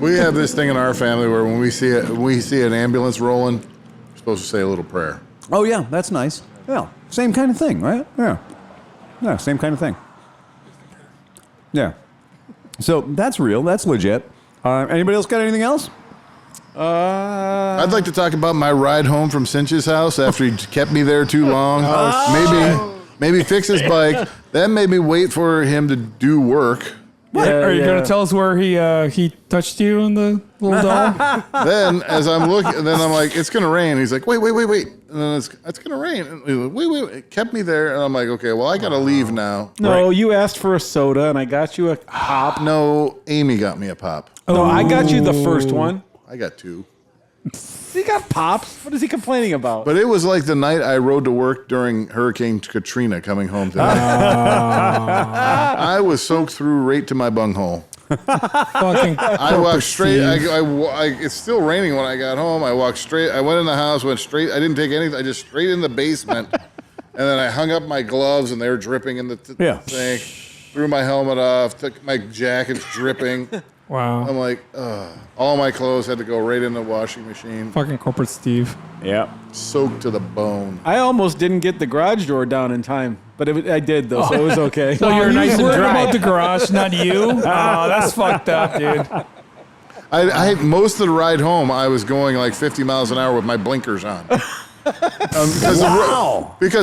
Speaker 4: We have this thing in our family where when we see an ambulance rolling, we're supposed to say a little prayer.
Speaker 1: Oh yeah, that's nice. Yeah, same kind of thing, right? Yeah, same kind of thing. Yeah. So that's real. That's legit. Anybody else got anything else?
Speaker 4: I'd like to talk about my ride home from Cinch's house after he kept me there too long. Maybe fix his bike. Then maybe wait for him to do work.
Speaker 2: Are you going to tell us where he touched you in the little doll?
Speaker 4: Then as I'm looking, then I'm like, it's gonna rain. He's like, wait. And then it's gonna rain. And he's like, wait. It kept me there, and I'm like, okay, well I gotta leave now.
Speaker 3: No, you asked for a soda, and I got you a pop.
Speaker 4: No, Amy got me a pop.
Speaker 3: No, I got you the first one.
Speaker 4: I got 2.
Speaker 3: He got pops. What is he complaining about?
Speaker 4: But it was like the night I rode to work during Hurricane Katrina coming home today. I was soaked through right to my bunghole.
Speaker 2: Fucking
Speaker 4: I walked straight. It's still raining when I got home. I walked straight. I went in the house, went straight. I didn't take anything. I just straight in the basement. And then I hung up my gloves, and they were dripping in the thing. Threw my helmet off. Took my jacket's dripping.
Speaker 2: wow.
Speaker 4: I'm like, all my clothes had to go right in the washing machine.
Speaker 2: Fucking corporate Steve.
Speaker 1: Yeah.
Speaker 4: Soaked to the bone.
Speaker 3: I almost didn't get the garage door down in time, but I did, though, so it was okay.
Speaker 6: So you're nice and
Speaker 2: worried
Speaker 6: dry.
Speaker 2: about the garage, not you? Oh, that's fucked up, dude.
Speaker 4: I most of the ride home, I was going like 50 miles an hour with my blinkers on. Because it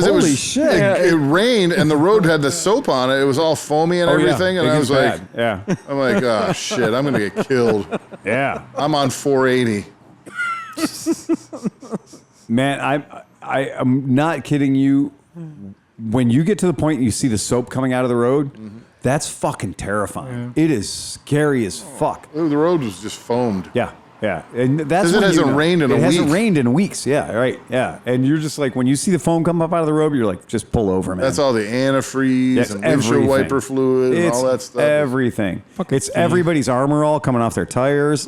Speaker 1: Holy
Speaker 4: was
Speaker 1: shit.
Speaker 4: it rained and the road had the soap on it. It was all foamy and everything, and I was like, I'm like, oh shit, I'm gonna get killed.
Speaker 1: Yeah.
Speaker 4: I'm on 480.
Speaker 1: Man, I'm not kidding you. When you get to the point you see the soap coming out of the road, that's fucking terrifying. It is scary as fuck.
Speaker 4: The road was just foamed.
Speaker 1: Yeah. And that's
Speaker 4: 'Cause it
Speaker 1: when
Speaker 4: hasn't
Speaker 1: you know.
Speaker 4: rained in a
Speaker 1: It hasn't
Speaker 4: week.
Speaker 1: rained in weeks. Yeah, right. Yeah. And you're just like, when you see the foam come up out of the road, you're like, just pull over, man.
Speaker 4: That's all the antifreeze
Speaker 1: That's
Speaker 4: and windshield
Speaker 1: everything.
Speaker 4: wiper fluid and
Speaker 1: It's
Speaker 4: all that stuff.
Speaker 1: everything. It's everybody's armor all coming off their tires.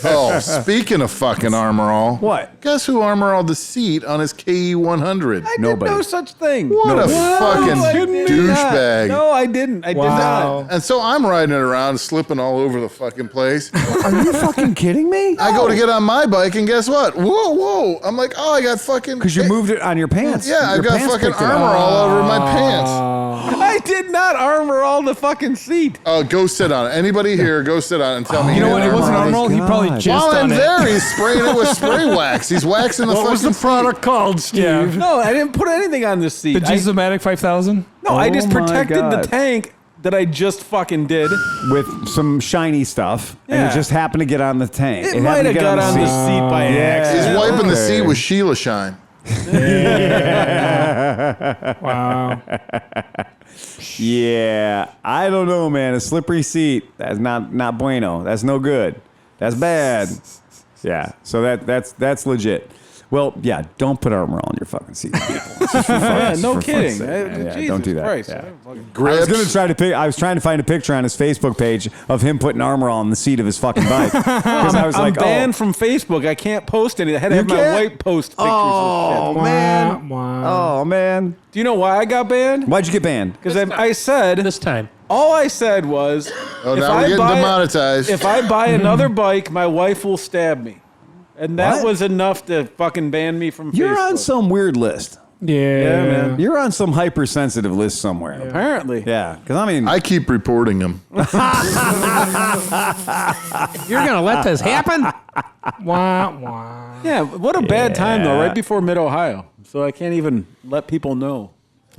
Speaker 4: Oh, speaking of fucking Armor All,
Speaker 1: What?
Speaker 4: Guess who Armor All the seat on his KE 100?
Speaker 3: I did
Speaker 1: Nobody.
Speaker 3: no such thing.
Speaker 4: What a fucking
Speaker 3: I did
Speaker 4: douchebag.
Speaker 3: not. No, I didn't. I did not.
Speaker 4: And so I'm riding it around, slipping all over the fucking place.
Speaker 1: Are you fucking kidding me?
Speaker 4: I go to get on my bike, and guess what? Whoa. I'm like, oh, I got fucking...
Speaker 1: Because you moved it on your pants.
Speaker 4: Yeah, I've
Speaker 1: Your
Speaker 4: got
Speaker 1: pants
Speaker 4: fucking
Speaker 1: picked it up.
Speaker 4: armor all over my pants.
Speaker 3: I did not armor all the fucking seat.
Speaker 4: Oh, go sit on it. Anybody here, go sit on it and tell me
Speaker 2: You know what? It wasn't
Speaker 4: Armor All.
Speaker 2: Arnold. He probably
Speaker 1: God.
Speaker 2: jizzed
Speaker 4: While I'm
Speaker 2: on it.
Speaker 4: there, he's spraying it with spray wax. He's waxing the
Speaker 5: What was
Speaker 4: fucking
Speaker 5: the product called, Steve?
Speaker 2: Yeah.
Speaker 3: No, I didn't put anything on this seat.
Speaker 2: The Gizmatic 5000?
Speaker 3: No, I just
Speaker 1: Oh my
Speaker 3: protected the
Speaker 1: God.
Speaker 3: tank that I just fucking did.
Speaker 1: With some shiny stuff, and
Speaker 3: Yeah.
Speaker 1: it just happened to get on the tank.
Speaker 3: It might
Speaker 1: happened to
Speaker 3: have
Speaker 1: get
Speaker 3: got on the
Speaker 1: seat.
Speaker 3: seat by accident.
Speaker 4: He's wiping the
Speaker 1: okay.
Speaker 4: seat with Sheila Shine.
Speaker 2: Wow.
Speaker 1: Yeah, I don't know, man. A slippery seat. That's not bueno. That's no good. That's bad. Yeah. So that's legit. Well, yeah. Don't put Armor All on your fucking seat, people. It's just for fun.
Speaker 3: Yeah,
Speaker 1: It's
Speaker 3: no
Speaker 1: for
Speaker 3: kidding.
Speaker 1: fun's sake, man. Yeah,
Speaker 3: Jesus
Speaker 1: don't do that.
Speaker 3: Christ.
Speaker 1: Yeah. I was
Speaker 4: Grips.
Speaker 1: gonna try to I was trying to find a picture on his Facebook page of him putting Armor All on the seat of his fucking bike. Because I was
Speaker 3: I'm
Speaker 1: like,
Speaker 3: banned from Facebook. I can't post any. I had to
Speaker 1: You
Speaker 3: have my
Speaker 1: can't?
Speaker 3: wife post pictures
Speaker 1: Oh
Speaker 3: of shit.
Speaker 1: man.
Speaker 2: Wow.
Speaker 1: Oh man.
Speaker 3: Do you know why I got banned?
Speaker 1: Why'd you get banned?
Speaker 3: Because I said,
Speaker 6: This time.
Speaker 3: all I said was,
Speaker 4: Oh,
Speaker 3: if
Speaker 4: now
Speaker 3: I
Speaker 4: we're getting
Speaker 3: buy-
Speaker 4: demonetized.
Speaker 3: if I buy another bike, my wife will stab me. And that
Speaker 1: What?
Speaker 3: was enough to fucking ban me from
Speaker 1: You're
Speaker 3: Facebook.
Speaker 1: on some weird list.
Speaker 2: Yeah,
Speaker 3: man.
Speaker 1: You're on some hypersensitive list somewhere.
Speaker 3: Apparently.
Speaker 1: Yeah, because I mean,
Speaker 4: I keep reporting him.
Speaker 6: You're going to let this happen?
Speaker 2: Wah, wah.
Speaker 3: Yeah, what a bad time, though, right before Mid-Ohio. So I can't even let people know.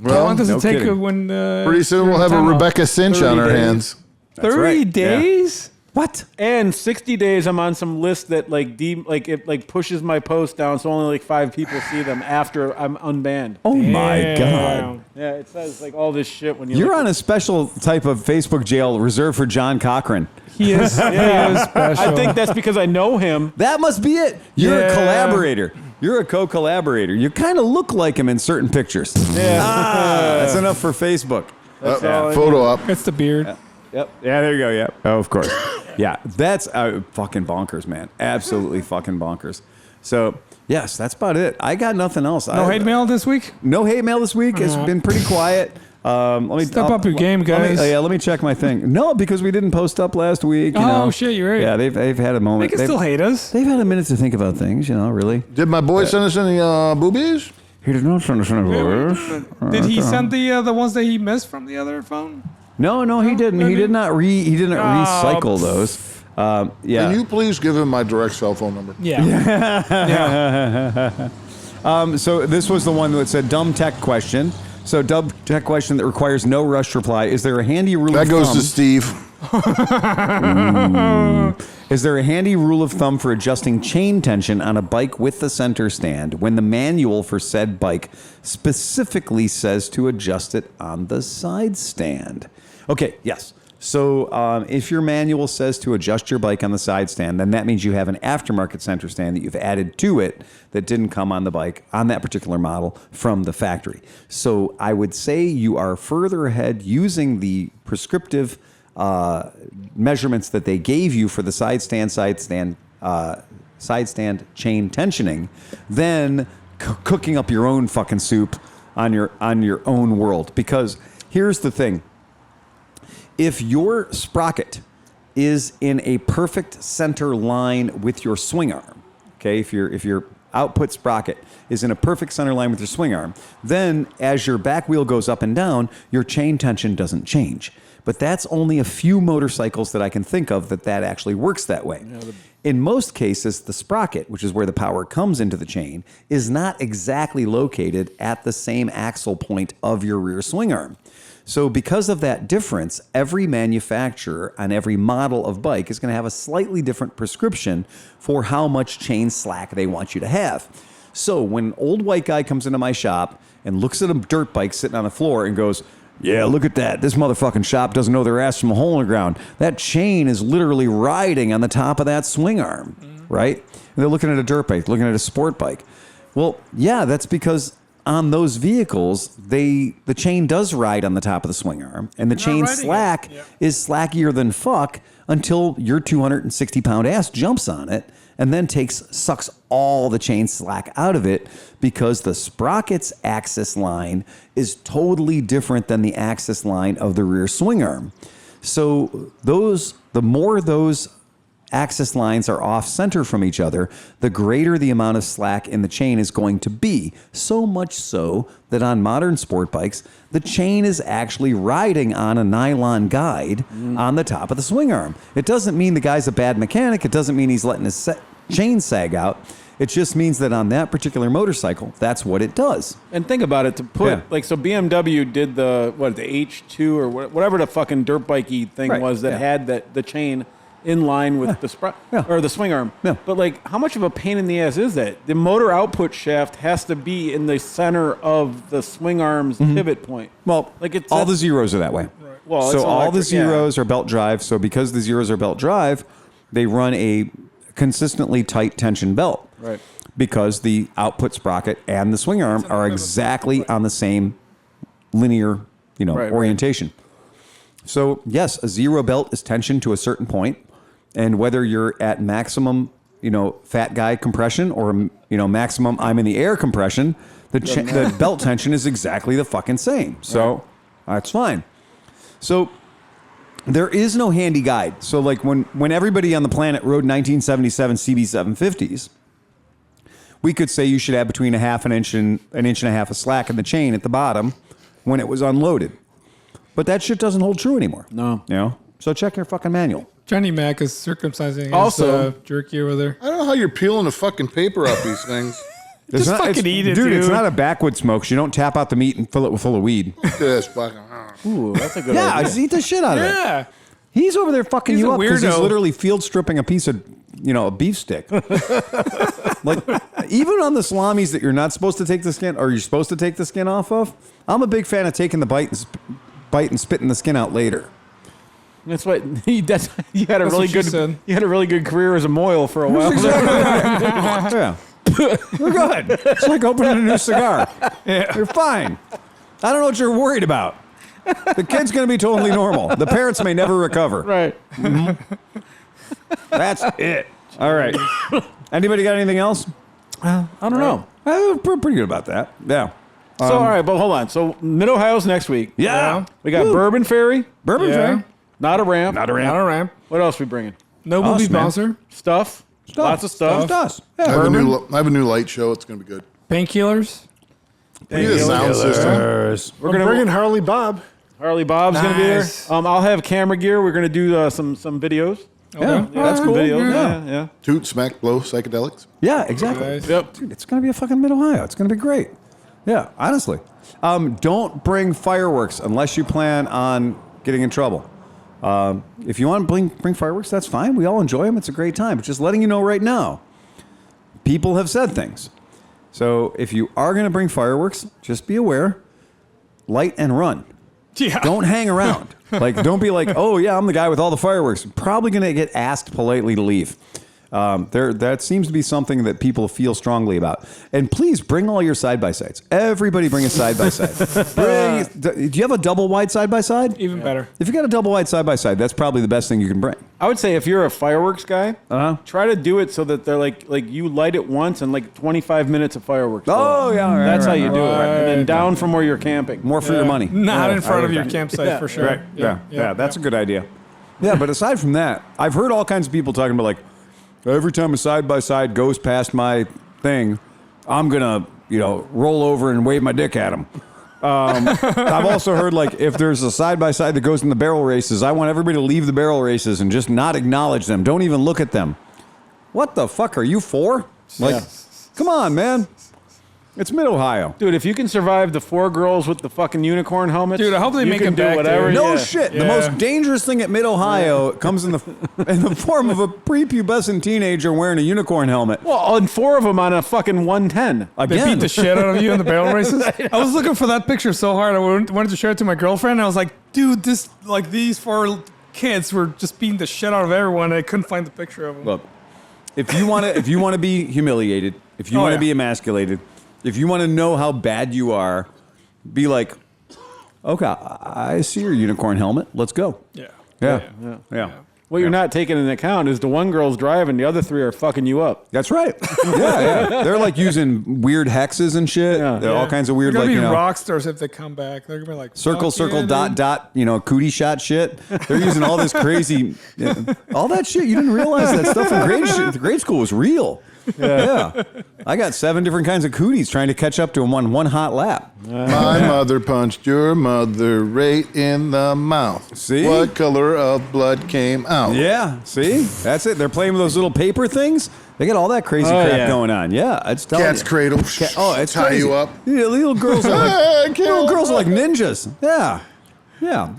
Speaker 2: How long does
Speaker 1: no
Speaker 2: it take
Speaker 1: kidding.
Speaker 2: when?
Speaker 4: Pretty soon we'll have a Rebecca Cinch
Speaker 3: 30
Speaker 4: on our
Speaker 3: days.
Speaker 4: hands.
Speaker 2: 30
Speaker 1: right. Yeah.
Speaker 2: days.
Speaker 1: what?
Speaker 3: And 60 days, I'm on some list that it pushes my post down, so only like 5 people see them after I'm unbanned.
Speaker 1: Oh my
Speaker 2: Damn.
Speaker 1: God!
Speaker 3: Yeah, it says like all this shit when you.
Speaker 1: You're
Speaker 3: look
Speaker 1: on
Speaker 3: at-
Speaker 1: a special type of Facebook jail reserved for John Cochran.
Speaker 2: He is. He is special.
Speaker 3: I think that's because I know him.
Speaker 1: That must be it. You're a
Speaker 2: Yeah.
Speaker 1: collaborator. You're a co-collaborator. You kind of look like him in certain pictures.
Speaker 3: Yeah.
Speaker 1: That's enough for Facebook.
Speaker 3: That's all I
Speaker 4: Photo up.
Speaker 2: it's the beard.
Speaker 1: Yep. Yeah, there you go. Yep. Oh, of course. Yeah, that's fucking bonkers, man. Absolutely fucking bonkers. So, yes, that's about it. I got nothing else.
Speaker 2: No hate mail this week.
Speaker 1: No hate mail this week. It's been pretty quiet. Let me
Speaker 2: Step up your game, guys.
Speaker 1: Let me check my thing. No, because we didn't post up last week. You
Speaker 2: Oh,
Speaker 1: know.
Speaker 2: shit, you're right.
Speaker 1: Yeah, they've had a
Speaker 2: They
Speaker 1: moment.
Speaker 2: can still hate us.
Speaker 1: They've had a minute to think about things. You know, really.
Speaker 4: Did my boy send us any boobies?
Speaker 1: He did not send us any words.
Speaker 2: Did he send the ones that he missed from the other phone?
Speaker 1: No, he didn't. He did not recycle those. Yeah.
Speaker 4: Can you please give him my direct cell phone number?
Speaker 2: Yeah. Yeah.
Speaker 1: So this was the one that said dumb tech question. So dumb tech question that requires no rushed reply. Is there a handy rule
Speaker 4: That
Speaker 1: of
Speaker 4: goes
Speaker 1: thumb?
Speaker 4: to Steve.
Speaker 1: Is there a handy rule of thumb for adjusting chain tension on a bike with the center stand when the manual for said bike specifically says to adjust it on the side stand? Okay, yes. So if your manual says to adjust your bike on the side stand, then that means you have an aftermarket center stand that you've added to it that didn't come on the bike on that particular model from the factory. So I would say you are further ahead using the prescriptive measurements that they gave you for the side stand chain tensioning than cooking up your own fucking soup on your own world. Because here's the thing. If your sprocket is in a perfect center line with your swing arm, okay, if your output sprocket is in a perfect center line with your swing arm, then as your back wheel goes up and down, your chain tension doesn't change. But that's only a few motorcycles that I can think of that actually works that way. In most cases, the sprocket, which is where the power comes into the chain, is not exactly located at the same axle point of your rear swing arm. So because of that difference, every manufacturer on every model of bike is going to have a slightly different prescription for how much chain slack they want you to have. So when an old white guy comes into my shop and looks at a dirt bike sitting on the floor and goes, yeah, look at that. This motherfucking shop doesn't know their ass from a hole in the ground. That chain is literally riding on the top of that swing arm, right? And they're looking at a dirt bike, looking at a sport bike. Well, yeah, that's because on those vehicles, the chain does ride on the top of the swing arm, and the chain
Speaker 2: riding
Speaker 1: slack
Speaker 2: it. Yeah.
Speaker 1: is slackier than fuck until your 260-pound ass jumps on it and then sucks all the chain slack out of it because the sprocket's axis line is totally different than the axis line of the rear swing arm. So the more those axis lines are off center from each other, the greater the amount of slack in the chain is going to be. So much so that on modern sport bikes, the chain is actually riding on a nylon guide on the top of the swing arm. It doesn't mean the guy's a bad mechanic. It doesn't mean he's letting his chain sag out. It just means that on that particular motorcycle, that's what it does.
Speaker 3: And think about it, to put,
Speaker 1: Yeah.
Speaker 3: like, so BMW did the H2 or whatever the fucking dirt bikey thing
Speaker 1: Right.
Speaker 3: was that had the chain in line with the or the swing arm.
Speaker 1: Yeah.
Speaker 3: But, like, how much of a pain in the ass is that? The motor output shaft has to be in the center of the swing arm's pivot point.
Speaker 1: Well,
Speaker 3: like it's
Speaker 1: all the zeros are that way.
Speaker 3: Well,
Speaker 1: so
Speaker 3: it's
Speaker 1: all the
Speaker 3: electric,
Speaker 1: zeros are belt drive. So because the zeros are belt drive, they run a consistently tight tension belt.
Speaker 3: Right.
Speaker 1: Because the output sprocket and the swing arm are exactly on the same linear, orientation. So yes, a zero belt is tension to a certain point, and whether you're at maximum, fat guy compression or maximum I'm in the air compression, the belt tension is exactly the fucking same. So that's fine. So there is no handy guide. So like when everybody on the planet rode 1977 CB750s, we could say you should have between a half an inch and a half of slack in the chain at the bottom when it was unloaded. But that shit doesn't hold true anymore.
Speaker 3: No.
Speaker 1: So check your fucking manual.
Speaker 2: Johnny Mac is circumcising
Speaker 3: Also-
Speaker 2: his jerky over there.
Speaker 4: I don't know how you're peeling the fucking paper off these things.
Speaker 2: Just fucking eat it,
Speaker 1: Dude, it's
Speaker 2: dude.
Speaker 1: not a backwood smokes. You don't tap out the meat and fill it full of weed.
Speaker 4: This fucking.
Speaker 3: Ooh, that's a good
Speaker 1: Yeah,
Speaker 3: idea.
Speaker 1: just eat the shit out of it.
Speaker 2: Yeah.
Speaker 1: He's over there fucking
Speaker 2: He's
Speaker 1: you
Speaker 2: a
Speaker 1: up because he's
Speaker 2: weirdo.
Speaker 1: literally field stripping a piece of, a beef stick. Like, even on the salamis that you're not supposed to take the skin, or you're supposed to take the skin off of, I'm a big fan of taking the bite and spitting the skin out later.
Speaker 3: That's what you had a
Speaker 2: That's
Speaker 3: really
Speaker 2: what she
Speaker 3: good.
Speaker 2: said.
Speaker 3: You had a really good career as a moil for a while.
Speaker 1: Yeah. We're good. It's like opening a new cigar.
Speaker 2: Yeah.
Speaker 1: You're fine. I don't know what you're worried about. The kid's going to be totally normal. The parents may never recover.
Speaker 3: Right.
Speaker 1: That's it. All right. Anybody got anything else?
Speaker 3: I don't know.
Speaker 1: We're pretty good about that. Yeah.
Speaker 3: So all right, but hold on. So Mid Ohio's next week.
Speaker 1: Yeah.
Speaker 3: We got
Speaker 1: Woo.
Speaker 3: Bourbon Ferry,
Speaker 1: Bourbon
Speaker 2: Yeah.
Speaker 1: Fair.
Speaker 3: not a ramp.
Speaker 1: Not a ramp.
Speaker 2: Not a ramp.
Speaker 3: What else we bringing?
Speaker 2: No
Speaker 1: Us,
Speaker 2: movie
Speaker 1: man.
Speaker 2: bouncer.
Speaker 3: Stuff. Lots of stuff.
Speaker 1: Stuff.
Speaker 4: I
Speaker 1: Yeah.
Speaker 4: have, I have a new light show. It's going to be good.
Speaker 2: Painkillers.
Speaker 4: We need a sound system.
Speaker 3: We're
Speaker 5: I'm
Speaker 3: gonna
Speaker 5: bringing Harley Bob.
Speaker 3: Harley Bob's gonna be there.
Speaker 2: Nice.
Speaker 3: I'll have camera gear. We're gonna do some videos.
Speaker 1: Yeah. That's cool.
Speaker 3: Videos.
Speaker 1: Yeah.
Speaker 3: Yeah.
Speaker 4: Toot, smack, blow, psychedelics.
Speaker 1: Yeah, exactly.
Speaker 2: Nice.
Speaker 3: Yep.
Speaker 1: Dude, it's going to be a fucking Mid-Ohio. It's going to be great. Yeah, honestly. Don't bring fireworks unless you plan on getting in trouble. If you want to bring fireworks, that's fine. We all enjoy them. It's a great time. But just letting you know right now, people have said things. So if you are going to bring fireworks, just be aware, light and run.
Speaker 2: Yeah.
Speaker 1: Don't hang around. Don't be like, oh, yeah, I'm the guy with all the fireworks. Probably going to get asked politely to leave. That seems to be something that people feel strongly about. And please bring all your side-by-sides. Everybody bring a side-by-side. Do you have a double-wide side-by-side?
Speaker 2: Even better.
Speaker 1: If you got a double-wide side-by-side, that's probably the best thing you can bring.
Speaker 3: I would say if you're a fireworks guy,
Speaker 1: Uh-huh.
Speaker 3: try to do it so that they're like you light it once and like 25 minutes of fireworks.
Speaker 1: Oh, yeah. Right,
Speaker 3: That's
Speaker 1: right,
Speaker 3: how you do it.
Speaker 2: right.
Speaker 3: And then down from where you're camping.
Speaker 1: More for your money.
Speaker 2: Not
Speaker 1: Yeah,
Speaker 2: in front
Speaker 1: I
Speaker 2: of your
Speaker 1: like that.
Speaker 2: campsite for sure.
Speaker 1: Right. Yeah. That's a good idea. Yeah, but aside from that, I've heard all kinds of people talking about every time a side-by-side goes past my thing, I'm going to, roll over and wave my dick at them. I've also heard if there's a side-by-side that goes in the barrel races, I want everybody to leave the barrel races and just not acknowledge them. Don't even look at them. What the fuck are you for? Come on, man. It's Mid-Ohio.
Speaker 3: Dude, if you can survive the 4 girls with the fucking unicorn helmets,
Speaker 2: Dude, I hope they
Speaker 3: you
Speaker 2: make
Speaker 3: can
Speaker 2: it
Speaker 3: do
Speaker 2: back,
Speaker 3: whatever.
Speaker 2: dude.
Speaker 1: No
Speaker 3: yeah.
Speaker 1: shit. The
Speaker 2: Yeah.
Speaker 1: most dangerous thing at Mid-Ohio comes in the form of a prepubescent teenager wearing a unicorn helmet.
Speaker 3: Well, and 4 of them on a fucking 110.
Speaker 2: They
Speaker 1: Again.
Speaker 2: beat the shit out of you in the barrel races. I was looking for that picture so hard. I wanted to share it to my girlfriend. And I was like, dude, these 4 kids were just beating the shit out of everyone. And I couldn't find the picture of them.
Speaker 1: Look, if you want to be humiliated, if you
Speaker 2: Oh,
Speaker 1: want to
Speaker 2: yeah.
Speaker 1: be emasculated, if you want to know how bad you are, be like, okay, I see your unicorn helmet. Let's go.
Speaker 2: Yeah.
Speaker 1: Yeah.
Speaker 3: What you're not taking into account is the one girl's driving, the other 3 are fucking you up.
Speaker 1: That's right. Yeah. They're using weird hexes and shit.
Speaker 3: Yeah.
Speaker 1: They're all kinds of weird,
Speaker 2: They're gonna be
Speaker 1: you know,
Speaker 2: rock stars if they come back. They're gonna be like
Speaker 1: circle,
Speaker 2: "Fuck
Speaker 1: circle,
Speaker 2: yeah,
Speaker 1: dot,
Speaker 2: dude."
Speaker 1: dot, cootie shot shit. They're using all this crazy, all that shit. You didn't realize that stuff in grade school was real. Yeah. I got 7 different kinds of cooties trying to catch up to him on one hot lap.
Speaker 4: My mother punched your mother right in the mouth.
Speaker 1: See?
Speaker 4: What color of blood came out?
Speaker 1: Yeah, see? That's it. They're playing with those little paper things. They got all that crazy crap
Speaker 3: yeah.
Speaker 1: going on. Yeah, it's telling
Speaker 4: Cat's
Speaker 1: you.
Speaker 4: cradle.
Speaker 1: It's
Speaker 4: tie
Speaker 1: crazy.
Speaker 4: you up.
Speaker 1: Yeah, little girls are like ninjas. Yeah,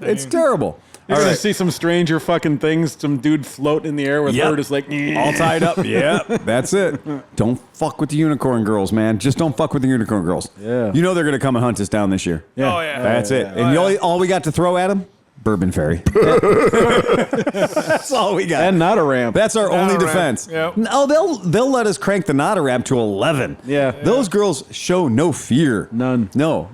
Speaker 1: it's terrible.
Speaker 3: You're
Speaker 1: All
Speaker 3: gonna
Speaker 1: right.
Speaker 3: see some stranger fucking things, some dude float in the air with
Speaker 1: Yep.
Speaker 3: her just like
Speaker 1: All tied up. Yeah, that's it. Don't fuck with the unicorn girls, man. Just don't fuck with the unicorn girls.
Speaker 3: Yeah.
Speaker 1: You know they're going to come and hunt us down this year.
Speaker 3: Yeah.
Speaker 2: Oh, yeah.
Speaker 1: That's it. And all we got to throw at them? Bourbon Ferry. That's all we got.
Speaker 3: And not a ramp.
Speaker 1: That's our only
Speaker 2: ramp.
Speaker 1: defense.
Speaker 2: Yep.
Speaker 1: No, they'll let us crank the Nada ramp to 11.
Speaker 3: Yeah.
Speaker 1: Those girls show no fear.
Speaker 3: None.
Speaker 1: No.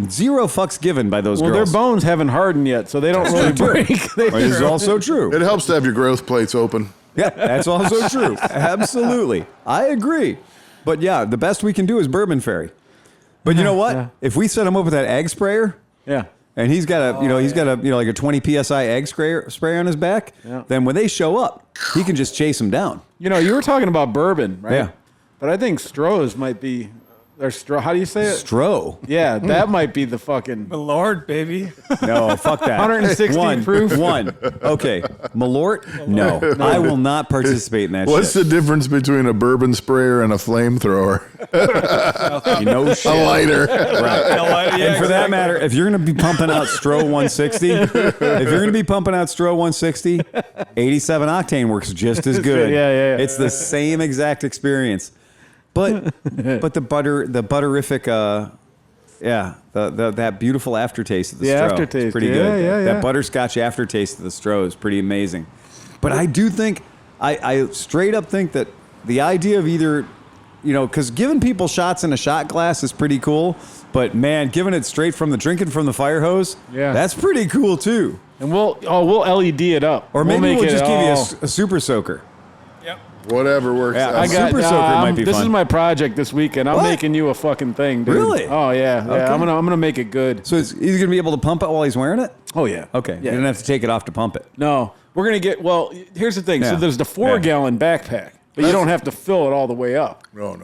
Speaker 1: Zero fucks given by those
Speaker 3: Well,
Speaker 1: girls.
Speaker 3: their bones haven't hardened yet, so they don't really break.
Speaker 1: It is also true.
Speaker 4: It helps to have your growth plates open.
Speaker 1: Yeah, that's also true. Absolutely. I agree. But yeah, the best we can do is Bourbon Ferry. But you know what?
Speaker 3: Yeah.
Speaker 1: If we set him up with that egg sprayer,
Speaker 3: Yeah.
Speaker 1: and he's got like a 20 psi egg spray on his back,
Speaker 3: Yeah.
Speaker 1: then when they show up, he can just chase them down.
Speaker 3: You know, you were talking about bourbon, right?
Speaker 1: Yeah.
Speaker 3: But I think Stroh's might be, or How do you say it?
Speaker 1: Stro.
Speaker 3: Yeah, that might be the fucking
Speaker 2: Malort, baby.
Speaker 1: No, fuck that.
Speaker 3: 160 proof.
Speaker 1: One. Okay. Malort? No. I will not participate in that
Speaker 4: What's
Speaker 1: shit.
Speaker 4: the difference between a bourbon sprayer and a flamethrower?
Speaker 1: You know shit.
Speaker 4: A lighter.
Speaker 1: And for that matter, if you're going to be pumping out Stro 160, if you're going to be pumping out Stro 160, 87 octane works just as good.
Speaker 3: Yeah.
Speaker 1: It's the same exact experience. But the butterific that beautiful aftertaste of the
Speaker 3: The
Speaker 1: Stro.
Speaker 3: aftertaste,
Speaker 1: It's pretty
Speaker 3: yeah,
Speaker 1: good.
Speaker 3: yeah,
Speaker 1: That
Speaker 3: yeah.
Speaker 1: butterscotch aftertaste of the Stro is pretty amazing. But I do think I straight up think that the idea of either, because giving people shots in a shot glass is pretty cool, but man, giving it straight from drinking from the fire hose,
Speaker 3: Yeah.
Speaker 1: that's pretty cool too.
Speaker 3: And we'll LED it up.
Speaker 1: Or maybe
Speaker 3: make
Speaker 1: we'll
Speaker 3: it
Speaker 1: just give
Speaker 3: all-
Speaker 1: you a super soaker.
Speaker 2: Yep.
Speaker 4: Whatever works
Speaker 1: Yeah,
Speaker 4: out.
Speaker 1: I got- Super soaker might be
Speaker 3: This
Speaker 1: fun.
Speaker 3: is my project this weekend. I'm
Speaker 1: What?
Speaker 3: making you a fucking thing, dude.
Speaker 1: Really?
Speaker 3: Oh yeah.
Speaker 1: Okay.
Speaker 3: I'm gonna make it good.
Speaker 1: So he's going to be able to pump it while he's wearing it?
Speaker 3: Oh yeah.
Speaker 1: Okay.
Speaker 3: Yeah.
Speaker 1: You don't have to take it off to pump it.
Speaker 3: No, we're gonna get. Well, here's the thing.
Speaker 1: Yeah.
Speaker 3: So there's the 4-gallon backpack, but you don't have to fill it all the way up.
Speaker 4: No.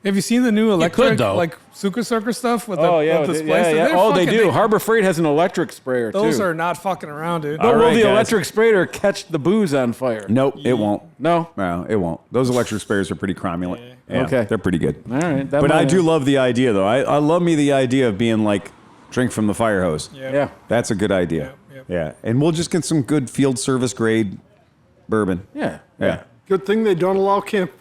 Speaker 2: Have you seen the new electric,
Speaker 6: could, though.
Speaker 2: like Super Circle stuff with
Speaker 3: Oh
Speaker 2: the,
Speaker 3: yeah,
Speaker 2: with the
Speaker 3: they-
Speaker 2: splice?
Speaker 3: yeah.
Speaker 2: They're
Speaker 3: Oh, they
Speaker 2: fucking-
Speaker 3: do. Harbor Freight has an electric sprayer
Speaker 2: Those
Speaker 3: too.
Speaker 2: are not fucking around, dude.
Speaker 3: But
Speaker 1: All
Speaker 3: will
Speaker 1: right,
Speaker 3: the
Speaker 1: guys.
Speaker 3: electric sprayer catch the booze on fire?
Speaker 1: Nope, it won't.
Speaker 3: No.
Speaker 1: No, it won't. Those electric sprayers are pretty cromulent. Yeah,
Speaker 3: Okay.
Speaker 1: They're pretty good.
Speaker 3: All right. That
Speaker 1: But I
Speaker 3: might-
Speaker 1: do love the idea, though. I love me the idea of being like, drink from the fire hose.
Speaker 3: Yeah.
Speaker 1: That's a good idea.
Speaker 2: Yep.
Speaker 1: Yeah. And we'll just get some good field service grade bourbon.
Speaker 3: Yeah.
Speaker 1: Yeah.
Speaker 5: Good thing they don't allow campfires.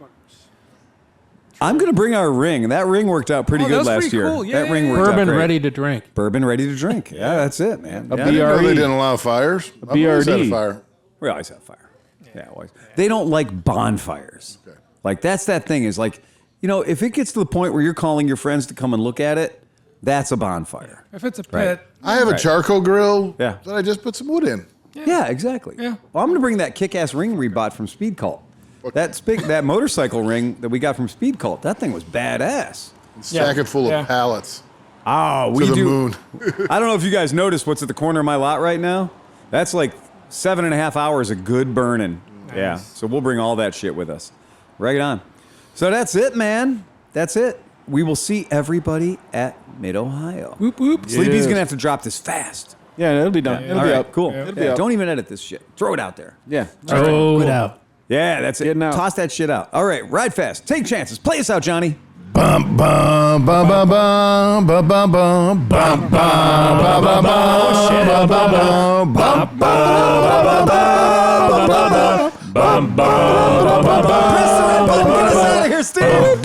Speaker 1: I'm going to bring our ring. That ring worked out pretty
Speaker 2: Oh,
Speaker 1: good
Speaker 2: that was
Speaker 1: last
Speaker 2: pretty
Speaker 1: year.
Speaker 2: cool. Yeah,
Speaker 1: that ring
Speaker 2: yeah,
Speaker 1: worked out
Speaker 6: Bourbon
Speaker 1: great.
Speaker 6: ready to drink.
Speaker 1: Bourbon ready to drink. Yeah, that's it, man.
Speaker 3: A
Speaker 1: Yeah.
Speaker 4: I didn't know they
Speaker 3: BRE.
Speaker 4: didn't allow fires. I've always had a
Speaker 3: BRD.
Speaker 4: fire.
Speaker 1: We always have fire. Yeah, always. They don't like bonfires.
Speaker 4: Okay.
Speaker 1: Like, that's that thing is like, if it gets to the point where you're calling your friends to come and look at it, that's a bonfire.
Speaker 2: If it's a pit,
Speaker 1: Right.
Speaker 4: I have a charcoal grill
Speaker 1: Yeah.
Speaker 4: that I just put some wood in.
Speaker 1: Yeah, exactly.
Speaker 2: Yeah.
Speaker 1: Well, I'm going to bring that kick-ass ring we bought from Speed Cult. That motorcycle ring that we got from Speed Cult, that thing was badass.
Speaker 4: Stack it full
Speaker 2: Yeah.
Speaker 4: of pallets
Speaker 1: Oh, we
Speaker 4: to the
Speaker 1: do.
Speaker 4: moon.
Speaker 1: I don't know if you guys noticed what's at the corner of my lot right now. That's like 7.5 hours of good burning. Yeah. So we'll bring all that shit with us. Right on. So that's it, man. That's it. We will see everybody at Mid-Ohio.
Speaker 2: whoop whoop.
Speaker 1: Sleepy's
Speaker 3: Yes.
Speaker 1: going to have to drop this fast.
Speaker 3: Yeah, it'll be done. It'll
Speaker 1: All
Speaker 3: be
Speaker 1: right,
Speaker 3: up.
Speaker 1: cool.
Speaker 3: It'll be
Speaker 1: Yeah,
Speaker 3: up.
Speaker 1: don't even edit this shit. Throw it out there.
Speaker 3: Yeah.
Speaker 6: Throw it out.
Speaker 1: Yeah, that's it.
Speaker 3: Getting out.
Speaker 1: Toss that shit out. All right, ride fast. Take chances. Play us out, Johnny.
Speaker 4: Bum bum bum bum bum bum bum bum bum bum bum bum bum bum bum bum bum.
Speaker 1: Press the red button. Get us out of here, Steve.